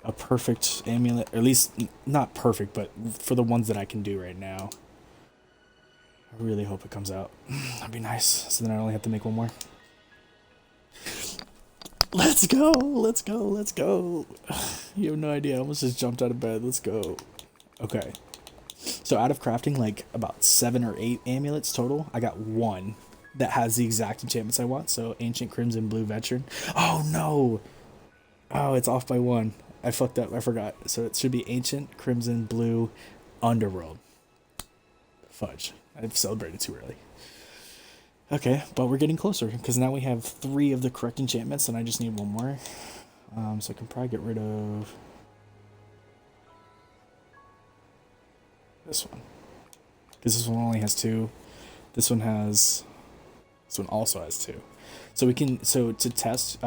[SPEAKER 1] a perfect amulet, or at least not perfect, but for the ones that I can do right now. I really hope it comes out. That'd be nice. So then I only have to make 1 more. Let's go! Let's go! Let's go! You have no idea. I almost just jumped out of bed. Let's go. Okay. So out of crafting like about 7 or 8 amulets total, I got 1 that has the exact enchantments I want. So Ancient Crimson Blue Veteran. Oh no! Oh, it's off by 1. I fucked up. I forgot. So it should be Ancient Crimson Blue Underworld. Fudge. I've celebrated too early. Okay, but we're getting closer because now we have 3 of the correct enchantments and I just need 1 more. So I can probably get rid of... this one. Because this one only has 2. This one also has 2. So we can, so to test,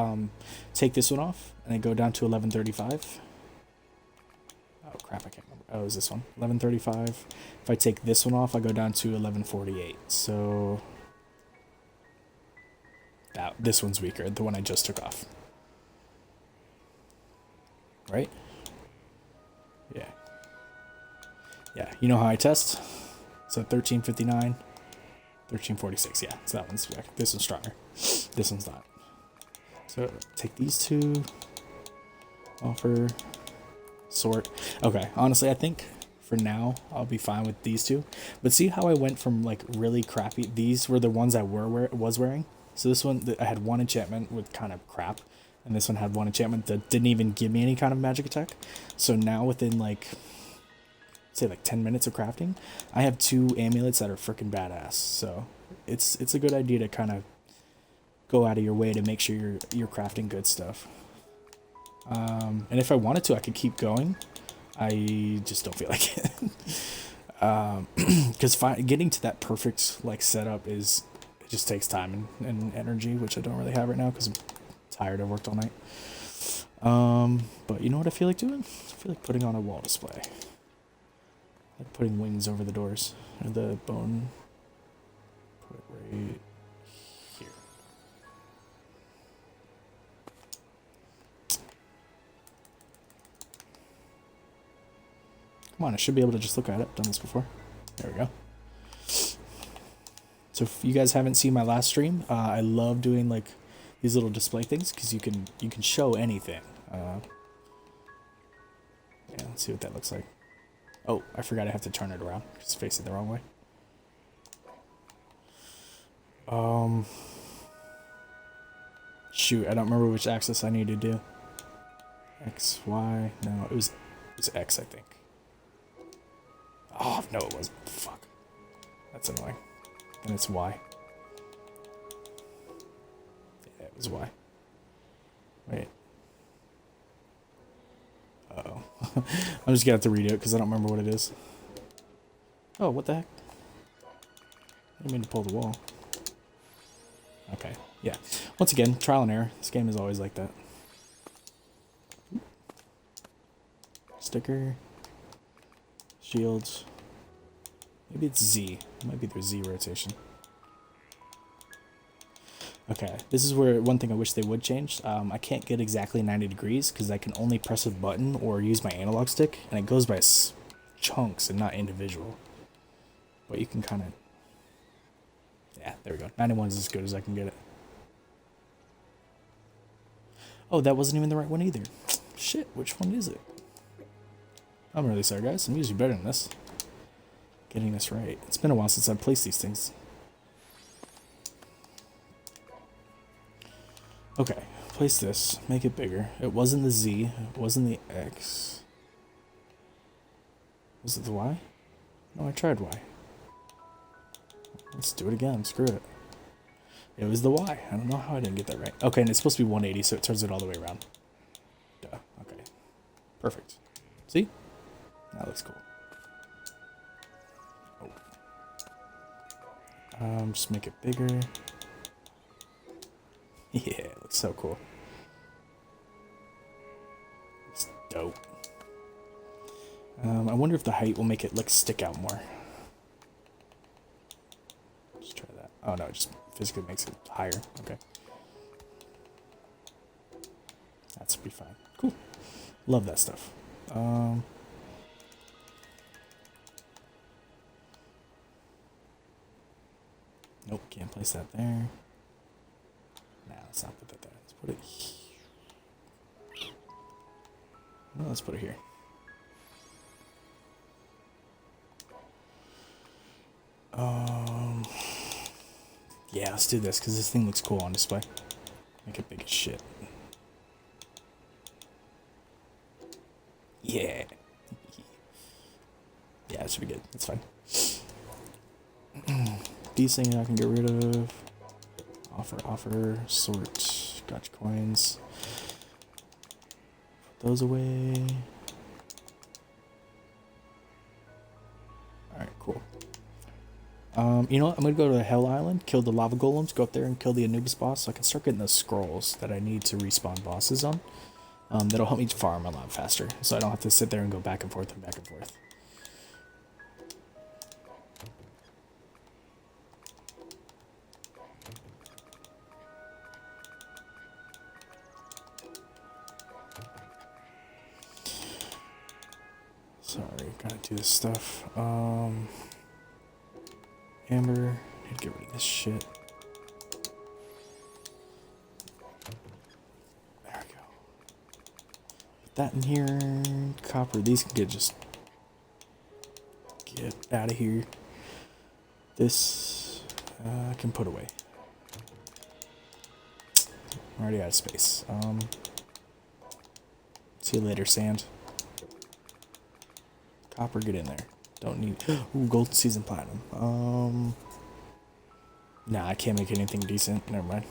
[SPEAKER 1] take this one off and then go down to 1135. Oh crap, I can't remember. Oh, is this one? 1135. If I take this one off, I go down to 1148. So this one's weaker, the one I just took off. Right? Yeah. Yeah, you know how I test? So 1359, 1346. Yeah, so that one's back. This one's stronger. This one's not. So take these 2. Offer. Sort. Okay, honestly, I think for now I'll be fine with these 2. But see how I went from like really crappy. These were the ones I was wearing. So this one, I had 1 enchantment with kind of crap, and this one had 1 enchantment that didn't even give me any kind of magic attack. So now within like, say like 10 minutes of crafting, I have 2 amulets that are freaking badass. So it's a good idea to kind of go out of your way to make sure you're crafting good stuff. And if I wanted to, I could keep going. I just don't feel like it. Because getting to that perfect like setup it just takes time and energy, which I don't really have right now because I'm tired. I worked all night. But you know what I feel like doing? I feel like putting on a wall display. Like putting wings over the doors. Or the bone. Put it right here. Come on, I should be able to just look at it. I've done this before. There we go. So if you guys haven't seen my last stream, I love doing like these little display things because you can show anything. Yeah, let's see what that looks like. Oh, I forgot I have to turn it around. Just face it the wrong way. Shoot, I don't remember which axis I need to do. X, Y, no, it was X, I think. Oh, no, it wasn't. Fuck. That's annoying. And it's Y. Yeah, it was Y. Wait. Uh-oh. I'm just gonna have to redo it because I don't remember what it is. Oh, what the heck? I didn't mean to pull the wall. Okay, yeah. Once again, trial and error. This game is always like that. Sticker. Shields. Maybe it's Z. It might be their Z rotation. Okay, this is where one thing I wish they would change. I can't get exactly 90 degrees because I can only press a button or use my analog stick, and it goes by chunks and not individual. But you can kind of... Yeah, there we go. 91 is as good as I can get it. Oh, that wasn't even the right one either. Shit, which one is it? I'm really sorry, guys. I'm usually better than this. Getting this right. It's been a while since I've placed these things. Okay, place this. Make it bigger. It wasn't the Z. It wasn't the X. Was it the Y? No, I tried Y. Let's do it again. Screw it. It was the Y. I don't know how I didn't get that right. Okay, and it's supposed to be 180, so it turns it all the way around. Duh. Okay. Perfect. See? That looks cool. Oh. Just make it bigger. Yeah, it looks so cool. It's dope. I wonder if the height will make it like stick out more. Just try that. Oh no, it just physically makes it higher. Okay. That's be fine. Cool. Love that stuff. Nope, can't place that there. Nah, let's not put that there. Let's put it here. No, let's put it here. Yeah, let's do this because this thing looks cool on display. Make it big as shit. Yeah. Yeah, it should be good. That's fine. These things I can get rid of. Offer, sort, gotcha coins. Put those away. Cool. You know what? I'm gonna go to the Hell Island, kill the lava golems, go up there and kill the Anubis boss so I can start getting those scrolls that I need to respawn bosses on. That'll help me farm a lot faster, so I don't have to sit there and go back and forth and back and forth. Sorry, gotta do this stuff. Amber, need to get rid of this shit. There we go. Put that in here. Copper, these can get out of here. This I can put away. I'm already out of space. See you later, sand. Copper, get in there. Don't need. Ooh, golden season platinum. Nah, I can't make anything decent. Never mind.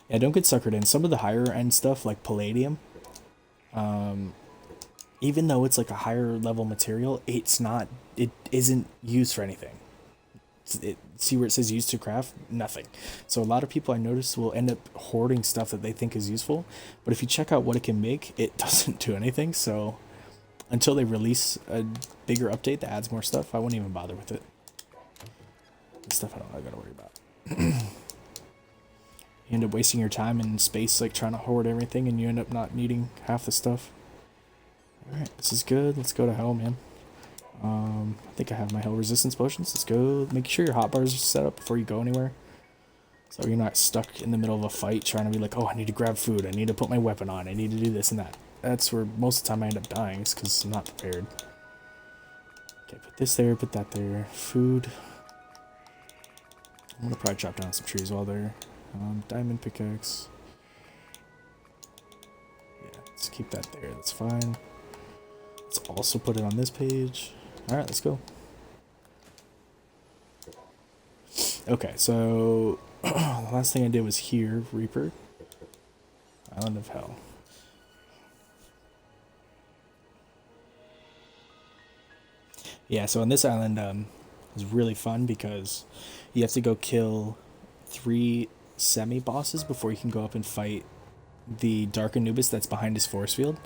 [SPEAKER 1] Yeah, don't get suckered in. Some of the higher end stuff, like palladium, even though it's like a higher level material, it isn't used for anything. See where it says used to craft? Nothing. So a lot of people I notice will end up hoarding stuff that they think is useful, but if you check out what it can make, it doesn't do anything. So until they release a bigger update that adds more stuff, I wouldn't even bother with it. This stuff I gotta worry about. You end up wasting your time and space like trying to hoard everything, and you end up not needing half the stuff. Alright, this is good. Let's go to hell, man. I think I have my hell resistance potions. Let's go. Make sure your hotbars are set up before you go anywhere, so you're not stuck in the middle of a fight trying to be like, oh, I need to grab food, I need to put my weapon on, I need to do this and that. That's where most of the time I end up dying, is because I'm not prepared. Okay, put this there, put that there. Food. I'm gonna probably chop down some trees while there. Diamond pickaxe. Yeah, let's keep that there. That's fine. Let's also put it on this page. Alright, let's go. Okay, so the last thing I did was here, Reaper. Island of Hell. Yeah, so on this island, is really fun because you have to go kill 3 semi-bosses before you can go up and fight the Dark Anubis that's behind his force field.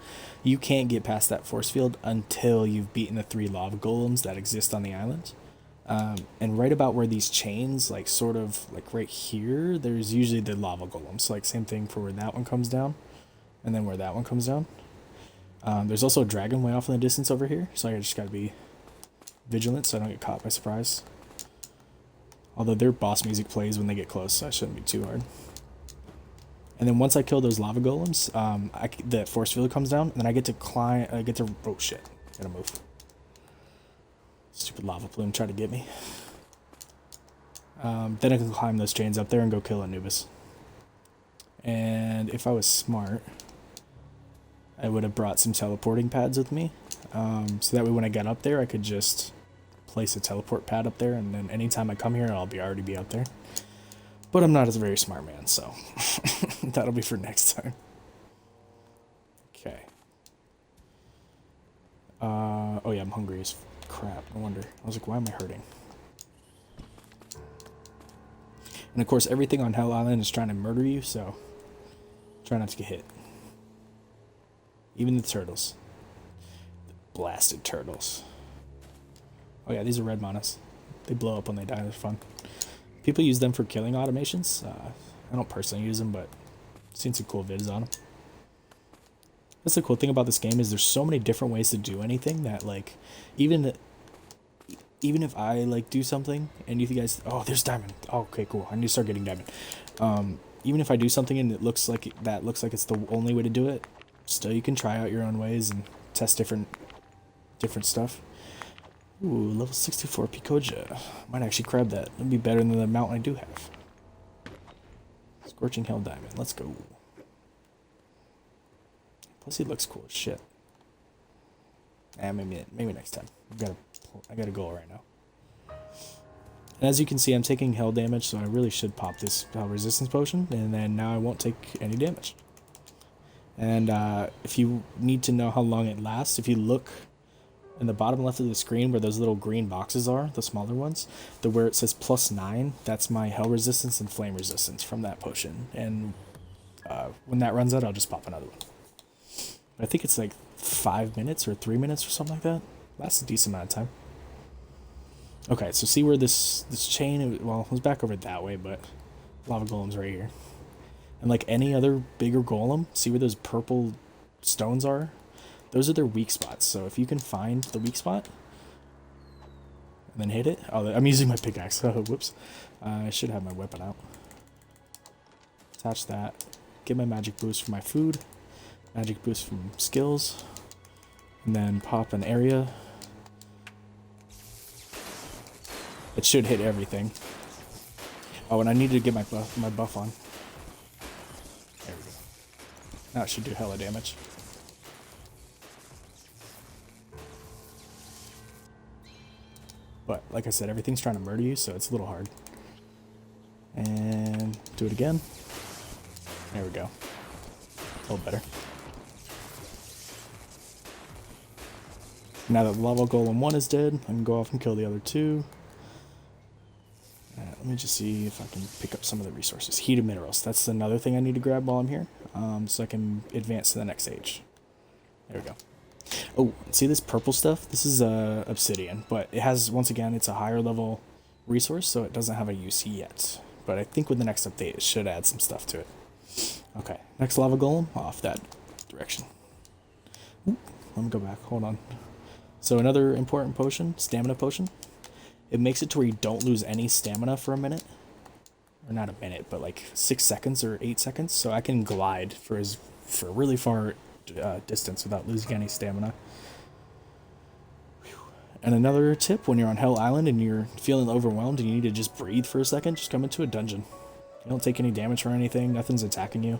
[SPEAKER 1] You can't get past that force field until you've beaten the 3 lava golems that exist on the island. And right about where these chains, like sort of like right here, there's usually the lava golems. Like same thing for where that one comes down, and then where that one comes down. There's also a dragon way off in the distance over here, so I just gotta be vigilant so I don't get caught by surprise. Although their boss music plays when they get close, so it shouldn't be too hard. And then once I kill those lava golems, the force field comes down, and then I get to climb. Oh shit! Gotta move. Stupid lava plume tried to get me. Then I can climb those chains up there and go kill Anubis. And if I was smart, I would have brought some teleporting pads with me, so that way when I got up there, I could just place a teleport pad up there, and then anytime I come here, I'll already be up there. But I'm not a very smart man, so that'll be for next time. Okay. Oh yeah, I'm hungry as crap. No wonder. I was like, why am I hurting? And of course, everything on Hell Island is trying to murder you, so try not to get hit. Even the turtles. The blasted turtles. Oh yeah, these are red manas. They blow up when they die. They're fun. People use them for killing automations. I don't personally use them, but I've seen some cool vids on them. That's the cool thing about this game, is there's so many different ways to do anything that, like, even if I like do something and you guys, oh, there's diamond. Oh, okay, cool. I need to start getting diamond. Even if I do something and it looks like it's the only way to do it, still you can try out your own ways and test different stuff. Ooh, level 64 Picoja. Might actually grab that. It'd be better than the amount I do have. Scorching Hell Diamond. Let's go. Plus he looks cool as shit. Maybe next time. I got a goal right now. And as you can see, I'm taking hell damage, so I really should pop this hell resistance potion, and then now I won't take any damage. And if you need to know how long it lasts, if you look in the bottom left of the screen where those little green boxes are, the smaller ones, the where it says +9, that's my hell resistance and flame resistance from that potion. And when that runs out, I'll just pop another one. I think it's like 5 minutes or 3 minutes or something like that. That's a decent amount of time. Okay, so see where this chain, well, it was back over that way, but lava golem's right here. And like any other bigger golem, see where those purple stones are? Those are their weak spots. So if you can find the weak spot and then hit it. Oh, I'm using my pickaxe. Oh, whoops. I should have my weapon out. Attach that. Get my magic boost from my food. Magic boost from skills. And then pop an area. It should hit everything. Oh, and I need to get my buff on. There we go. Now it should do hella damage. But, like I said, everything's trying to murder you, so it's a little hard. And do it again. There we go. A little better. Now that Lava Golem 1 is dead, I can go off and kill the other 2. Let me just see if I can pick up some of the resources. Heated minerals. That's another thing I need to grab while I'm here, so I can advance to the next stage. There we go. Oh, see this purple stuff? This is obsidian, but it has, once again, it's a higher level resource, so it doesn't have a use yet. But I think with the next update, it should add some stuff to it. Okay, next lava golem, off that direction. Ooh, let me go back, hold on. So another important potion, stamina potion. It makes it to where you don't lose any stamina for a minute. Or not a minute, but like 6 seconds or 8 seconds. So I can glide for really far distance without losing any stamina. And another tip, when you're on Hell Island and you're feeling overwhelmed and you need to just breathe for a second, just come into a dungeon. You don't take any damage or anything, nothing's attacking you.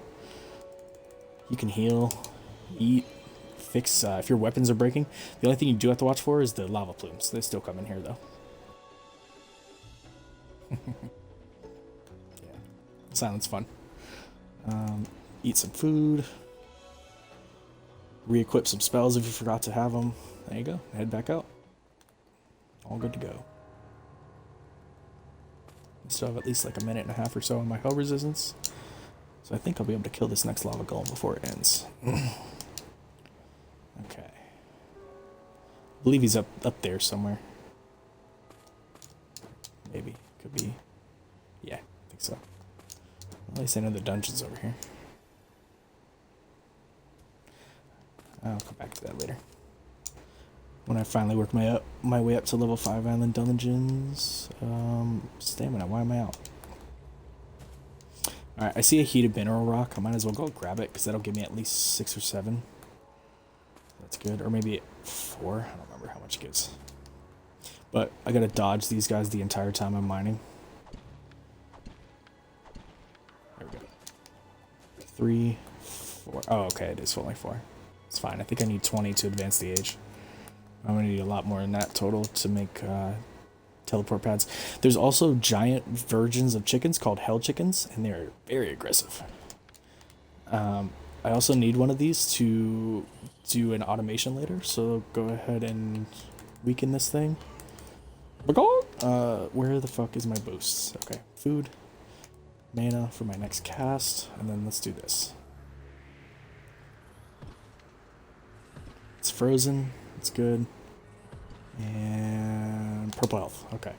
[SPEAKER 1] You can heal, eat, fix, if your weapons are breaking. The only thing you do have to watch for is the lava plumes. They still come in here though. Yeah, silence fun. Eat some food. Re-equip some spells if you forgot to have them. There you go. Head back out. All good to go. Still have at least like a minute and a half or so on my hell resistance. So I think I'll be able to kill this next lava golem before it ends. Okay. I believe he's up there somewhere. Maybe. Could be. Yeah, I think so. At least I know the dungeon's over here. I'll come back to that later. When I finally work my way up to level 5 island dungeons. Stamina, why am I out? Alright, I see a heated mineral rock. I might as well go grab it, because that'll give me at least 6 or 7. That's good. Or maybe 4. I don't remember how much it gives. But I gotta dodge these guys the entire time I'm mining. There we go. 3, 4. Oh, okay, it is only 4. It's fine. I think I need 20 to advance the age. I'm gonna need a lot more than that total to make teleport pads. There's also giant versions of chickens called hell chickens, and they're very aggressive. I also need one of these to do an automation later, so go ahead and weaken this thing. Where the fuck is my boosts? Okay, food, mana for my next cast, and then let's do this. It's frozen. It's good. And purple health. Okay.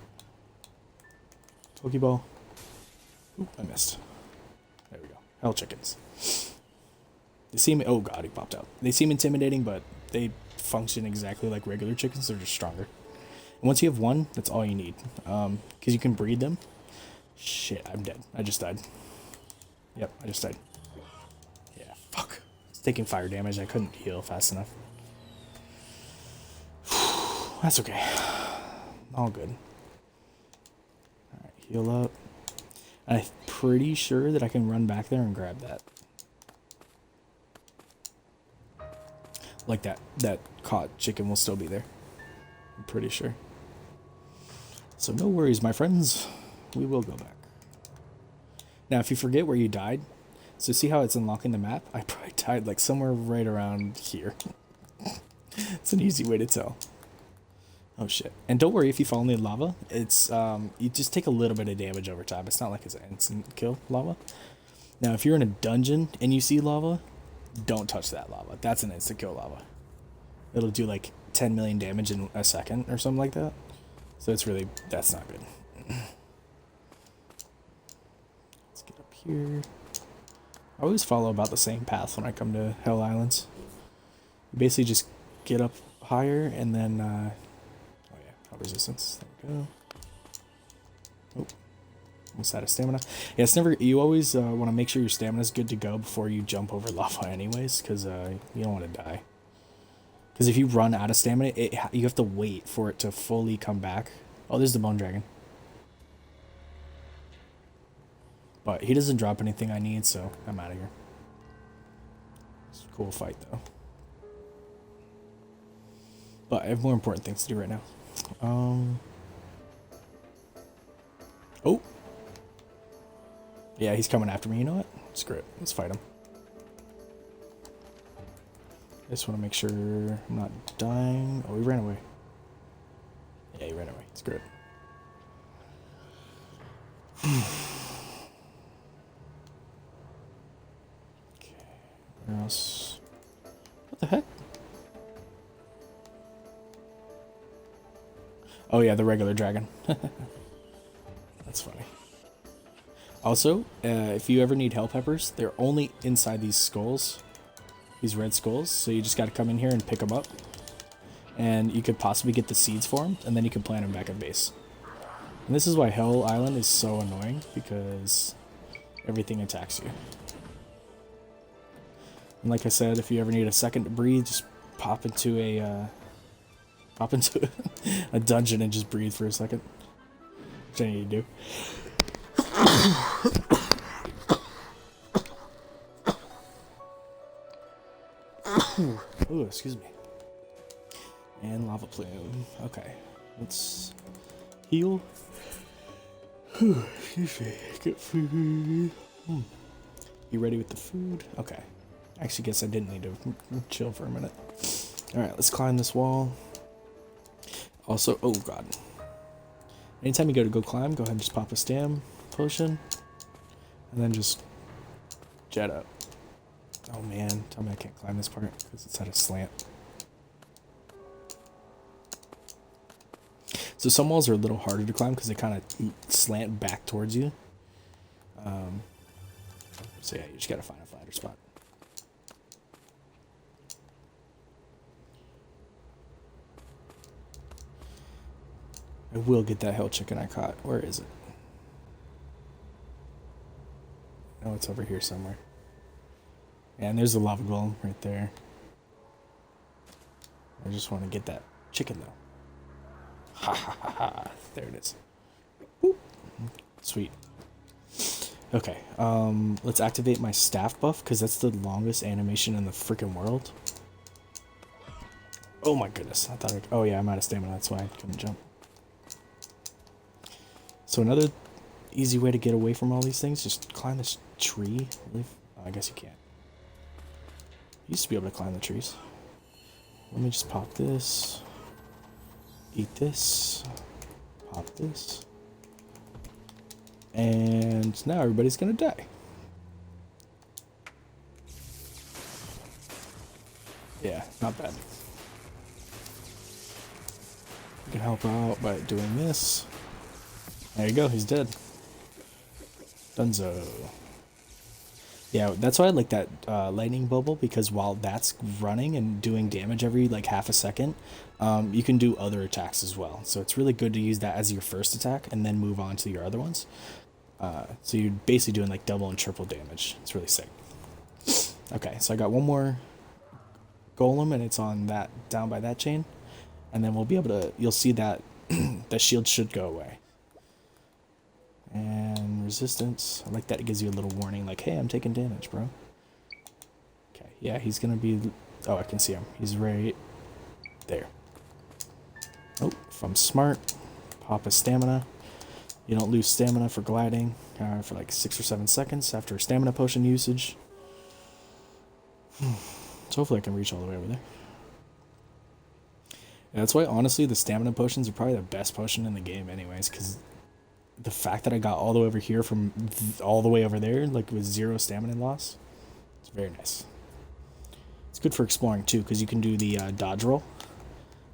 [SPEAKER 1] Pokeball. Oop, I missed. There we go. Hell chickens. They seem... Oh god, he popped out. They seem intimidating, but they function exactly like regular chickens. They're just stronger. And once you have one, that's all you need. Because you can breed them. Shit, I'm dead. I just died. Yep, I just died. Yeah, fuck. It's taking fire damage. I couldn't heal fast enough. That's okay. All good. Alright, heal up. I'm pretty sure that I can run back there and grab that. Like that caught chicken will still be there. I'm pretty sure. So no worries, my friends. We will go back. Now, if you forget where you died, so see how it's unlocking the map? I probably died like somewhere right around here. It's an easy way to tell. Oh shit. And don't worry if you fall in the lava. It's you just take a little bit of damage over time. It's not like it's an instant kill lava. Now if you're in a dungeon and you see lava, don't touch that lava. That's an instant kill lava. It'll do like 10 million damage in a second or something like that. So it's really, that's not good. Let's get up here. I always follow about the same path when I come to Hell Islands. You basically just get up higher and then, oh yeah, hell resistance. There we go. Oh, almost out of stamina. Yeah, it's never, you always want to make sure your stamina's good to go before you jump over lava anyways, because you don't want to die. Because if you run out of stamina, you have to wait for it to fully come back. Oh, there's the bone dragon. But he doesn't drop anything I need, so I'm out of here. It's a cool fight, though. But I have more important things to do right now. Oh! Yeah, he's coming after me. You know what? Screw it. Let's fight him. I just want to make sure I'm not dying. Oh, he ran away. Yeah, he ran away. Screw it. Okay. Where else? What the heck? Oh yeah, the regular dragon. That's funny. Also, if you ever need hell peppers, they're only inside these skulls. These red skulls, so you just got to come in here and pick them up, and you could possibly get the seeds for them, and then you can plant them back at base. And this is why Hell Island is so annoying, because everything attacks you. And like I said, if you ever need a second to breathe, just pop into a a dungeon and just breathe for a second, which I need to do. Ooh, excuse me. And lava plume. Okay, let's heal. Excuse me. Get food. You ready with the food? Okay. Actually, guess I didn't need to chill for a minute. All right, let's climb this wall. Also, oh god. Anytime you go climb, go ahead and just pop a stam potion, and then just jet up. Oh man, tell me I can't climb this part because it's at a slant. So some walls are a little harder to climb because they kind of slant back towards you. So yeah, you just gotta find a flatter spot. I will get that hell chicken I caught. Where is it? Oh, it's over here somewhere. And there's the lava golem right there. I just want to get that chicken though. Ha ha ha ha. There it is. Whoop. Sweet. Okay, let's activate my staff buff because that's the longest animation in the freaking world. Oh my goodness. I thought oh yeah, I'm out of stamina, that's why I couldn't jump. So another easy way to get away from all these things, just climb this tree. Oh, I guess you can't. You used to be able to climb the trees. Let me just pop this. Eat this. Pop this. And now everybody's gonna die. Yeah, not bad. You can help out by doing this. There you go, he's dead. Dunzo. Yeah, that's why I like that lightning bubble, because while that's running and doing damage every like half a second, you can do other attacks as well. So it's really good to use that as your first attack and then move on to your other ones. So you're basically doing like double and triple damage. It's really sick. Okay, so I got one more golem and it's on that, down by that chain. And then we'll be able to, you'll see that the shield should go away. And resistance, I like that, it gives you a little warning like, hey, I'm taking damage, bro. Okay, yeah, he's gonna be, oh, I can see him. He's right there. Oh, if I'm smart, pop a stamina. You don't lose stamina for gliding for like 6 or 7 seconds after stamina potion usage. So hopefully I can reach all the way over there. And that's why, honestly, the stamina potions are probably the best potion in the game anyways, because the fact that I got all the way over here from all the way over there, like with 0 stamina loss, it's very nice. It's good for exploring too, because you can do the dodge roll.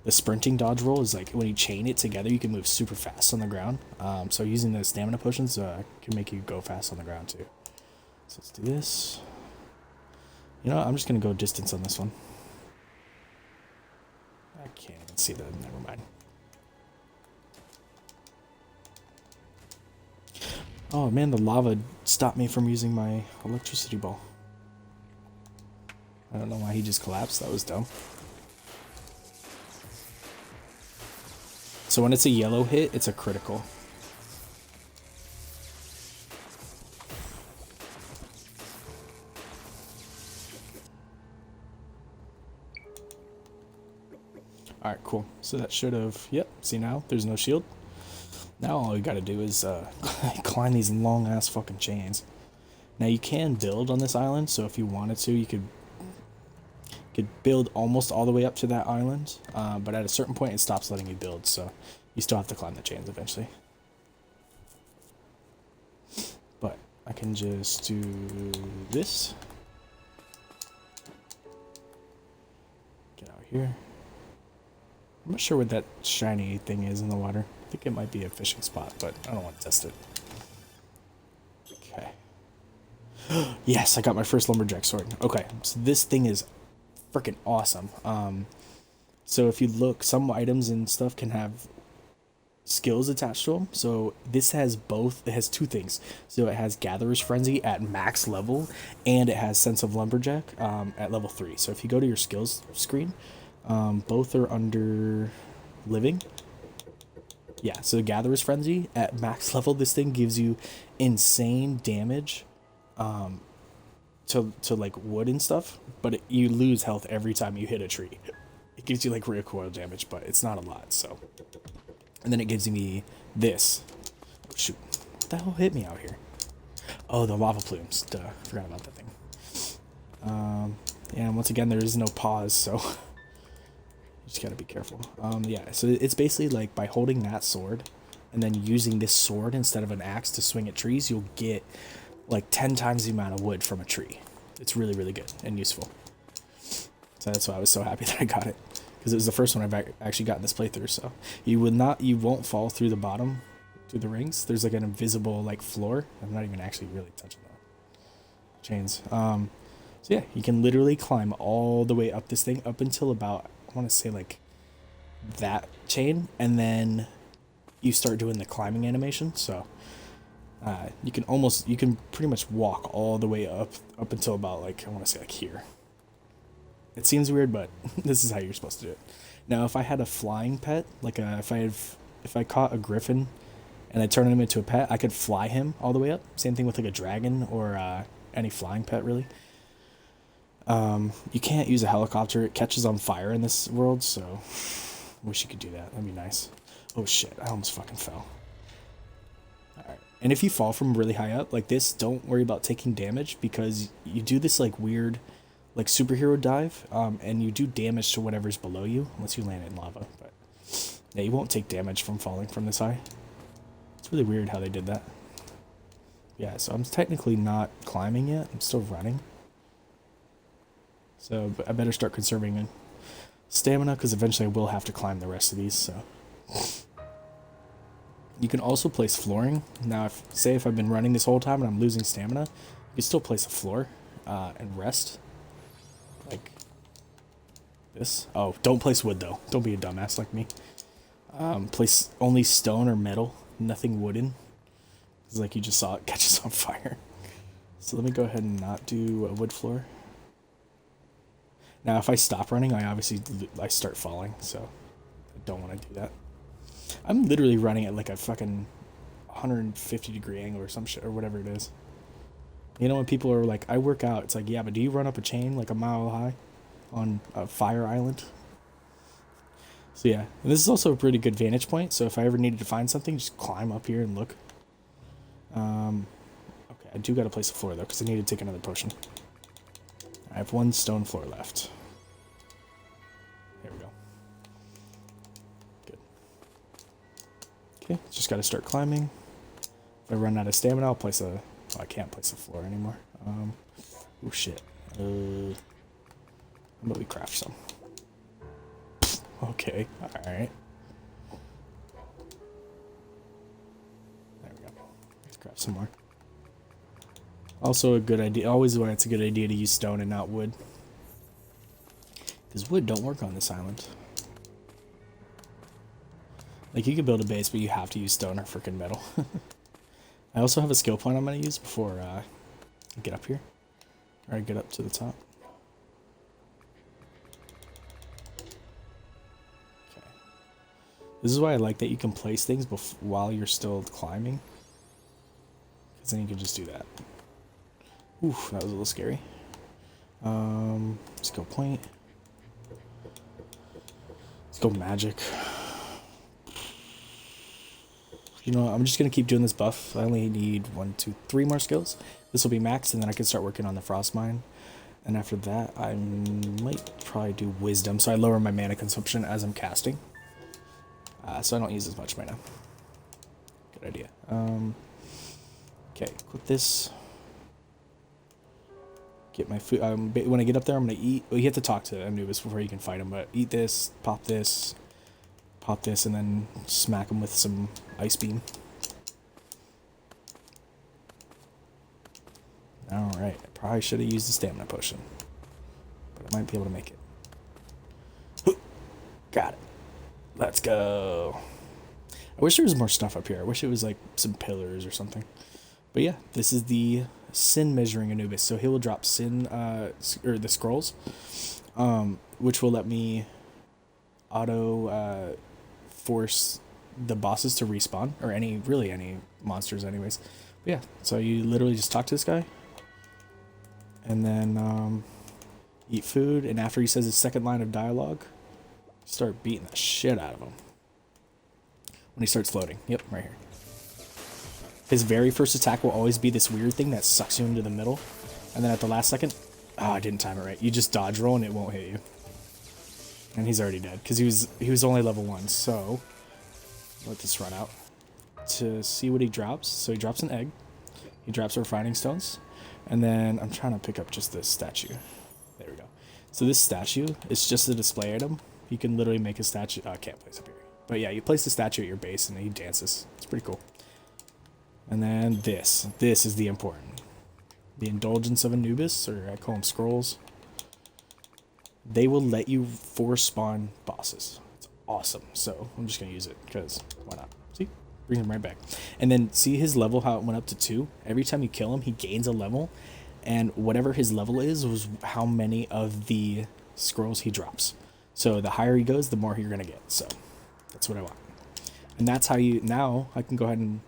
[SPEAKER 1] The sprinting dodge roll is like when you chain it together, you can move super fast on the ground. So using the stamina potions can make you go fast on the ground too. So let's do this. You know what? I'm just going to go distance on this one. I can't even see the... Never mind. Oh man, the lava stopped me from using my electricity ball. I don't know why he just collapsed. That was dumb. So when it's a yellow hit, it's a critical. Alright, cool. So that should have... Yep, see now? There's no shield. Now all you gotta do is climb these long-ass fucking chains. Now you can build on this island, so if you wanted to, you could build almost all the way up to that island, but at a certain point it stops letting you build, so you still have to climb the chains eventually. But I can just do this. Get out here. I'm not sure what that shiny thing is in the water. I think it might be a fishing spot, but I don't want to test it. Okay. Yes, I got my first lumberjack sword. Okay, so this thing is freaking awesome. So if you look, some items and stuff can have skills attached to them. So this has both. It has two things. So it has Gatherer's Frenzy at max level, and it has Sense of Lumberjack at level 3. So if you go to your skills screen, both are under living. Yeah, so Gatherer's Frenzy at max level, this thing gives you insane damage to like wood and stuff, but you lose health every time you hit a tree. It gives you like recoil damage, but it's not a lot. So, and then it gives me this. Oh, shoot, what the hell hit me out here? Oh, the lava plumes. Duh, forgot about that thing. Yeah, and once again, there is no pause, so you just gotta be careful. Yeah, so it's basically like by holding that sword and then using this sword instead of an axe to swing at trees, you'll get like 10 times the amount of wood from a tree. It's really, really good and useful. So that's why I was so happy that I got it, because it was the first one I've actually gotten this playthrough. So you won't fall through the bottom, through the rings. There's like an invisible like floor. I'm not even actually really touching the chains. So yeah, you can literally climb all the way up this thing up until about, I want to say like that chain, and then you start doing the climbing animation. So you can pretty much walk all the way up until about like, I want to say like here. It seems weird, but this is how you're supposed to do it. Now, if I had a flying pet, like if I caught a griffin and I turned him into a pet, I could fly him all the way up. Same thing with like a dragon or any flying pet, really. You can't use a helicopter. It catches on fire in this world, so wish you could do that. That'd be nice. Oh shit, I almost fucking fell. Alright. And if you fall from really high up like this, don't worry about taking damage, because you do this like weird like superhero dive, and you do damage to whatever's below you, unless you land in lava. But yeah, you won't take damage from falling from this high. It's really weird how they did that. Yeah, so I'm technically not climbing yet. I'm still running. So I better start conserving stamina, because eventually I will have to climb the rest of these. So you can also place flooring. Now, if I've been running this whole time and I'm losing stamina, you can still place a floor and rest. Like this. Oh, don't place wood though. Don't be a dumbass like me. Place only stone or metal, nothing wooden. It's like you just saw it catches on fire. So let me go ahead and not do a wood floor. Now, if I stop running, I start falling, so I don't want to do that. I'm literally running at like a fucking 150-degree angle or some shit, or whatever it is. You know, when people are like, I work out, it's like, yeah, but do you run up a chain like a mile high on a fire island? So yeah, and this is also a pretty good vantage point, so if I ever needed to find something, just climb up here and look. Okay, I do got to place a floor though, because I need to take another potion. I have one stone floor left. There we go. Okay, just got to start climbing. If I run out of stamina, I'll place a... Well, I can't place a floor anymore. Oh shit. How about we craft some? Okay, alright. There we go. Let's craft some more. Also a good idea, always when it's a good idea to use stone and not wood. Because wood don't work on this island. Like, you can build a base, but you have to use stone or freaking metal. I also have a skill point I'm going to use before I get up here. Or I get up to the top. Okay. This is why I like that you can place things while you're still climbing. Because then you can just do that. Oof, that was a little scary. Skill point. Let's go magic. You know, I'm just going to keep doing this buff. I only need 1, 2, 3 more skills. This will be max, and then I can start working on the frost mine. And after that, I might probably do wisdom, so I lower my mana consumption as I'm casting. So I don't use as much mana. Good idea. Okay, quit this. Get my food. When I get up there, I'm going to eat. Well, you have to talk to Anubis before you can fight him, but eat this, pop this, and then smack him with some ice beam. Alright, I probably should have used the stamina potion, but I might be able to make it. Got it. Let's go. I wish there was more stuff up here. I wish it was like some pillars or something. But yeah, this is the sin measuring Anubis. So he will drop sin, or the scrolls, which will let me auto force the bosses to respawn, or really any monsters anyways. But yeah, so you literally just talk to this guy, and then eat food, and after he says his second line of dialogue, start beating the shit out of him. When he starts loading. Yep, right here. His very first attack will always be this weird thing that sucks you into the middle, and then at the last second, I didn't time it right. You just dodge roll and it won't hit you. And he's already dead, because he was only level 1, so let this run out to see what he drops. So he drops an egg, he drops refining stones, and then I'm trying to pick up just this statue. There we go. So this statue is just a display item. You can literally make a statue. I can't place up here. But yeah, you place the statue at your base and he dances. It's pretty cool. And then this is the important. The Indulgence of Anubis, or I call them scrolls. They will let you force spawn bosses. It's awesome. So I'm just going to use it because why not? See? Bring him right back. And then see his level, how it went up to 2. Every time you kill him, he gains a level. And whatever his level is was how many of the scrolls he drops. So the higher he goes, the more you're going to get. So that's what I want. And that's how you... Now I can go ahead and...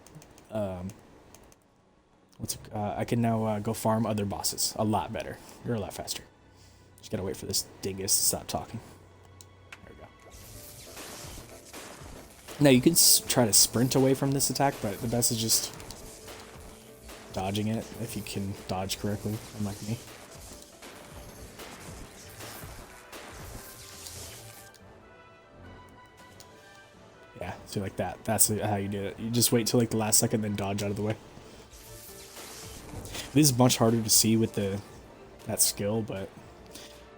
[SPEAKER 1] I can now go farm other bosses a lot better. You're a lot faster. Just gotta wait for this dingus to stop talking. There we go. Now you can try to sprint away from this attack, but the best is just dodging it if you can dodge correctly, unlike me. Yeah, so like that. That's how you do it. You just wait till like the last second, then dodge out of the way. This is much harder to see with that skill, but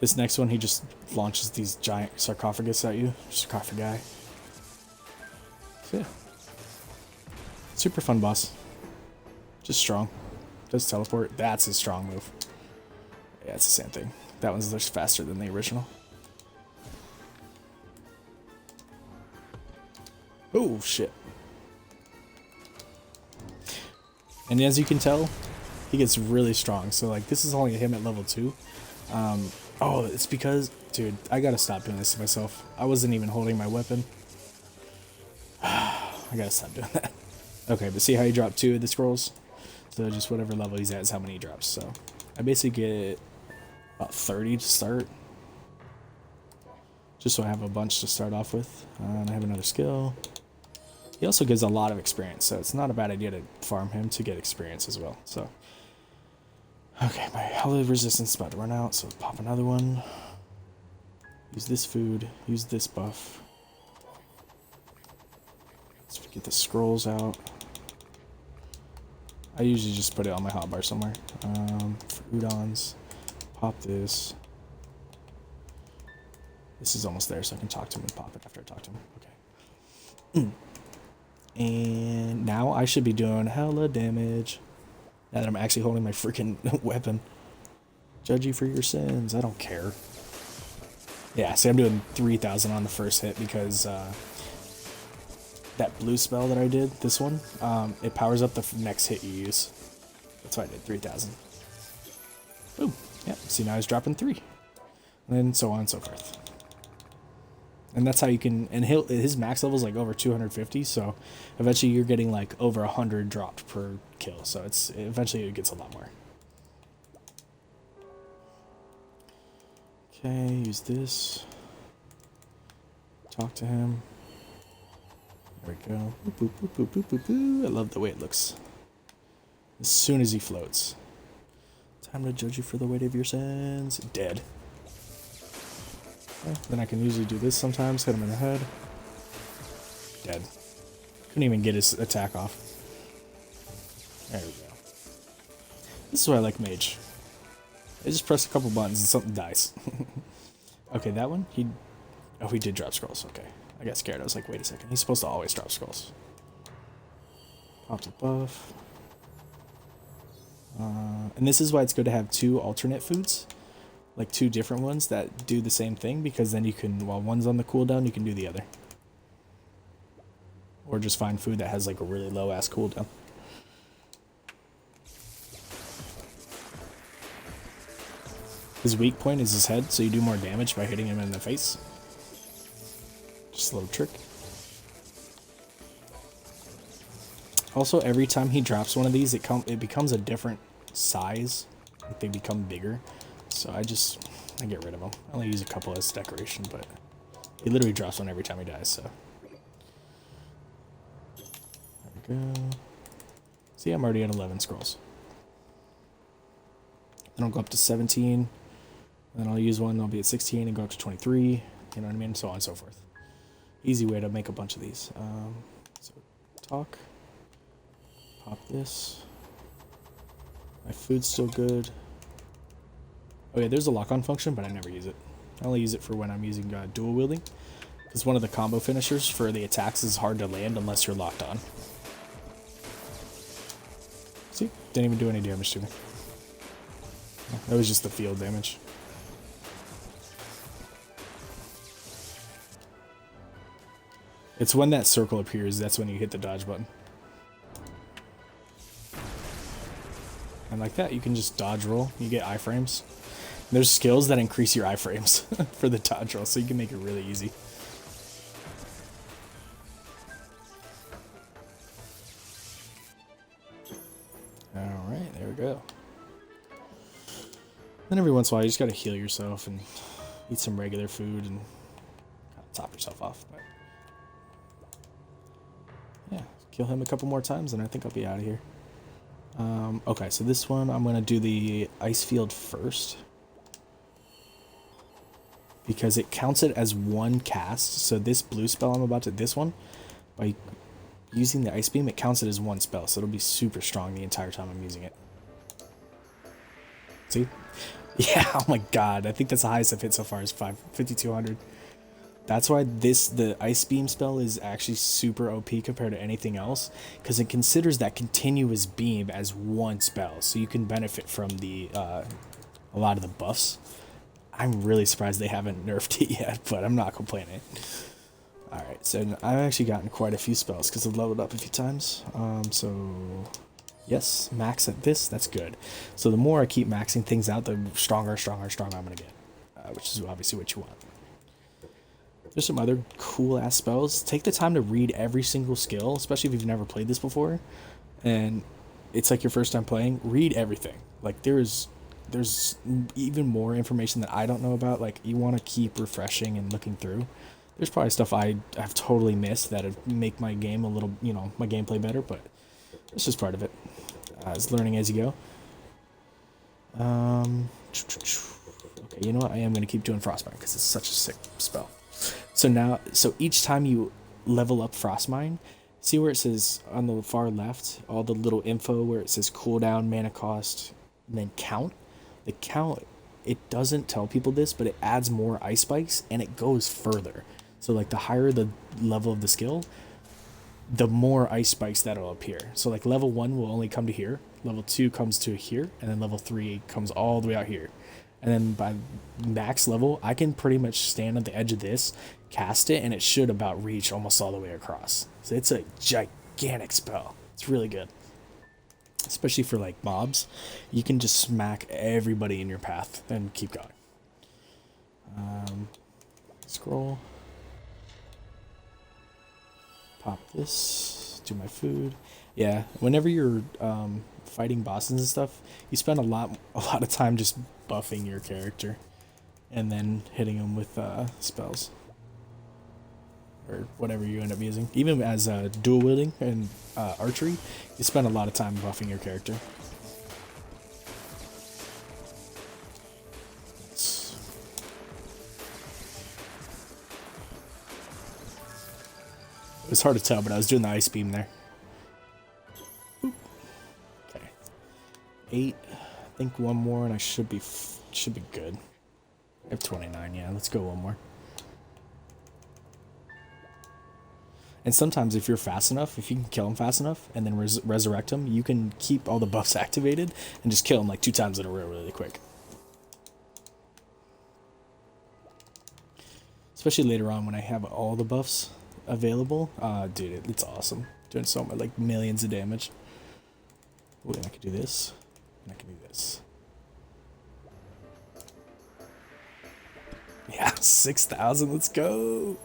[SPEAKER 1] this next one, he just launches these giant sarcophagus at you. Sarcophagi. So yeah. Super fun boss. Just strong. Does teleport. That's his strong move. Yeah, it's the same thing. That one's just faster than the original. Oh, shit. And as you can tell, he gets really strong. So, like, this is only him at level 2. Oh, it's because... Dude, I gotta stop doing this to myself. I wasn't even holding my weapon. I gotta stop doing that. Okay, but see how he dropped 2 of the scrolls? So just whatever level he's at is how many he drops. So I basically get about 30 to start. Just so I have a bunch to start off with. And I have another skill. He also gives a lot of experience, so it's not a bad idea to farm him to get experience as well. So, okay, my holiday resistance is about to run out, so pop another one. Use this food, use this buff. Let's get the scrolls out. I usually just put it on my hotbar somewhere. For udons, pop this. This is almost there, so I can talk to him and pop it after I talk to him. Okay. And now I should be doing hella damage. Now that I'm actually holding my freaking weapon. Judge you for your sins. I don't care. Yeah, see, I'm doing 3,000 on the first hit because that blue spell that I did, this one, it powers up the next hit you use. That's why I did 3,000. Boom. Yeah, see, now he's dropping 3. And then so on and so forth. And that's how you can, and his max level is like over 250, so eventually you're getting like over 100 dropped per kill, so eventually it gets a lot more. Okay, use this. Talk to him. There we go. Boop, boop, boop, boop, boop, boop. I love the way it looks. As soon as he floats. Time to judge you for the weight of your sins. Dead. Okay, then I can usually do this sometimes. Hit him in the head. Dead. Couldn't even get his attack off. There we go. This is why I like Mage. I just press a couple buttons and something dies. Okay, that one, he did drop scrolls. Okay, I got scared. I was like, wait a second. He's supposed to always drop scrolls. Popped a buff. And this is why it's good to have 2 alternate foods. Like 2 different ones that do the same thing, because then you can, while one's on the cooldown, you can do the other. Or just find food that has like a really low ass cooldown. His weak point is his head, so you do more damage by hitting him in the face. Just a little trick. Also, every time he drops one of these, it becomes a different size. Like they become bigger. So I get rid of them. I only use a couple as decoration, but he literally drops one every time he dies, so. There we go. See, I'm already at 11 scrolls. Then I'll go up to 17. Then I'll use one, I'll be at 16 and go up to 23. You know what I mean? So on and so forth. Easy way to make a bunch of these. So talk. Pop this. My food's still good. Oh yeah, there's a lock-on function, but I never use it. I only use it for when I'm using dual wielding. Because one of the combo finishers for the attacks is hard to land unless you're locked on. See? Didn't even do any damage to me. That was just the field damage. It's when that circle appears, that's when you hit the dodge button. And like that, you can just dodge roll. You get iframes. There's skills that increase your iframes for the dodge roll, so you can make it really easy. Alright, there we go. Then every once in a while, you just gotta heal yourself and eat some regular food and top yourself off. But yeah, kill him a couple more times and I think I'll be out of here. Okay, so this one, I'm gonna do the ice field first. Because it counts it as one cast. So this blue spell I'm about to, this one, by using the ice beam, it counts it as one spell. So it'll be super strong the entire time I'm using it. See? Yeah, oh my god. I think that's the highest I've hit so far is 5,200. That's why the ice beam spell is actually super OP compared to anything else. Because it considers that continuous beam as one spell. So you can benefit from the a lot of the buffs. I'm really surprised they haven't nerfed it yet, but I'm not complaining. Alright, so I've actually gotten quite a few spells because I've leveled up a few times. So, yes, max at this, that's good. So the more I keep maxing things out, the stronger I'm going to get. Which is obviously what you want. There's some other cool-ass spells. Take the time to read every single skill, especially if you've never played this before. And it's like your first time playing. Read everything. Like, there's even more information that I don't know about. Like, you want to keep refreshing and looking through. There's probably stuff I've totally missed that'd make my game a little, you know, my gameplay better, but it's just part of it. It's learning as you go. Okay, you know what? I am going to keep doing Frostmine because it's such a sick spell. So each time you level up Frostmine, See where it says on the far left, all the little info where it says cooldown, mana cost, and then count? The count, it doesn't tell people this, but it adds more ice spikes and it goes further. So like the higher the level of the skill, the more ice spikes that'll appear. So like level 1 will only come to here, level 2 comes to here, and then level 3 comes all the way out here. And then by max level, I can pretty much stand at the edge of this, cast it, and it should about reach almost all the way across. So it's a gigantic spell. It's really good. Especially for like mobs. You can just smack everybody in your path and keep going. Scroll. Pop this. Do my food. Yeah, whenever you're fighting bosses and stuff, you spend a lot of time just buffing your character and then hitting them with spells or whatever you end up using. Even as dual wielding and archery, you spend a lot of time buffing your character. It was hard to tell, but I was doing the ice beam there. Okay, 8. I think one more, and I should be good. I have 29. Yeah, let's go one more. And sometimes if you're fast enough, if you can kill him fast enough and then resurrect him, you can keep all the buffs activated and just kill him like 2 times in a row really quick. Especially later on when I have all the buffs available. Dude, it's awesome. Doing so much, like millions of damage. Ooh, and I can do this. And I can do this. Yeah, 6,000. Let's go.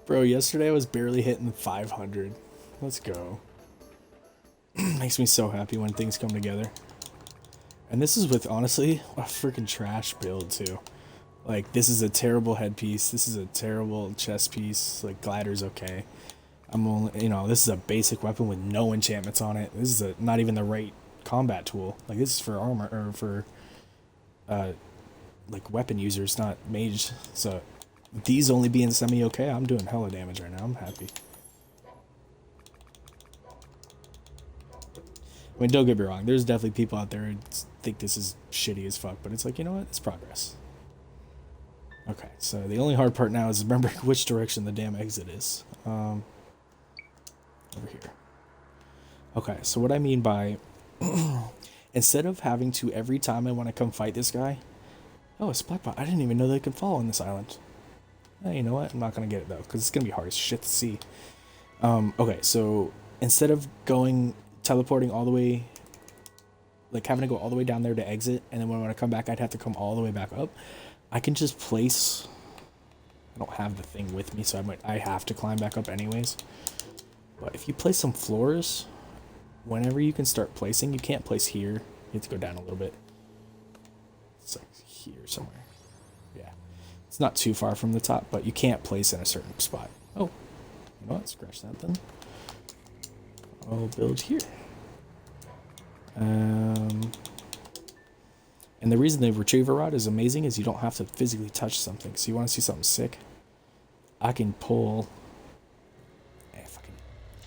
[SPEAKER 1] Bro, yesterday I was barely hitting 500. Let's go. Makes me so happy when things come together. And this is with, honestly, a freaking trash build, too. Like, this is a terrible headpiece. This is a terrible chest piece. Like, glider's okay. I'm only, you know, this is a basic weapon with no enchantments on it. This is not even the right combat tool. Like, this is for armor, or for, like, weapon users, not mage. So, these only being semi-okay, I'm doing hella damage right now. I'm happy. I mean, don't get me wrong. There's definitely people out there who think this is shitty as fuck, but it's like, you know what? It's progress. Okay, so the only hard part now is remembering which direction the damn exit is. Over here. Okay, so what I mean by... instead of having to, every time I want to come fight this guy... Oh, a splat bot. I didn't even know they could fall on this island. You know what? I'm not going to get it, though, because it's going to be hard as shit to see. Okay, so instead of teleporting all the way... like, having to go all the way down there to exit, and then when I want to come back, I'd have to come all the way back up. I can just place... I don't have the thing with me, so I have to climb back up anyways. But if you place some floors, whenever you can start placing, you can't place here. You have to go down a little bit. It's like here somewhere. Yeah. It's not too far from the top, but you can't place in a certain spot. Oh, you know what? Scratch that then. I'll build here. And the reason the retriever rod is amazing is you don't have to physically touch something. So you want to see something sick? I can pull...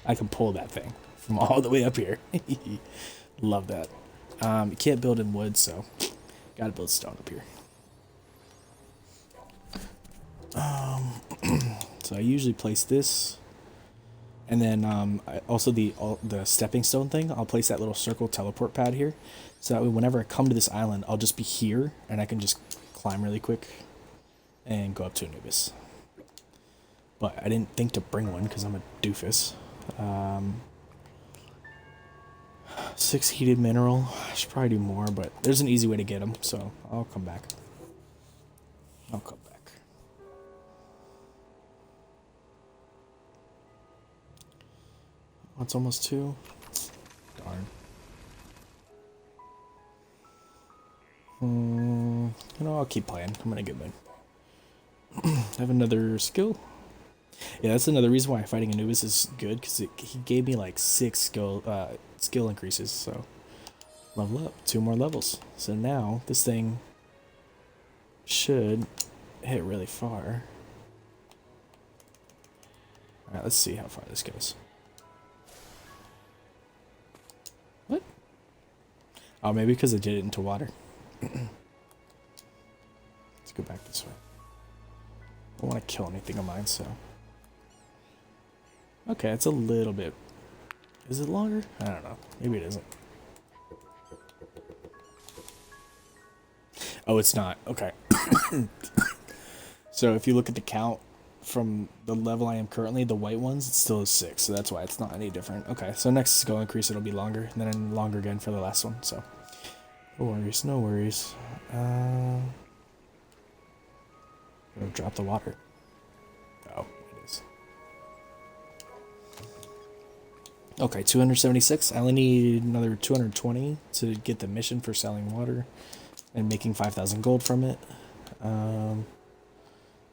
[SPEAKER 1] I can pull that thing from all the way up here. Love that. You can't build in wood, so gotta build stone up here. So I usually place this, and then also the stepping stone thing. I'll place that little circle teleport pad here, so that way whenever I come to this island, I'll just be here, and I can just climb really quick and go up to Anubis. But I didn't think to bring one because I'm a doofus. 6 heated mineral. I should probably do more, but there's an easy way to get them, so I'll come back. I'll come back. Oh, it's almost 2. Darn. You know, I'll keep playing. I'm in a good mood. I have another skill. Yeah, that's another reason why fighting Anubis is good, because he gave me like 6 skill increases, so level up 2 more levels. So now this thing should hit really far. Alright, let's see how far this goes. Oh, maybe because I did it into water. Let's go back this way. I don't want to kill anything of mine, so. Okay, it's a little bit. Is it longer? I don't know. Maybe it isn't. Oh, it's not. Okay. So if you look at the count from the level I am currently, the white ones, it still is 6, so that's why it's not any different. Okay, so next skill increase, it'll be longer, and then longer again for the last one, so. No worries, no worries. Gonna drop the water. Oh, it is. Okay, 276. I only need another 220 to get the mission for selling water and making 5,000 gold from it.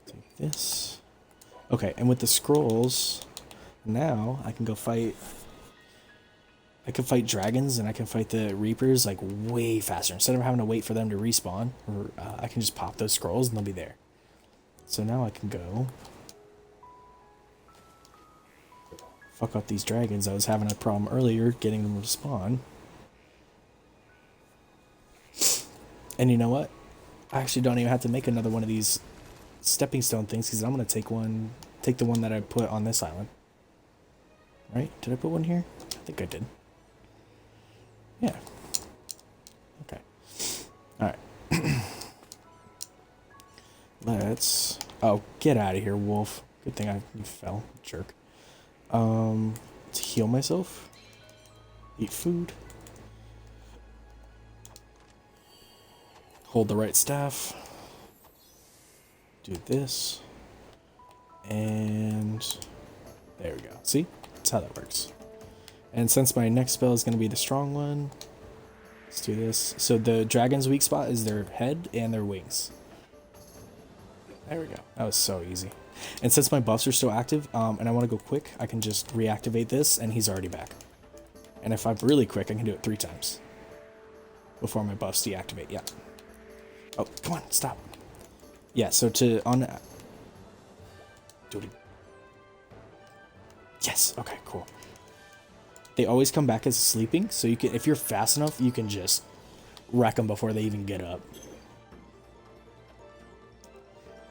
[SPEAKER 1] Take this. Okay, and with the scrolls, now I can go fight. I can fight dragons and I can fight the reapers like way faster. Instead of having to wait for them to respawn, or I can just pop those scrolls and they'll be there. So now I can go fuck up these dragons. I was having a problem earlier getting them to spawn. And you know what? I actually don't even have to make another one of these stepping stone things because I'm gonna take the one that I put on this island. Right? Did I put one here? I think I did. Yeah. Okay. Alright. Let's... Oh, get out of here, wolf. Good thing you fell, jerk. To heal myself. Eat food. Hold the right staff. Do this. And... there we go. See? That's how that works. And since my next spell is going to be the strong one, let's do this. So the dragon's weak spot is their head and their wings. There we go. That was so easy. And since my buffs are still active, and I want to go quick, I can just reactivate this, and he's already back. And if I'm really quick, I can do it 3 times before my buffs deactivate. Yeah. Oh, come on, stop. Yeah. So to do it. Yes. Okay. Cool. They always come back as sleeping, so you can, if you're fast enough, you can just wreck them before they even get up.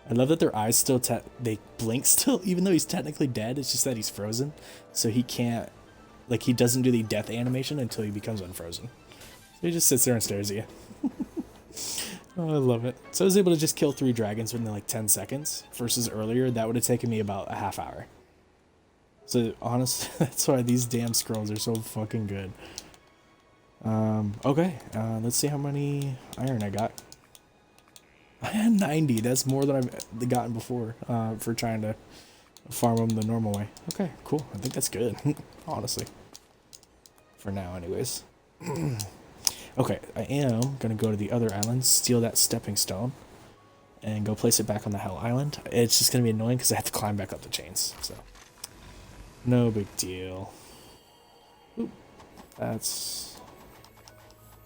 [SPEAKER 1] I love that their eyes still, they blink still, even though he's technically dead. It's just that he's frozen, so he can't, like, he doesn't do the death animation until he becomes unfrozen. So he just sits there and stares at you. Oh, I love it. So I was able to just kill 3 dragons within like 10 seconds, versus earlier, that would have taken me about a half hour. So, honestly, that's why these damn scrolls are so fucking good. Okay, let's see how many iron I got. I had 90, that's more than I've gotten before, for trying to farm them the normal way. Okay, cool, I think that's good, honestly. For now, anyways. Okay, I am gonna go to the other island, steal that stepping stone, and go place it back on the Hell Island. It's just gonna be annoying because I have to climb back up the chains, so. No big deal. Oop, that's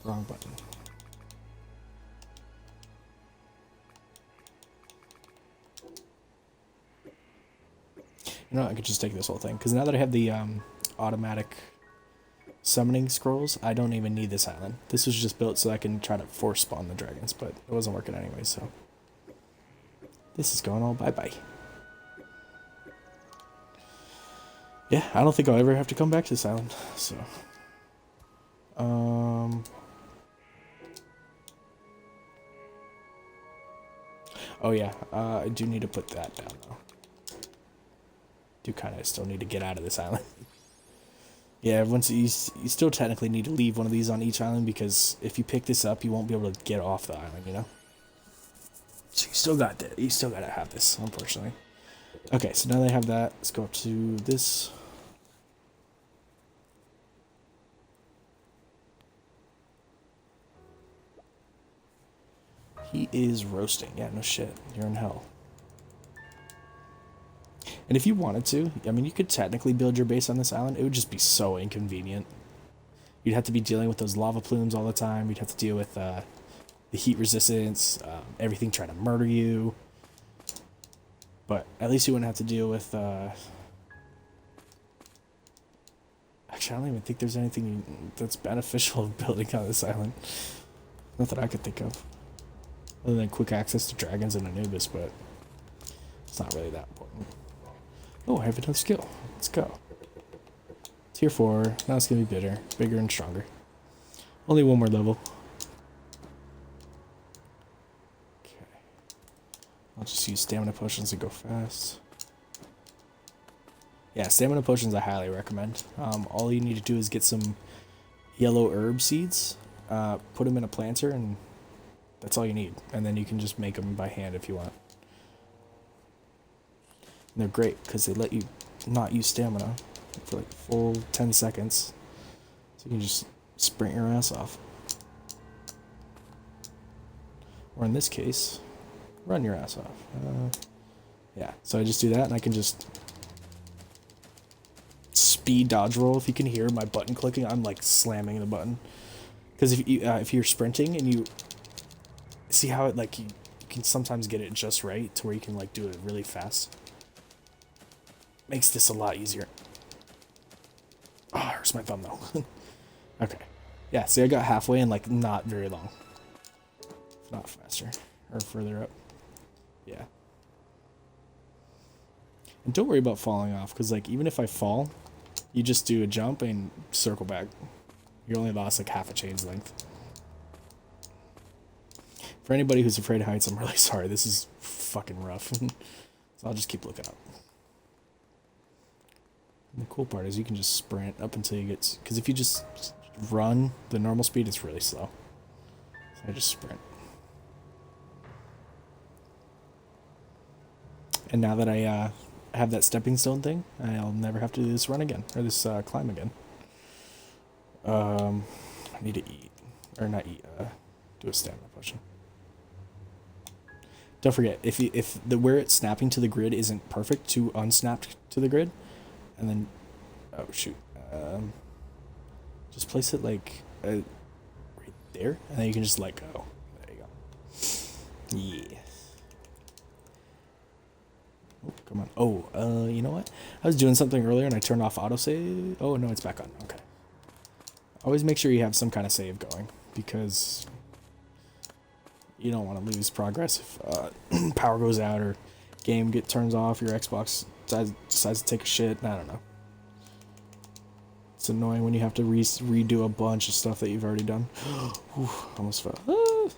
[SPEAKER 1] wrong button. You know, I could just take this whole thing because now that I have the automatic summoning scrolls, I don't even need this island. This was just built so I can try to force spawn the dragons, but it wasn't working anyway. So this is going all bye-bye. Yeah, I don't think I'll ever have to come back to this island, so. Oh yeah, I do need to put that down though. Do kind of still need to get out of this island. Yeah, once you still technically need to leave one of these on each island because if you pick this up, you won't be able to get off the island, you know? So you still got that. You still gotta have this, unfortunately. Okay, so now they have that. Let's go up to this. He is roasting. Yeah, no shit. You're in hell. And if you wanted to, I mean, you could technically build your base on this island. It would just be so inconvenient. You'd have to be dealing with those lava plumes all the time. You'd have to deal with the heat resistance, everything trying to murder you. But at least you wouldn't have to deal with Actually, I don't even think there's anything that's beneficial of building on this island. Not that I could think of. Other than quick access to dragons and Anubis, but it's not really that important. Oh, I have another skill. Let's go. Tier 4. Now it's going to be bigger and stronger. Only one more level. Okay. I'll just use stamina potions to go fast. Yeah, stamina potions I highly recommend. All you need to do is get some yellow herb seeds, put them in a planter, and that's all you need. And then you can just make them by hand if you want. And they're great because they let you not use stamina for like full 10 seconds. So you can just sprint your ass off. Or in this case, run your ass off. Yeah, so I just do that and I can just speed dodge roll. If you can hear my button clicking, I'm like slamming the button. Because if you're sprinting and you see how it like you can sometimes get it just right to where you can like do it really fast. Makes this a lot easier. Oh, hurts my thumb though. Okay. Yeah, see I got halfway in like not very long. If not faster. Or further up. Yeah. And don't worry about falling off, because like even if I fall, you just do a jump and circle back. You only lost like half a chain's length. For anybody who's afraid of heights, I'm really sorry. This is fucking rough. So I'll just keep looking up. And the cool part is you can just sprint up until you get... Because if you just run the normal speed, it's really slow. So I just sprint. And now that I have that stepping stone thing, I'll never have to do this run again. Or this climb again. I need to eat. Or not eat. Do a stamina potion. Don't forget, if where it's snapping to the grid isn't perfect, to unsnap to the grid, and then, oh shoot, just place it like right there, and then you can just let go. There you go. Yeah. Oh, come on. Oh, you know what? I was doing something earlier and I turned off autosave. Oh no, it's back on. Okay. Always make sure you have some kind of save going, because you don't want to lose progress if power goes out or game turns off, your Xbox decides to take a shit. I don't know. It's annoying when you have to redo a bunch of stuff that you've already done. Whew, almost fell. Ah.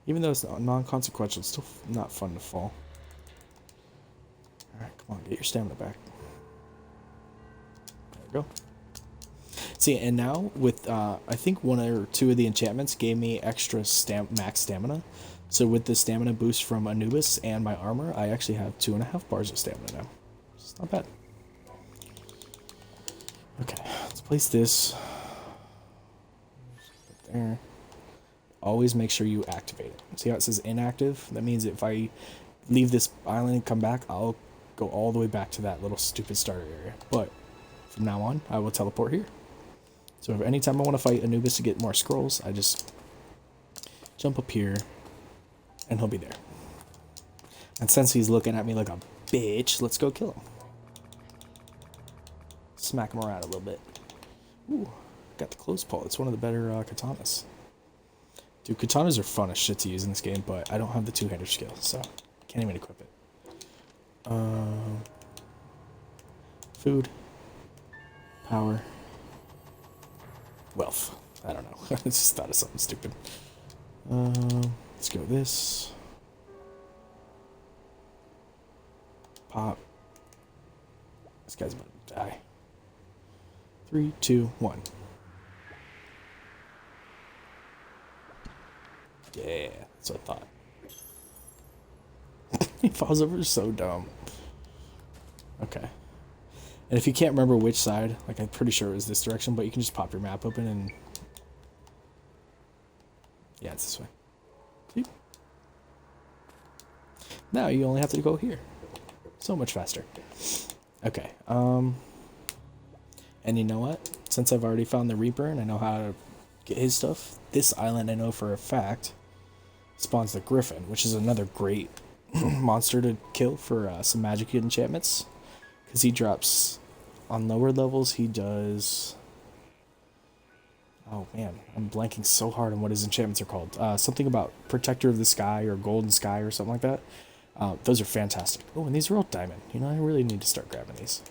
[SPEAKER 1] Even though it's non-consequential, it's still not fun to fall. Alright, come on, get your stamina back. There we go. See, and now with, I think one or two of the enchantments gave me extra max stamina. So with the stamina boost from Anubis and my armor, I actually have 2.5 bars of stamina now. It's not bad. Okay, let's place this right there. Always make sure you activate it. See how it says inactive? That means if I leave this island and come back, I'll go all the way back to that little stupid starter area. But from now on, I will teleport here. So if anytime I want to fight Anubis to get more scrolls, I just jump up here, and he'll be there. And since he's looking at me like a bitch, let's go kill him. Smack him around a little bit. Ooh, got the close pull. It's one of the better katanas. Dude, katanas are fun as shit to use in this game, but I don't have the two-hander skill, so can't even equip it. Food. Power. Wealth. I don't know. I just thought of something stupid. Let's go with this. Pop. This guy's about to die. 3, 2, 1. Yeah, that's what I thought. He falls over so dumb. Okay. And if you can't remember which side, like I'm pretty sure it was this direction, but you can just pop your map open and... Yeah, it's this way. See? Now you only have to go here. So much faster. Okay, and you know what? Since I've already found the Reaper and I know how to get his stuff, this island I know for a fact spawns the Griffin, which is another great monster to kill for some magic enchantments. Because he drops on lower levels, he does... Oh man, I'm blanking so hard on what his enchantments are called. Something about Protector of the Sky or Golden Sky or something like that. Those are fantastic. Oh, and these are all diamond. You know, I really need to start grabbing these.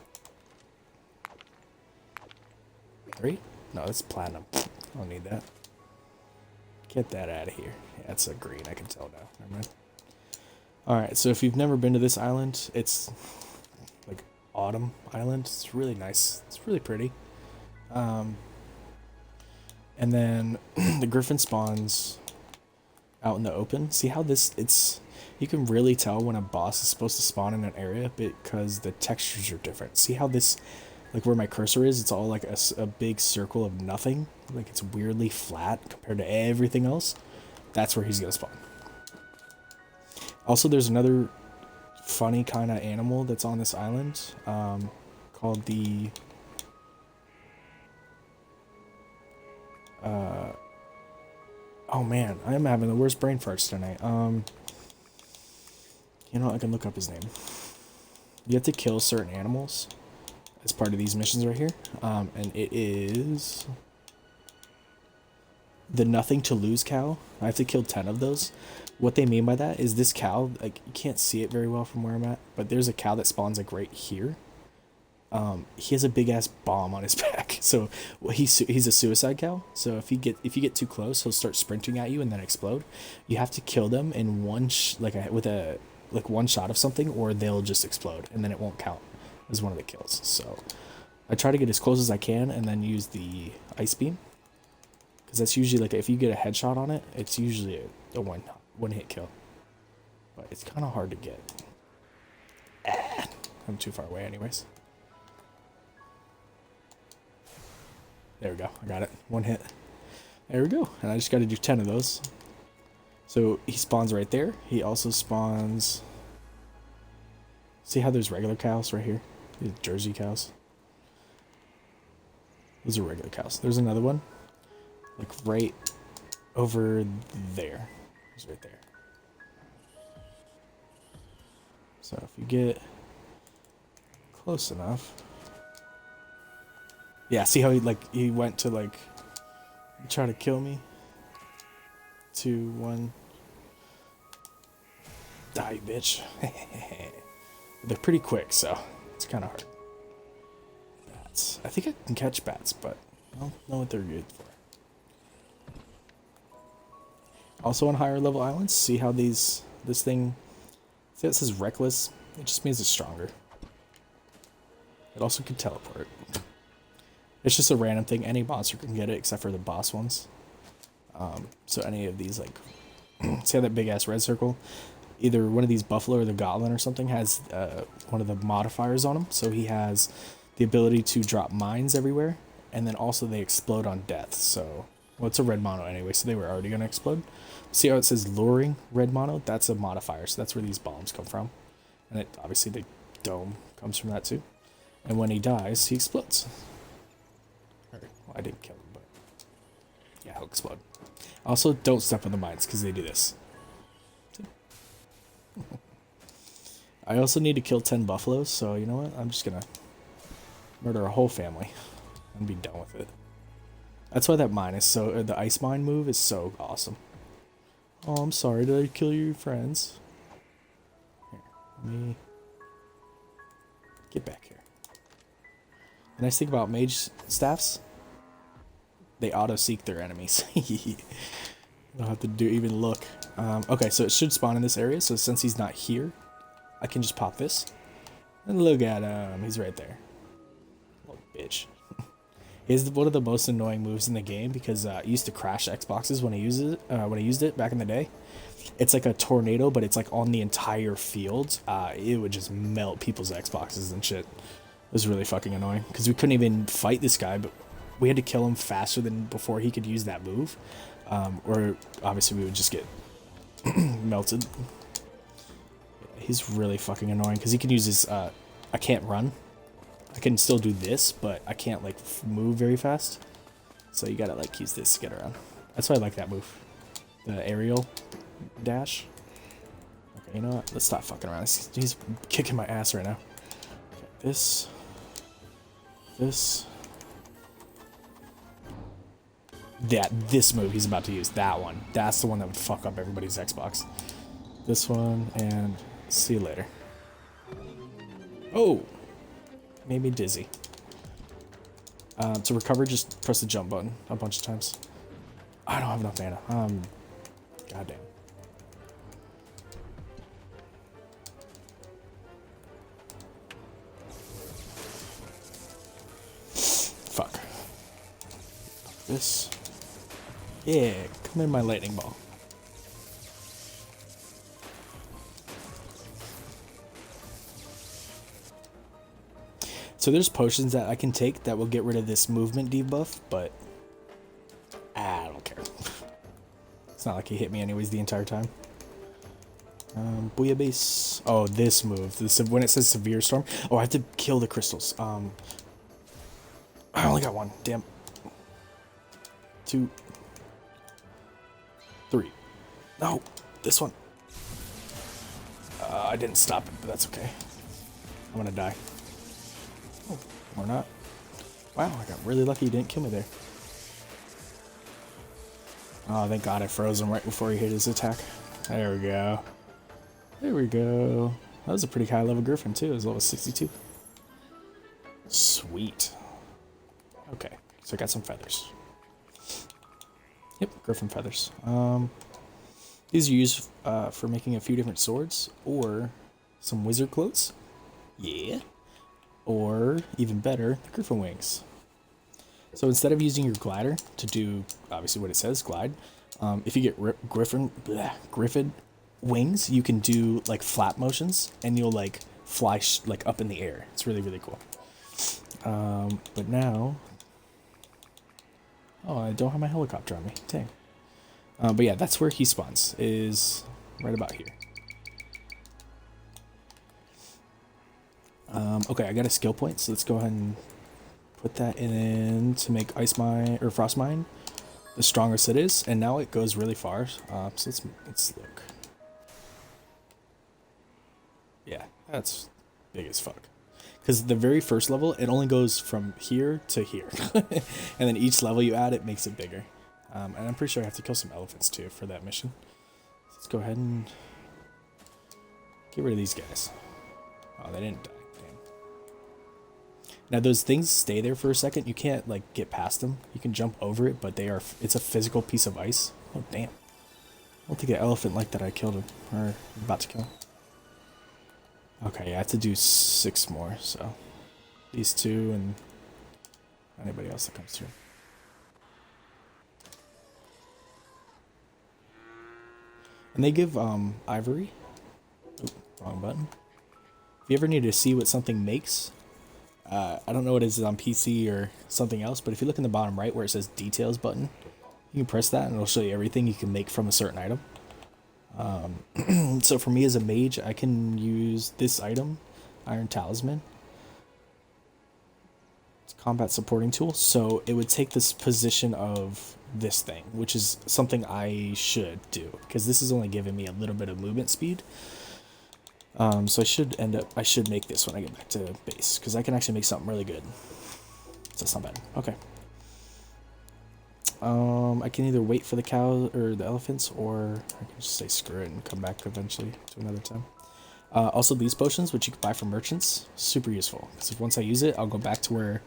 [SPEAKER 1] 3? No, that's platinum. I don't need that. Get that out of here. Yeah, that's a green, I can tell now. Never mind. Alright, so if you've never been to this island, it's like Autumn Island. It's really nice. It's really pretty. And then the griffin spawns out in the open. See how this, you can really tell when a boss is supposed to spawn in an area because the textures are different. See how this, like where my cursor is, it's all like a big circle of nothing. Like it's weirdly flat compared to everything else. That's where he's going to spawn. Also, there's another funny kind of animal that's on this island called the... oh man, I am having the worst brain farts tonight. You know what, I can look up his name. You have to kill certain animals as part of these missions right here. And it is... the Nothing to Lose cow. I have to kill 10 of those. What they mean by that is this cow, like, you can't see it very well from where I'm at, but there's a cow that spawns like right here. He has a big ass bomb on his back, so he's a suicide cow. So if you get too close, he'll start sprinting at you and then explode. You have to kill them in one one shot of something, or they'll just explode and then it won't count as one of the kills. So I try to get as close as I can and then use the ice beam, because that's usually like if you get a headshot on it, it's usually a one hit kill. But it's kind of hard to get. I'm too far away anyways. There we go. I got it. One hit. There we go. And I just got to do 10 of those. So he spawns right there. He also spawns... See how there's regular cows right here? These Jersey cows. Those are regular cows. There's another one. Like right over there. He's right there. So if you get close enough... Yeah, see how he went to like try to kill me? 2, 1. Die, bitch. They're pretty quick, so it's kind of hard. Bats. I think I can catch bats, but I don't know what they're good for. Also on higher level islands, see how this thing, see how it says reckless? It just means it's stronger. It also can teleport. It's just a random thing. Any monster can get it except for the boss ones. So any of these, like, see how that big ass red circle? Either one of these buffalo or the goblin or something has one of the modifiers on them. So he has the ability to drop mines everywhere, and then also they explode on death. So, well, it's a red mono anyway, so they were already going to explode. See how it says luring red mono? That's a modifier, so that's where these bombs come from. And obviously the dome comes from that too. And when he dies, he explodes. I didn't kill him, but yeah, he'll explode. Also, don't step on the mines, because they do this. I also need to kill 10 buffaloes, so you know what? I'm just going to murder a whole family and be done with it. That's why that mine is so... the ice mine move is so awesome. Oh, I'm sorry. Did I kill your friends? Here, let me... get back here. The nice thing about mage staffs... they auto-seek their enemies. You don't have to even look. Okay, so it should spawn in this area, so since he's not here, I can just pop this. And look at him, he's right there. Little bitch. He has one of the most annoying moves in the game, because it used to crash Xboxes when I used it back in the day. It's like a tornado, but it's like on the entire field. It would just melt people's Xboxes and shit. It was really fucking annoying, because we couldn't even fight this guy, but we had to kill him faster than before he could use that move. Or obviously we would just get melted. Yeah, he's really fucking annoying because he can use his, I can't run. I can still do this, but I can't like move very fast. So you gotta like use this to get around. That's why I like that move. The aerial dash. Okay, you know what? Let's stop fucking around. He's kicking my ass right now. Okay, this. This. This move he's about to use. That one. That's the one that would fuck up everybody's Xbox. This one, and see you later. Oh! Made me dizzy. To recover, just press the jump button a bunch of times. I don't have enough mana. Goddamn. Fuck. This. Yeah, come in my lightning ball. So there's potions that I can take that will get rid of this movement debuff, but I don't care. It's not like he hit me anyways the entire time. Booyah. Oh, this move. When it says Severe Storm. Oh, I have to kill the crystals. I only got one. Damn. 2. 3. No, this one. I didn't stop it, but that's okay. I'm gonna die. Oh, or not. Wow, I got really lucky he didn't kill me there. Oh, thank God I froze him right before he hit his attack. There we go. There we go. That was a pretty high level Griffin too. It was level 62. Sweet. Okay, so I got some feathers. Yep, Griffin feathers. These are used for making a few different swords or some wizard clothes. Yeah. Or, even better, the Griffin wings. So instead of using your glider to do, obviously what it says, glide, if you get Griffin wings, you can do like flap motions and you'll like fly like up in the air. It's really, really cool. But now, oh, I don't have my helicopter on me. Dang. But yeah, that's where he spawns, is right about here. Okay, I got a skill point, so let's go ahead and put that in to make Ice Mine or Frost Mine the strongest it is, and now it goes really far. So let's look. Yeah, that's big as fuck. Because the very first level, it only goes from here to here, and then each level you add, it makes it bigger. And I'm pretty sure I have to kill some elephants too for that mission. So let's go ahead and get rid of these guys. Oh, they didn't die. Now those things stay there for a second. You can't like get past them. You can jump over it, but it's a physical piece of ice. Oh damn. I don't think the elephant liked that I killed him, or about to kill him. Okay, yeah, I have to do 6 more, so these 2 and anybody else that comes through. And they give ivory. Oop, wrong button. If you ever need to see what something makes, I don't know what it is on PC or something else, but if you look in the bottom right where it says details button, you can press that and it'll show you everything you can make from a certain item. So for me as a mage, I can use this item, Iron Talisman. It's a combat supporting tool, so it would take this position of this thing, which is something I should do, because this is only giving me a little bit of movement speed. So I should make this when I get back to base, because I can actually make something really good. So that's not bad. Okay. I can either wait for the cows or the elephants, or I can just say screw it and come back eventually to another time. Also these potions, which you can buy from merchants, super useful, because once I use it, I'll go back to where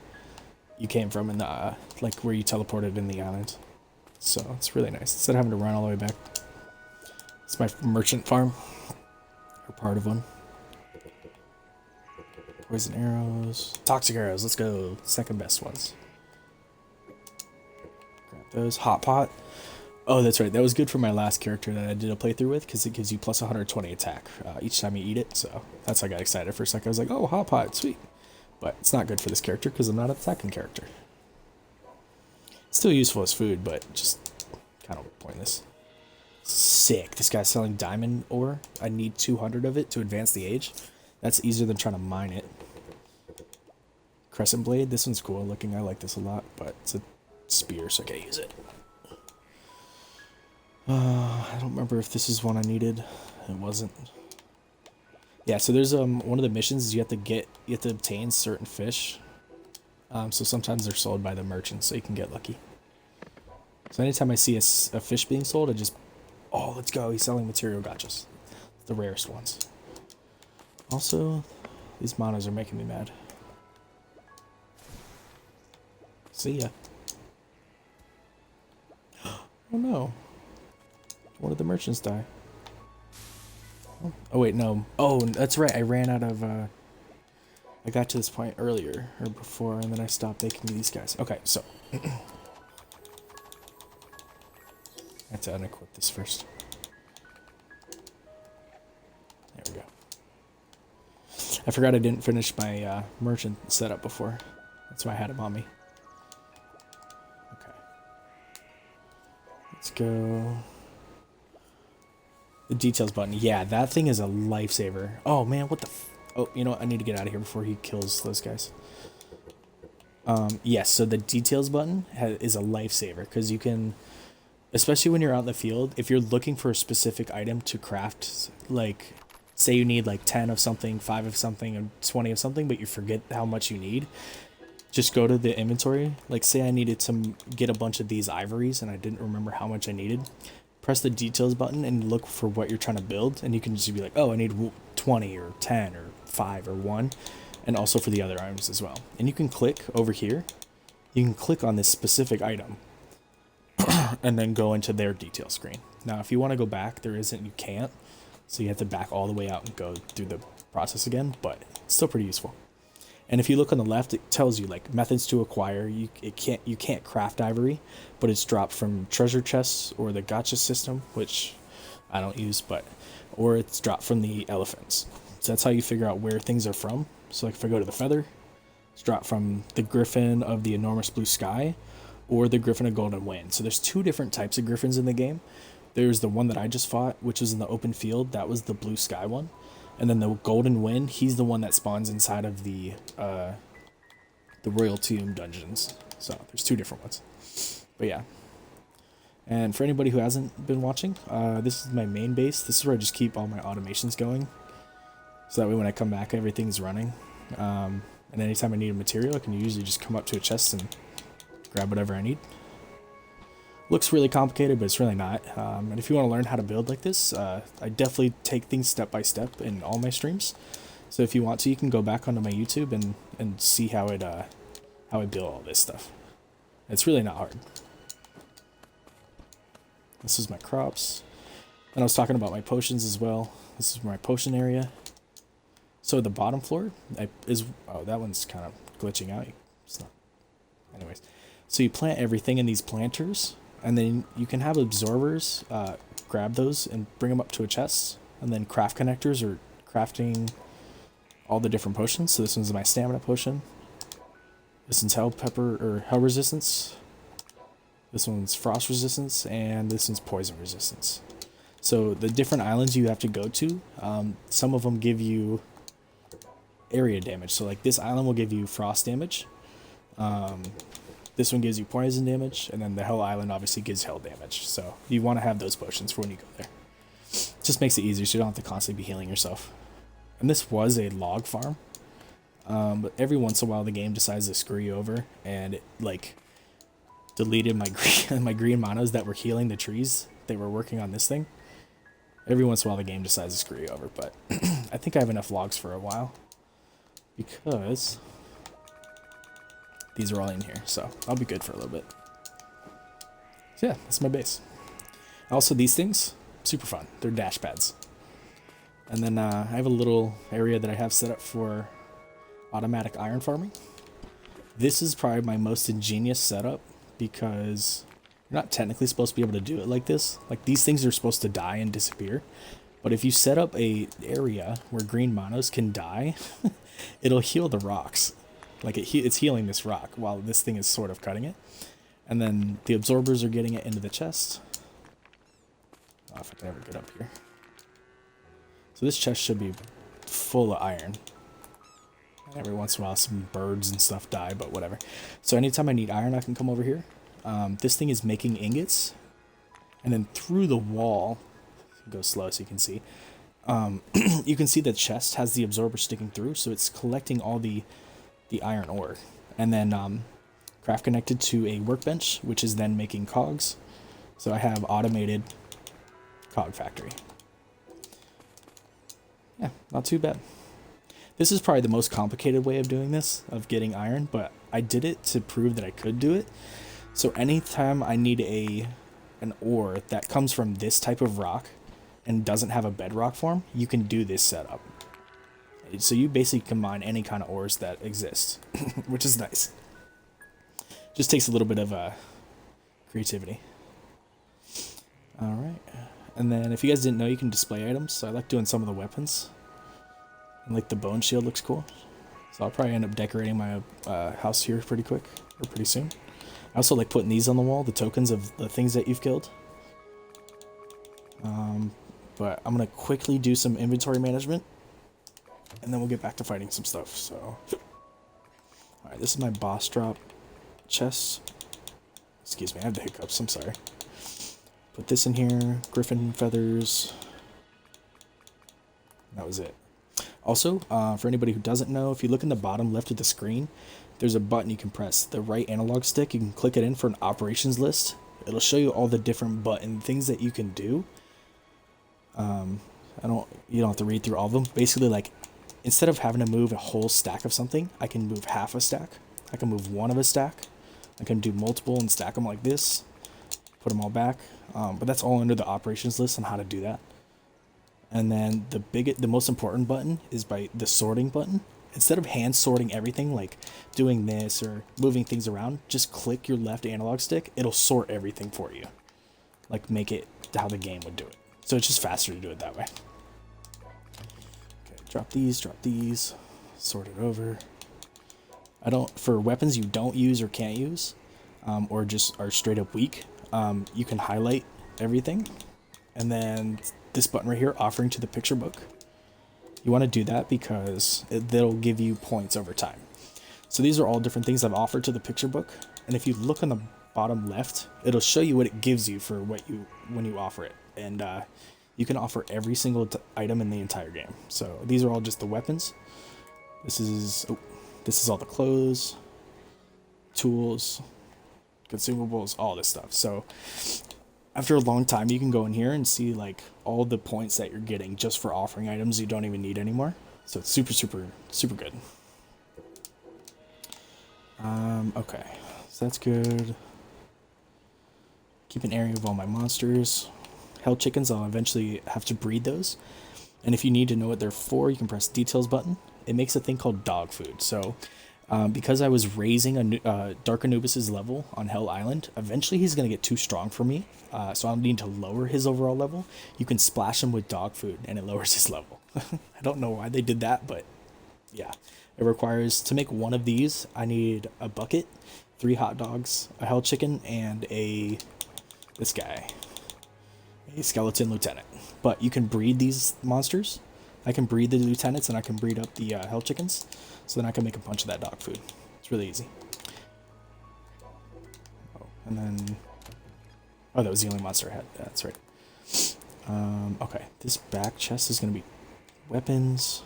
[SPEAKER 1] you came from in the, like where you teleported in the island. So it's really nice, instead of having to run all the way back. It's my merchant farm. Or part of one. Poison arrows. Toxic arrows, let's go. Second best ones. Grab those. Hot pot. Oh, that's right. That was good for my last character that I did a playthrough with, because it gives you plus 120 attack each time you eat it. So that's why I got excited for a second. I was like, oh, hot pot, sweet. But it's not good for this character because I'm not an attacking character. Still useful as food, but just kind of pointless. Sick. This guy's selling diamond ore. I need 200 of it to advance the age. That's easier than trying to mine it. Crescent blade. This one's cool looking. I like this a lot, but it's a spear, so I can't use it. I don't remember if this is one I needed. It wasn't. Yeah, so there's one of the missions is you have to obtain certain fish. So sometimes they're sold by the merchants, so you can get lucky. So anytime I see a fish being sold, I just, oh, let's go. He's selling material gotchas. The rarest ones. Also, these monos are making me mad. See ya. Oh no. One of the merchants die. Oh wait, no. Oh, that's right. I ran out of, I got to this point earlier, or before, and then I stopped making these guys. Okay, so. I have to unequip this first. There we go. I forgot I didn't finish my merchant setup before. That's why I had him on me. Okay. Let's go. The details button. Yeah, that thing is a lifesaver. Oh man, what the oh, you know what? I need to get out of here before he kills those guys. Yes, so the details button is a lifesaver because you can, especially when you're out in the field, if you're looking for a specific item to craft, like, say you need like 10 of something, 5 of something, and 20 of something, but you forget how much you need, just go to the inventory. Like, say I needed to get a bunch of these ivories and I didn't remember how much I needed. Press the details button and look for what you're trying to build, and you can just be like, oh, I need 20 or 10 or 5 or 1, and also for the other items as well. And you can click over here. You can click on this specific item and then go into their detail screen. Now, if you want to go back, there isn't, you can't. So you have to back all the way out and go through the process again, but it's still pretty useful. And if you look on the left, it tells you like methods to acquire. You can't craft ivory, but it's dropped from treasure chests or the gacha system, which I don't use, or it's dropped from the elephants. So that's how you figure out where things are from. So like if I go to the feather, it's dropped from the griffin of the enormous blue sky, or the griffin of golden wind. So there's 2 different types of griffins in the game. There's the one that I just fought, which was in the open field. That was the blue sky one. And then the golden wind, he's the one that spawns inside of the royal tomb dungeons. So there's 2 different ones. But yeah. And for anybody who hasn't been watching, this is my main base. This is where I just keep all my automations going. So that way when I come back, everything's running. And anytime I need a material, I can usually just come up to a chest and grab whatever I need. Looks really complicated, but it's really not. And if you want to learn how to build like this, I definitely take things step by step in all my streams. So if you want to, you can go back onto my YouTube and see how I build all this stuff. It's really not hard. This is my crops. And I was talking about my potions as well. This is my potion area. So the bottom floor oh, that one's kind of glitching out. It's not. Anyways, so you plant everything in these planters. And then you can have absorbers, grab those and bring them up to a chest, and then craft connectors or crafting all the different potions. So this one's my stamina potion. This one's hell resistance. This one's frost resistance, and this one's poison resistance. So the different islands you have to go to, some of them give you area damage. So like this island will give you frost damage. This one gives you poison damage, and then the Hell Island obviously gives hell damage. So you want to have those potions for when you go there. Just makes it easier so you don't have to constantly be healing yourself. And this was a log farm. But every once in a while the game decides to screw you over, and it like deleted my green monos that were healing the trees. They were working on this thing. Every once in a while the game decides to screw you over, but I think I have enough logs for a while. Because these are all in here, so I'll be good for a little bit. So yeah, that's my base. Also, these things, super fun. They're dash pads. And then I have a little area that I have set up for automatic iron farming. This is probably my most ingenious setup because you're not technically supposed to be able to do it like this. Like these things are supposed to die and disappear. But if you set up a area where green monos can die, it'll heal the rocks. Like it's healing this rock while this thing is sort of cutting it. And then the absorbers are getting it into the chest. Oh, if I can ever get up here. So this chest should be full of iron. And every once in a while some birds and stuff die, but whatever. So anytime I need iron, I can come over here. This thing is making ingots. And then through the wall, go slow so you can see. You can see the chest has the absorber sticking through, so it's collecting all the iron ore. and then craft connected to a workbench, which is then making cogs. So I have automated cog factory. Yeah, not too bad. This is probably the most complicated way of doing this, of getting iron, but I did it to prove that I could do it. So anytime I need an ore that comes from this type of rock and doesn't have a bedrock form, you can do this setup. So you basically can mine any kind of ores that exist, which is nice. Just takes a little bit of creativity. All right. And then if you guys didn't know, you can display items. So I like doing some of the weapons. And like the bone shield looks cool. So I'll probably end up decorating my house here pretty quick, or pretty soon. I also like putting these on the wall, the tokens of the things that you've killed. But I'm going to quickly do some inventory management. And then we'll get back to fighting some stuff. So, alright, this is my boss drop chest. Excuse me, I have the hiccups, I'm sorry. Put this in here, griffin feathers. That was it. Also, for anybody who doesn't know, if you look in the bottom left of the screen, there's a button you can press. The right analog stick, you can click it in for an operations list. It'll show you all the different button things that you can do. You don't have to read through all of them. Basically, like, instead of having to move a whole stack of something, I can move half a stack. I can move one of a stack. I can do multiple and stack them like this. Put them all back. But that's all under the operations list on how to do that. And then the most important button is by the sorting button. Instead of hand sorting everything, like doing this or moving things around, just click your left analog stick. It'll sort everything for you. Like, make it how the game would do it. So it's just faster to do it that way. Okay, drop these, sort it over. For weapons you don't use or can't use, or just are straight up weak, you can highlight everything. And then this button right here, offering to the picture book. You want to do that because that'll give you points over time. So these are all different things I've offered to the picture book. And if you look on the bottom left, it'll show you what it gives you for when you offer it. And you can offer every single item in the entire game. So these are all just the weapons. This is all the clothes, tools, consumables, all this stuff. So after a long time, you can go in here and see like all the points that you're getting just for offering items you don't even need anymore. So it's super, super, super good. Okay, so that's good. Keep an area of all my monsters. Hell chickens, I'll eventually have to breed those. And if you need to know what they're for, you can press details button. It makes a thing called dog food. So because I was raising Dark Anubis's level on Hell Island, eventually he's going to get too strong for me. So I'll need to lower his overall level. You can splash him with dog food and it lowers his level. I don't know why they did that, but yeah. It requires, to make one of these, I need a bucket, 3 hot dogs, a hell chicken, and this guy, a skeleton lieutenant. But you can breed these monsters. I can breed the lieutenants and I can breed up the hell chickens. So then I can make a bunch of that dog food. It's really easy. Oh, and then... Oh, that was the only monster I had. Yeah, that's right. Okay, this back chest is going to be weapons.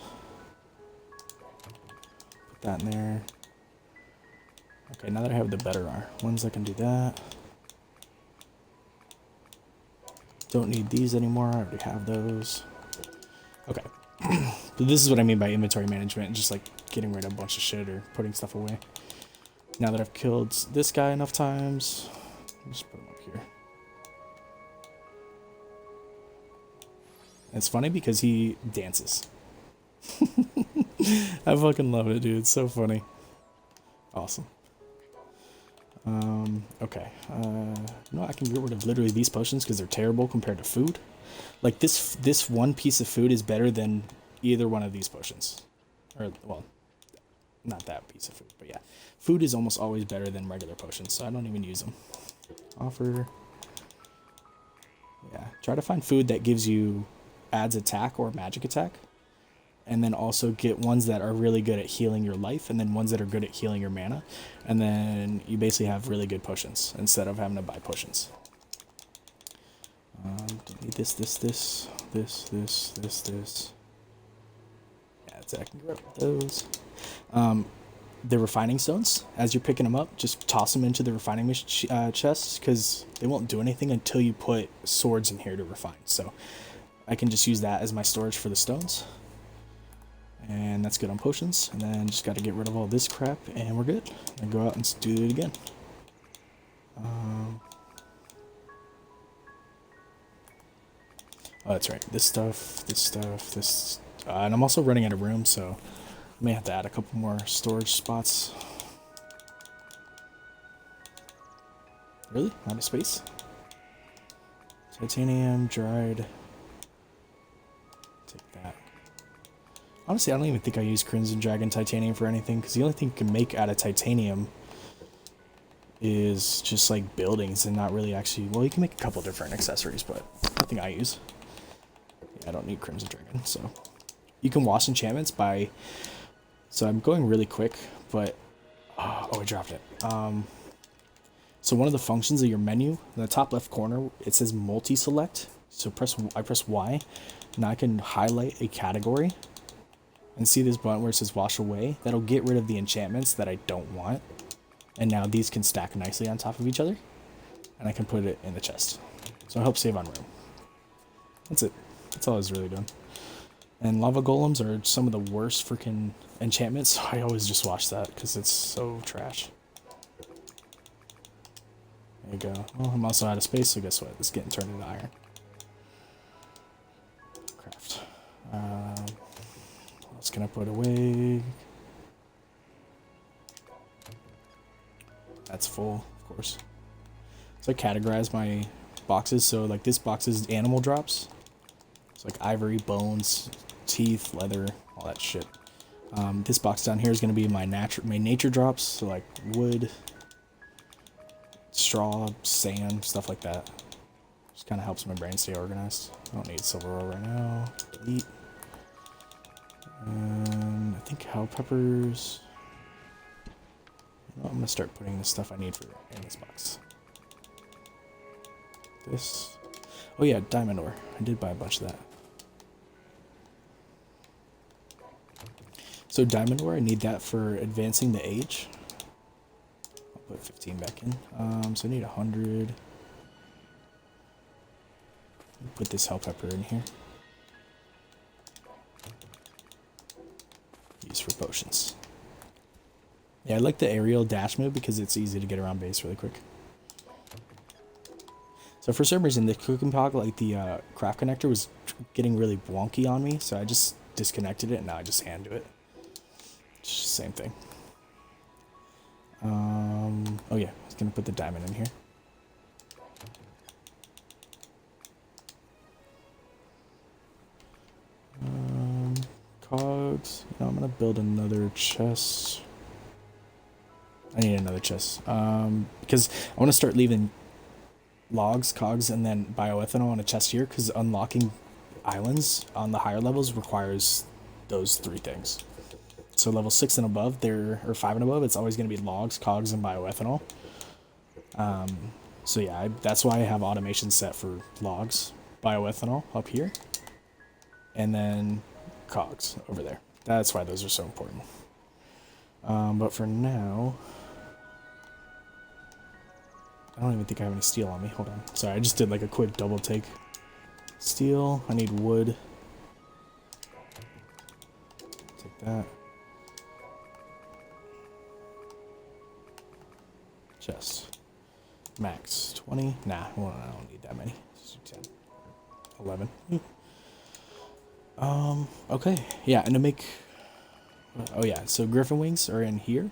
[SPEAKER 1] Put that in there. Okay, now that I have the better ones, I can do that. Don't need these anymore. I already have those. Okay. So this is what I mean by inventory management, just like getting rid of a bunch of shit or putting stuff away. Now that I've killed this guy enough times, I'll just put him up here. And it's funny because he dances. I fucking love it, dude. It's so funny. Awesome. Okay. No, I can get rid of literally these potions because they're terrible compared to food. Like this one piece of food is better than either one of these potions. Or, well, not that piece of food, but yeah. Food is almost always better than regular potions, so I don't even use them. Offer. Yeah, try to find food that gives you adds attack or magic attack. And then also get ones that are really good at healing your life, and then ones that are good at healing your mana. And then you basically have really good potions instead of having to buy potions. Need this. Yeah, that's it. I can grab those. the refining stones as you're picking them up. Just toss them into the refining chests, because they won't do anything until you put swords in here to refine. So I can just use that as my storage for the stones. And that's good on potions. And then just got to get rid of all this crap, and we're good. And go out and do it again. Oh, that's right. This stuff, this... and I'm also running out of room, so I may have to add a couple more storage spots. Really? Out of space? Titanium, dried... Take that. Honestly, I don't even think I use Crimson Dragon Titanium for anything, because the only thing you can make out of titanium is just like buildings and not really actually... Well, you can make a couple different accessories, but nothing I use. Yeah, I don't need Crimson Dragon, so... You can wash enchantments by... So I'm going really quick, but... Oh, I dropped it. So one of the functions of your menu, in the top left corner, it says multi-select. So I press Y. Now I can highlight a category. And see this button where it says wash away? That'll get rid of the enchantments that I don't want. And now these can stack nicely on top of each other. And I can put it in the chest. So it helps save on room. That's it. That's all I was really doing. And lava golems are some of the worst freaking enchantments, so I always just watch that because it's so trash. There you go. Well, I'm also out of space, so guess what? It's getting turned into iron. Craft. What else can I put away? That's full, of course. So I categorize my boxes, so like this box is animal drops. It's like ivory, bones, teeth, leather, all that shit. This box down here is going to be my nature drops, so like wood, straw, sand, stuff like that. Just kind of helps my brain stay organized. I don't need silver ore right now. Delete. And I think hell peppers. Well, I'm going to start putting the stuff I need for in this box. This. Oh yeah, diamond ore. I did buy a bunch of that. So diamond ore, I need that for advancing the age. I'll put 15 back in. So I need 100. Put this hell pepper in here. Use for potions. Yeah, I like the aerial dash move because it's easy to get around base really quick. So for some reason, the cooking pod, like the craft connector, was getting really wonky on me, so I just disconnected it, and now I just hand do it. Same thing. Oh yeah, I was gonna put the diamond in here. Cogs. No, I'm gonna build another chest. I need another chest. Because I want to start leaving logs, cogs, and then bioethanol on a chest here, because unlocking islands on the higher levels requires those three things. So level 6 and above, or 5 and above, it's always going to be logs, cogs, and bioethanol. So yeah, that's why I have automation set for logs, bioethanol up here, and then cogs over there. That's why those are so important. But for now, I don't even think I have any steel on me. Hold on. Sorry, I just did like a quick double take. Steel, I need wood. Take that. Chest. Max 20. Nah, well, I don't need that many. 10, 11. Okay. Yeah, and to make... Oh yeah, so griffin wings are in here.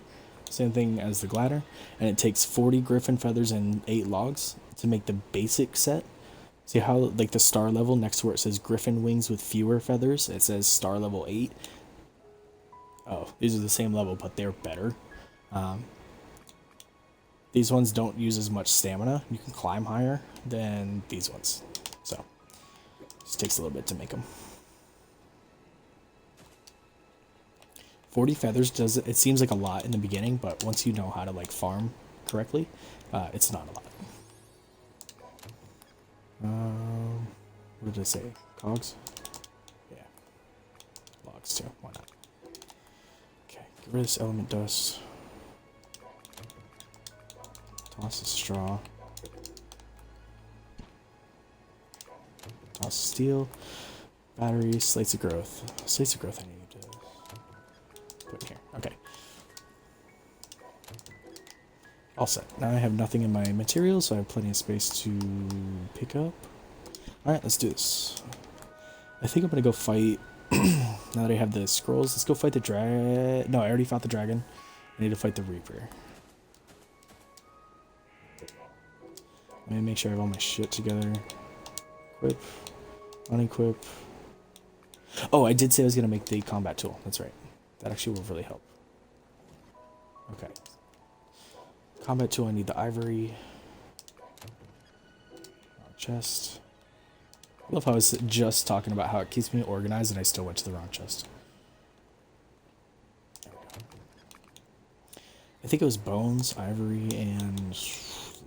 [SPEAKER 1] Same thing as the glider. And it takes 40 griffin feathers and 8 logs to make the basic set. See how, like, the star level next to where it says griffin wings with fewer feathers, it says star level 8. Oh, these are the same level, but they're better. These ones don't use as much stamina. You can climb higher than these ones. So, just takes a little bit to make them. 40 feathers does it seems like a lot in the beginning, but once you know how to like farm correctly, it's not a lot. What did I say? Cogs? Yeah. Logs too. Why not? Okay, Get rid of this element dust. Toss the straw. Toss the steel. Battery, slates of growth. Slates of growth I need to put in here. Okay. All set. Now I have nothing in my materials, so I have plenty of space to pick up. Alright, let's do this. I think I'm gonna go fight. Now that I have the scrolls, let's go fight the dragon. No, I already fought the dragon. I need to fight the Reaper. Let me make sure I have all my shit together. Equip. Unequip. Oh, I did say I was gonna make the combat tool. That's right. That actually will really help. Okay. Combat tool, I need the ivory. Chest. I love how I was just talking about how it keeps me organized and I still went to the wrong chest. There we go. I think it was bones, ivory, and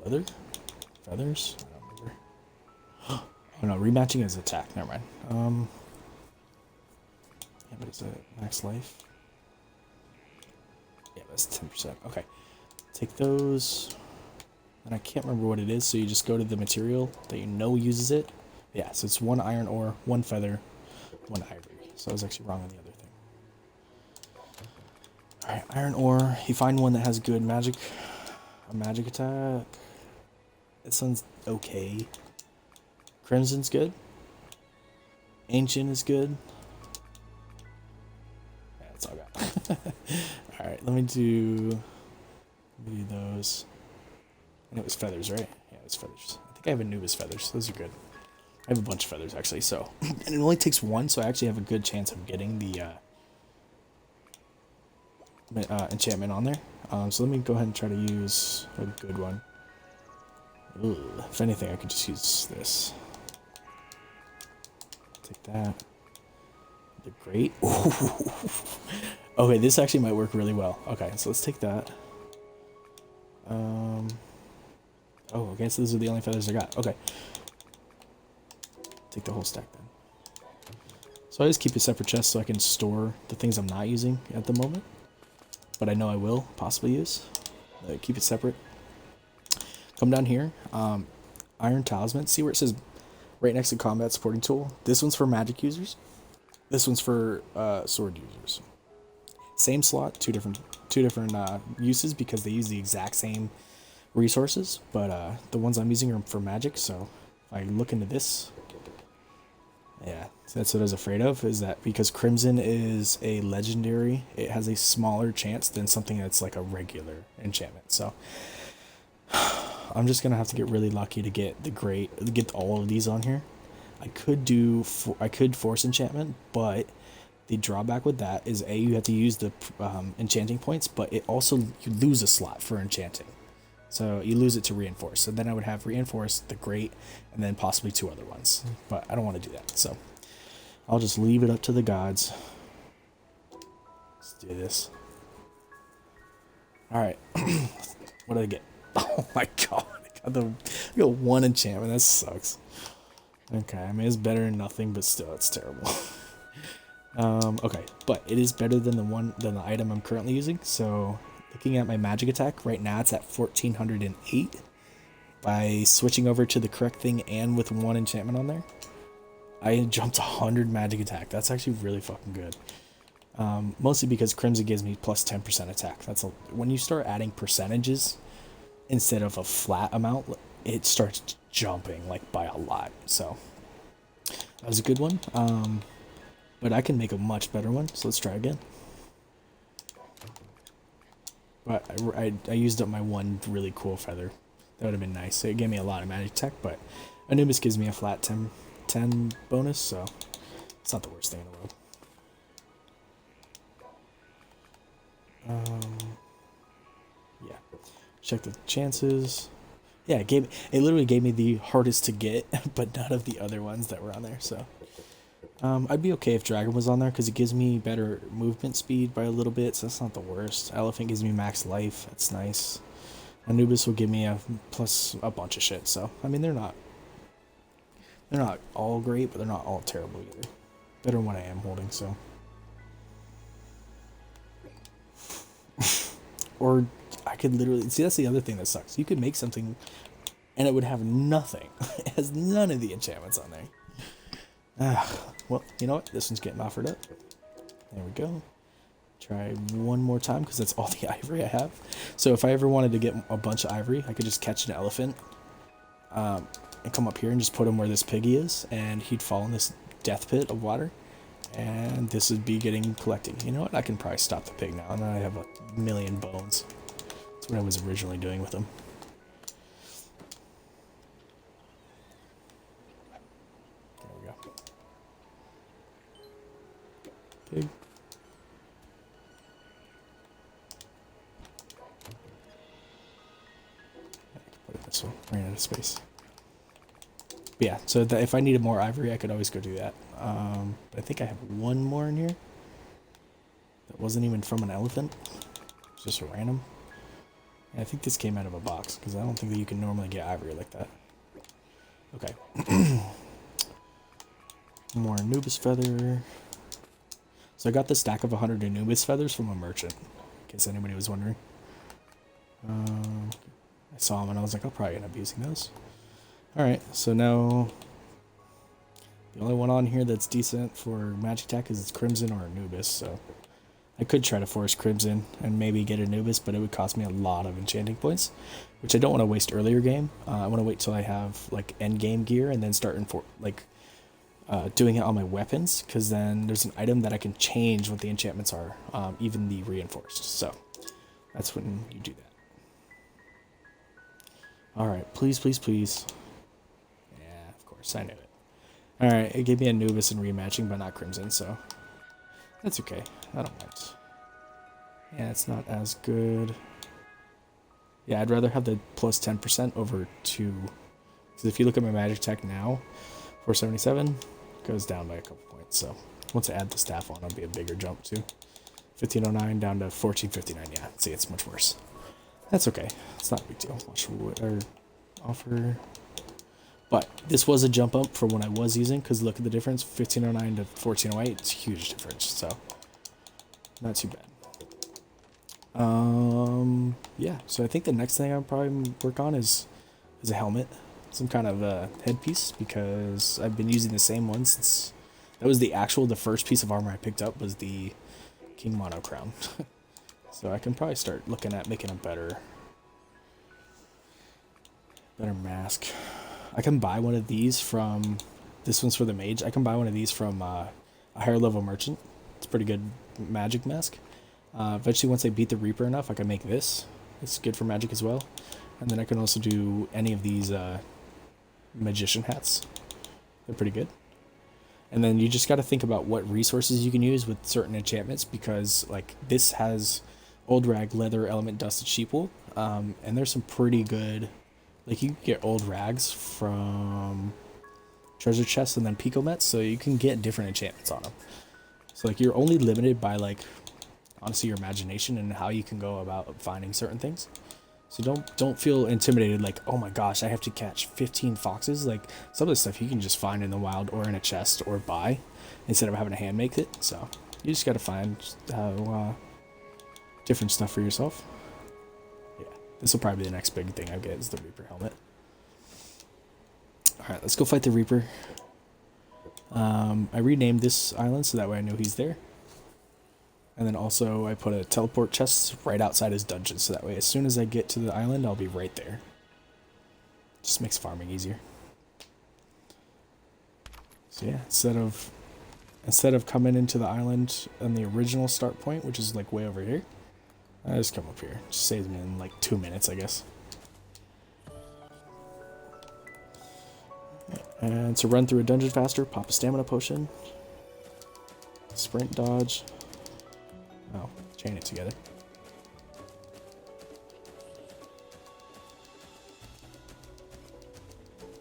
[SPEAKER 1] leather? Feathers? I don't remember. Oh no, rematching is attack. Never mind. Yeah, what is it? Max life? Yeah, that's 10%. Okay. Take those. And I can't remember what it is, so you just go to the material that you know uses it. Yeah, so it's 1 iron ore, 1 feather, 1 ivory. So I was actually wrong on the other thing. Alright, iron ore. You find one that has good magic. A magic attack. This one's okay. Crimson's good. Ancient is good. Yeah, that's all I got. Alright, let me do those. And it was feathers, right? Yeah, it was feathers. I think I have Anubis feathers. Those are good. I have a bunch of feathers, actually, so... And it only takes 1, so I actually have a good chance of getting the enchantment on there. So let me go ahead and try to use a good one. Ugh. If anything, I could just use this. Take that. The great. Okay, this actually might work really well. Okay, so let's take that. Oh, okay, so those are the only feathers I got. Okay. Take the whole stack then. So I just keep a separate chest so I can store the things I'm not using at the moment. But I know I will possibly use. Keep it separate. Come down here. Iron Talisman. See where it says right next to combat supporting tool? This one's for magic users. This one's for sword users. Same slot, two different uses because they use the exact same resources, but the ones I'm using are for magic. So if I look into this, yeah, so that's what I was afraid of, is that because Crimson is a legendary, it has a smaller chance than something that's like a regular enchantment. So I'm just gonna have to get really lucky to get all of these on here. I could force enchantment, but the drawback with that is you have to use the enchanting points, but it also, you lose a slot for enchanting. So you lose it to reinforce. So then I would have reinforce, the great, and then possibly 2 other ones. But I don't want to do that. So I'll just leave it up to the gods. Let's do this. Alright. What did I get? Oh my god. I got 1 enchantment. That sucks. Okay, I mean, it's better than nothing, but still, it's terrible. Okay, but it is better than the item I'm currently using. So looking at my magic attack right now, it's at 1408. By switching over to the correct thing and with 1 enchantment on there, I jumped 100 magic attack. That's actually really fucking good. Mostly because Crimson gives me plus 10% attack. When you start adding percentages instead of a flat amount, it starts jumping like by a lot. So that was a good one. But I can make a much better one, so let's try again. But I used up my 1 really cool feather. That would have been nice. It gave me a lot of magic attack, but Anubis gives me a flat 10 bonus, so it's not the worst thing in the world. Yeah. Check the chances. Yeah, it literally gave me the hardest to get, but none of the other ones that were on there, so... I'd be okay if Dragon was on there because it gives me better movement speed by a little bit, so that's not the worst. Elephant gives me max life, that's nice. Anubis will give me a plus a bunch of shit, so I mean they're not all great, but they're not all terrible either. Better than what I am holding, so. Or I could literally, see, that's the other thing that sucks. You could make something and it would have nothing. It has none of the enchantments on there. Well, you know what? This one's getting offered up. There we go. Try one more time because that's all the ivory I have. So if I ever wanted to get a bunch of ivory, I could just catch an elephant and come up here and just put him where this piggy is, and he'd fall in this death pit of water, and this would be getting collecting. You know what? I can probably stop the pig now, and I have a million bones. That's what I was originally doing with him. There we go. Pig. Put it this way. Ran out of space. But yeah, so if I needed more ivory, I could always go do that. But I think I have one more in here that wasn't even from an elephant. It's just a random. And I think this came out of a box because I don't think that you can normally get ivory like that. Okay. More Anubis feather. So I got the stack of 100 Anubis feathers from a merchant, in case anybody was wondering. I saw them and I was like, I'll probably end up using those. Alright, so now the only one on here that's decent for magic attack is it's Crimson or Anubis, so I could try to force Crimson and maybe get Anubis, but it would cost me a lot of enchanting points, which I don't want to waste earlier game. I want to wait till I have like end game gear and then start doing it on my weapons, because then there's an item that I can change what the enchantments are, even the reinforced, so that's when you do that. Alright, please, please, please. I knew it. Alright, it gave me Anubis and rematching, but not Crimson, so that's okay. I don't mind. Yeah, it's not as good. Yeah, I'd rather have the plus 10% over 2. Because if you look at my magic attack now, 477 goes down by a couple points. So once I add the staff on, it'll be a bigger jump too. 1509 down to 1459. Yeah, see, it's much worse. That's okay. It's not a big deal. Watch our offer. But this was a jump up from what I was using, because look at the difference, 1509 to 1408, it's a huge difference, so not too bad. Yeah, so I think the next thing I'll probably work on is a helmet, some kind of a headpiece, because I've been using the same one since, that was the first piece of armor I picked up was the King Mono Crown. So I can probably start looking at making a better mask. I can buy one of these from, this one's for the Mage, I can buy one of these from a higher level merchant. It's a pretty good magic mask. Eventually once I beat the Reaper enough, I can make this. It's good for magic as well. And then I can also do any of these magician hats. They're pretty good. And then you just got to think about what resources you can use with certain enchantments, because like this has old rag, leather, element, dusted sheepwool, and there's some pretty good. Like, you can get old rags from treasure chests and then picomets, so you can get different enchantments on them. So, like, you're only limited by, like, honestly, your imagination and how you can go about finding certain things. So don't feel intimidated, like, oh my gosh, I have to catch 15 foxes. Like, some of the stuff you can just find in the wild or in a chest or buy instead of having to hand make it. So, you just got to find different stuff for yourself. This will probably be the next big thing I get is the Reaper helmet. Alright, let's go fight the Reaper. I renamed this island so that way I know he's there. And then also I put a teleport chest right outside his dungeon, so that way as soon as I get to the island, I'll be right there. Just makes farming easier. So yeah, instead of coming into the island on the original start point, which is like way over here, I just come up here. Just saves me in like 2 minutes, I guess. And to run through a dungeon faster, pop a stamina potion. Sprint dodge. Oh, chain it together.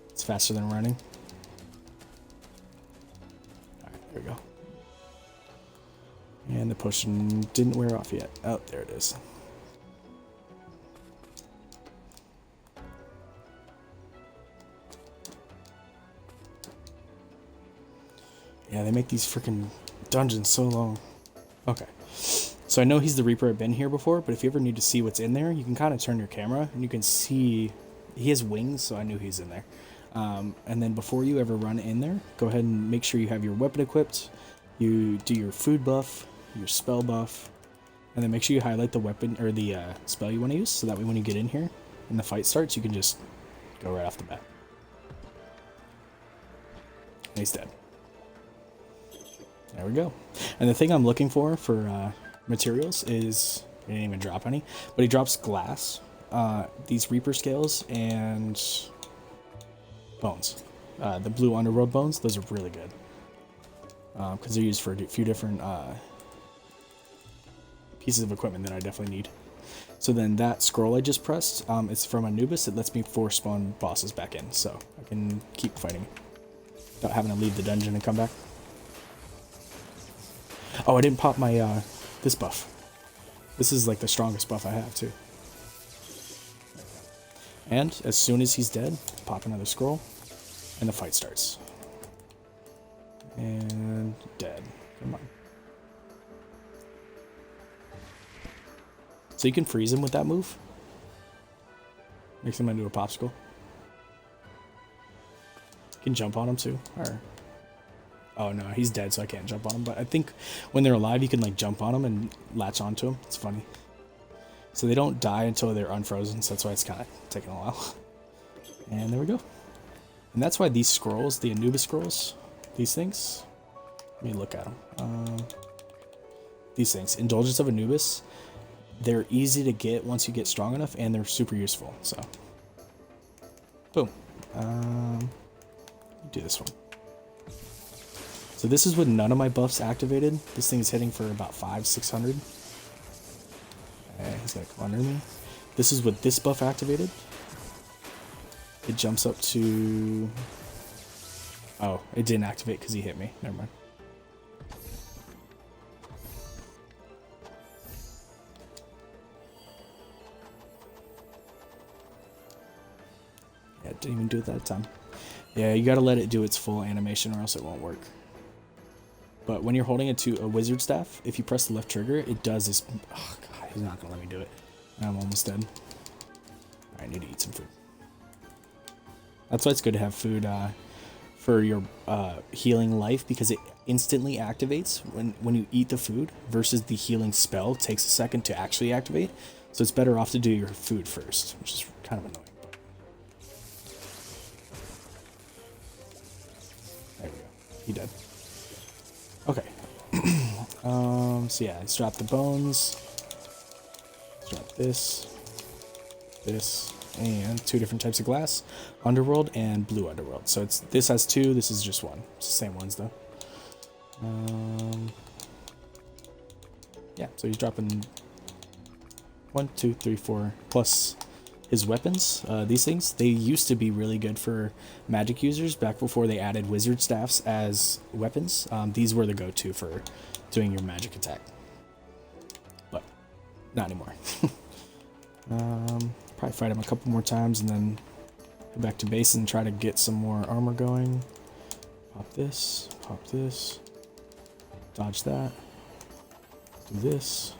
[SPEAKER 1] It's faster than running. Alright, there we go. And the potion didn't wear off yet. Oh, there it is. Yeah, they make these freaking dungeons so long. Okay. So I know he's the Reaper. I've been here before, but if you ever need to see what's in there, you can kind of turn your camera and you can see he has wings, so I knew he's in there. And then before you ever run in there, go ahead and make sure you have your weapon equipped. You do your food buff, your spell buff, and then make sure you highlight the weapon or the spell you want to use, so that way when you get in here and the fight starts, you can just go right off the bat. And he's dead. There we go. And the thing I'm looking for materials is, he didn't even drop any, but he drops glass, these Reaper scales, and bones. The blue underworld bones, those are really good. Because they're used for a few different pieces of equipment that I definitely need. So then that scroll I just pressed, it's from Anubis. It lets me force spawn bosses back in, so I can keep fighting without having to leave the dungeon and come back. Oh, I didn't pop my this buff. This is like the strongest buff I have too. And as soon as he's dead, pop another scroll, and the fight starts. And dead. Come on. So you can freeze him with that move. Makes him into a popsicle. You can jump on him too. Or, oh no, he's dead, so I can't jump on him. But I think when they're alive, you can like jump on them and latch onto them. It's funny. So they don't die until they're unfrozen. So that's why it's kind of taking a while. And there we go. And that's why these scrolls, the Anubis scrolls, these things. Let me look at them. These things, Indulgence of Anubis. They're easy to get once you get strong enough, and they're super useful. So, boom. Do this one. So this is with none of my buffs activated. This thing is hitting for about 500-600. Okay, he's gonna come under me. This is with this buff activated. It jumps up to... Oh, it didn't activate because he hit me. Never mind. Yeah, it didn't even do it that time. Yeah, you gotta let it do its full animation or else it won't work. But when you're holding it to a wizard staff, if you press the left trigger, it does this... Oh god, he's not gonna let me do it. I'm almost dead. I need to eat some food. That's why it's good to have food for your healing life, because it instantly activates when you eat the food, versus the healing spell takes a second to actually activate. So it's better off to do your food first, which is kind of annoying. There we go. He dead. Okay. So yeah, let's drop the bones. Let's drop this, and 2 different types of glass, underworld and blue underworld. So it's this has 2, this is just 1. It's the same ones though. Yeah, so he's dropping 1, 2, 3, 4 plus his weapons. These things, they used to be really good for magic users back before they added wizard staffs as weapons. These were the go-to for doing your magic attack, but not anymore. Probably fight him a couple more times and then go back to base and try to get some more armor going. Pop this, dodge that, do this.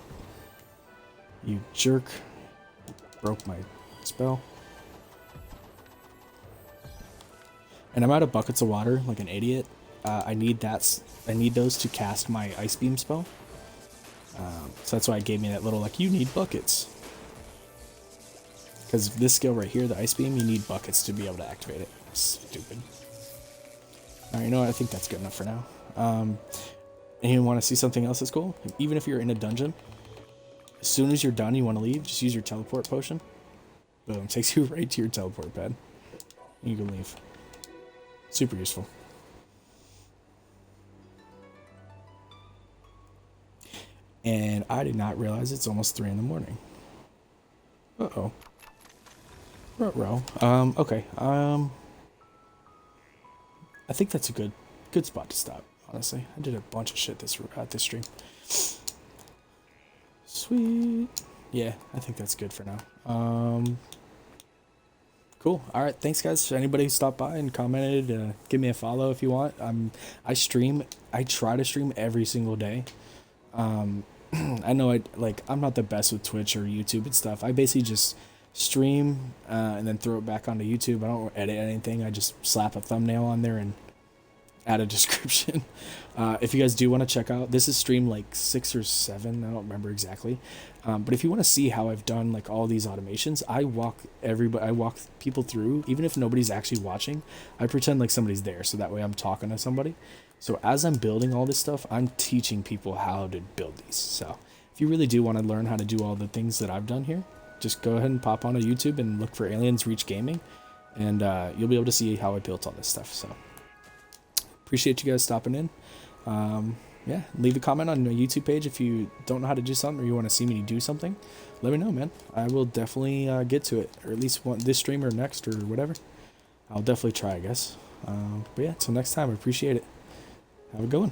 [SPEAKER 1] You jerk, broke my spell. And I'm out of buckets of water like an idiot. I need those to cast my ice beam spell. So that's why it gave me that little like, you need buckets. Because this skill right here, the ice beam, you need buckets to be able to activate it. Stupid. Alright, you know what? I think that's good enough for now. And you want to see something else that's cool? Even if you're in a dungeon, as soon as you're done, you want to leave, just use your teleport potion. Boom, takes you right to your teleport pad. And you can leave. Super useful. And I did not realize it's almost 3 in the morning. Uh-oh. Ruh-roh. Okay. I think that's a good spot to stop, honestly. I did a bunch of shit this stream. Sweet. Yeah, I think that's good for now. Cool. All right, thanks guys. Anybody who stopped by and commented, give me a follow if you want. I try to stream every single day. I know I'm not the best with Twitch or YouTube and stuff. I basically just stream and then throw it back onto YouTube. I don't edit anything. I just slap a thumbnail on there and add a description. If you guys do want to check out, this is stream like 6 or 7, I don't remember exactly. But if you want to see how I've done like all these automations, I walk people through, even if nobody's actually watching. I pretend like somebody's there, so that way I'm talking to somebody. So as I'm building all this stuff, I'm teaching people how to build these. So if you really do want to learn how to do all the things that I've done here, just go ahead and pop onto YouTube and look for Aliens Reach Gaming, and you'll be able to see how I built all this stuff. So appreciate you guys stopping in. Yeah, leave a comment on the YouTube page if you don't know how to do something or you want to see me do something. Let me know, man. I will definitely get to it, or at least this stream or next or whatever. I'll definitely try, I guess. But yeah, until next time, I appreciate it. Have a good one.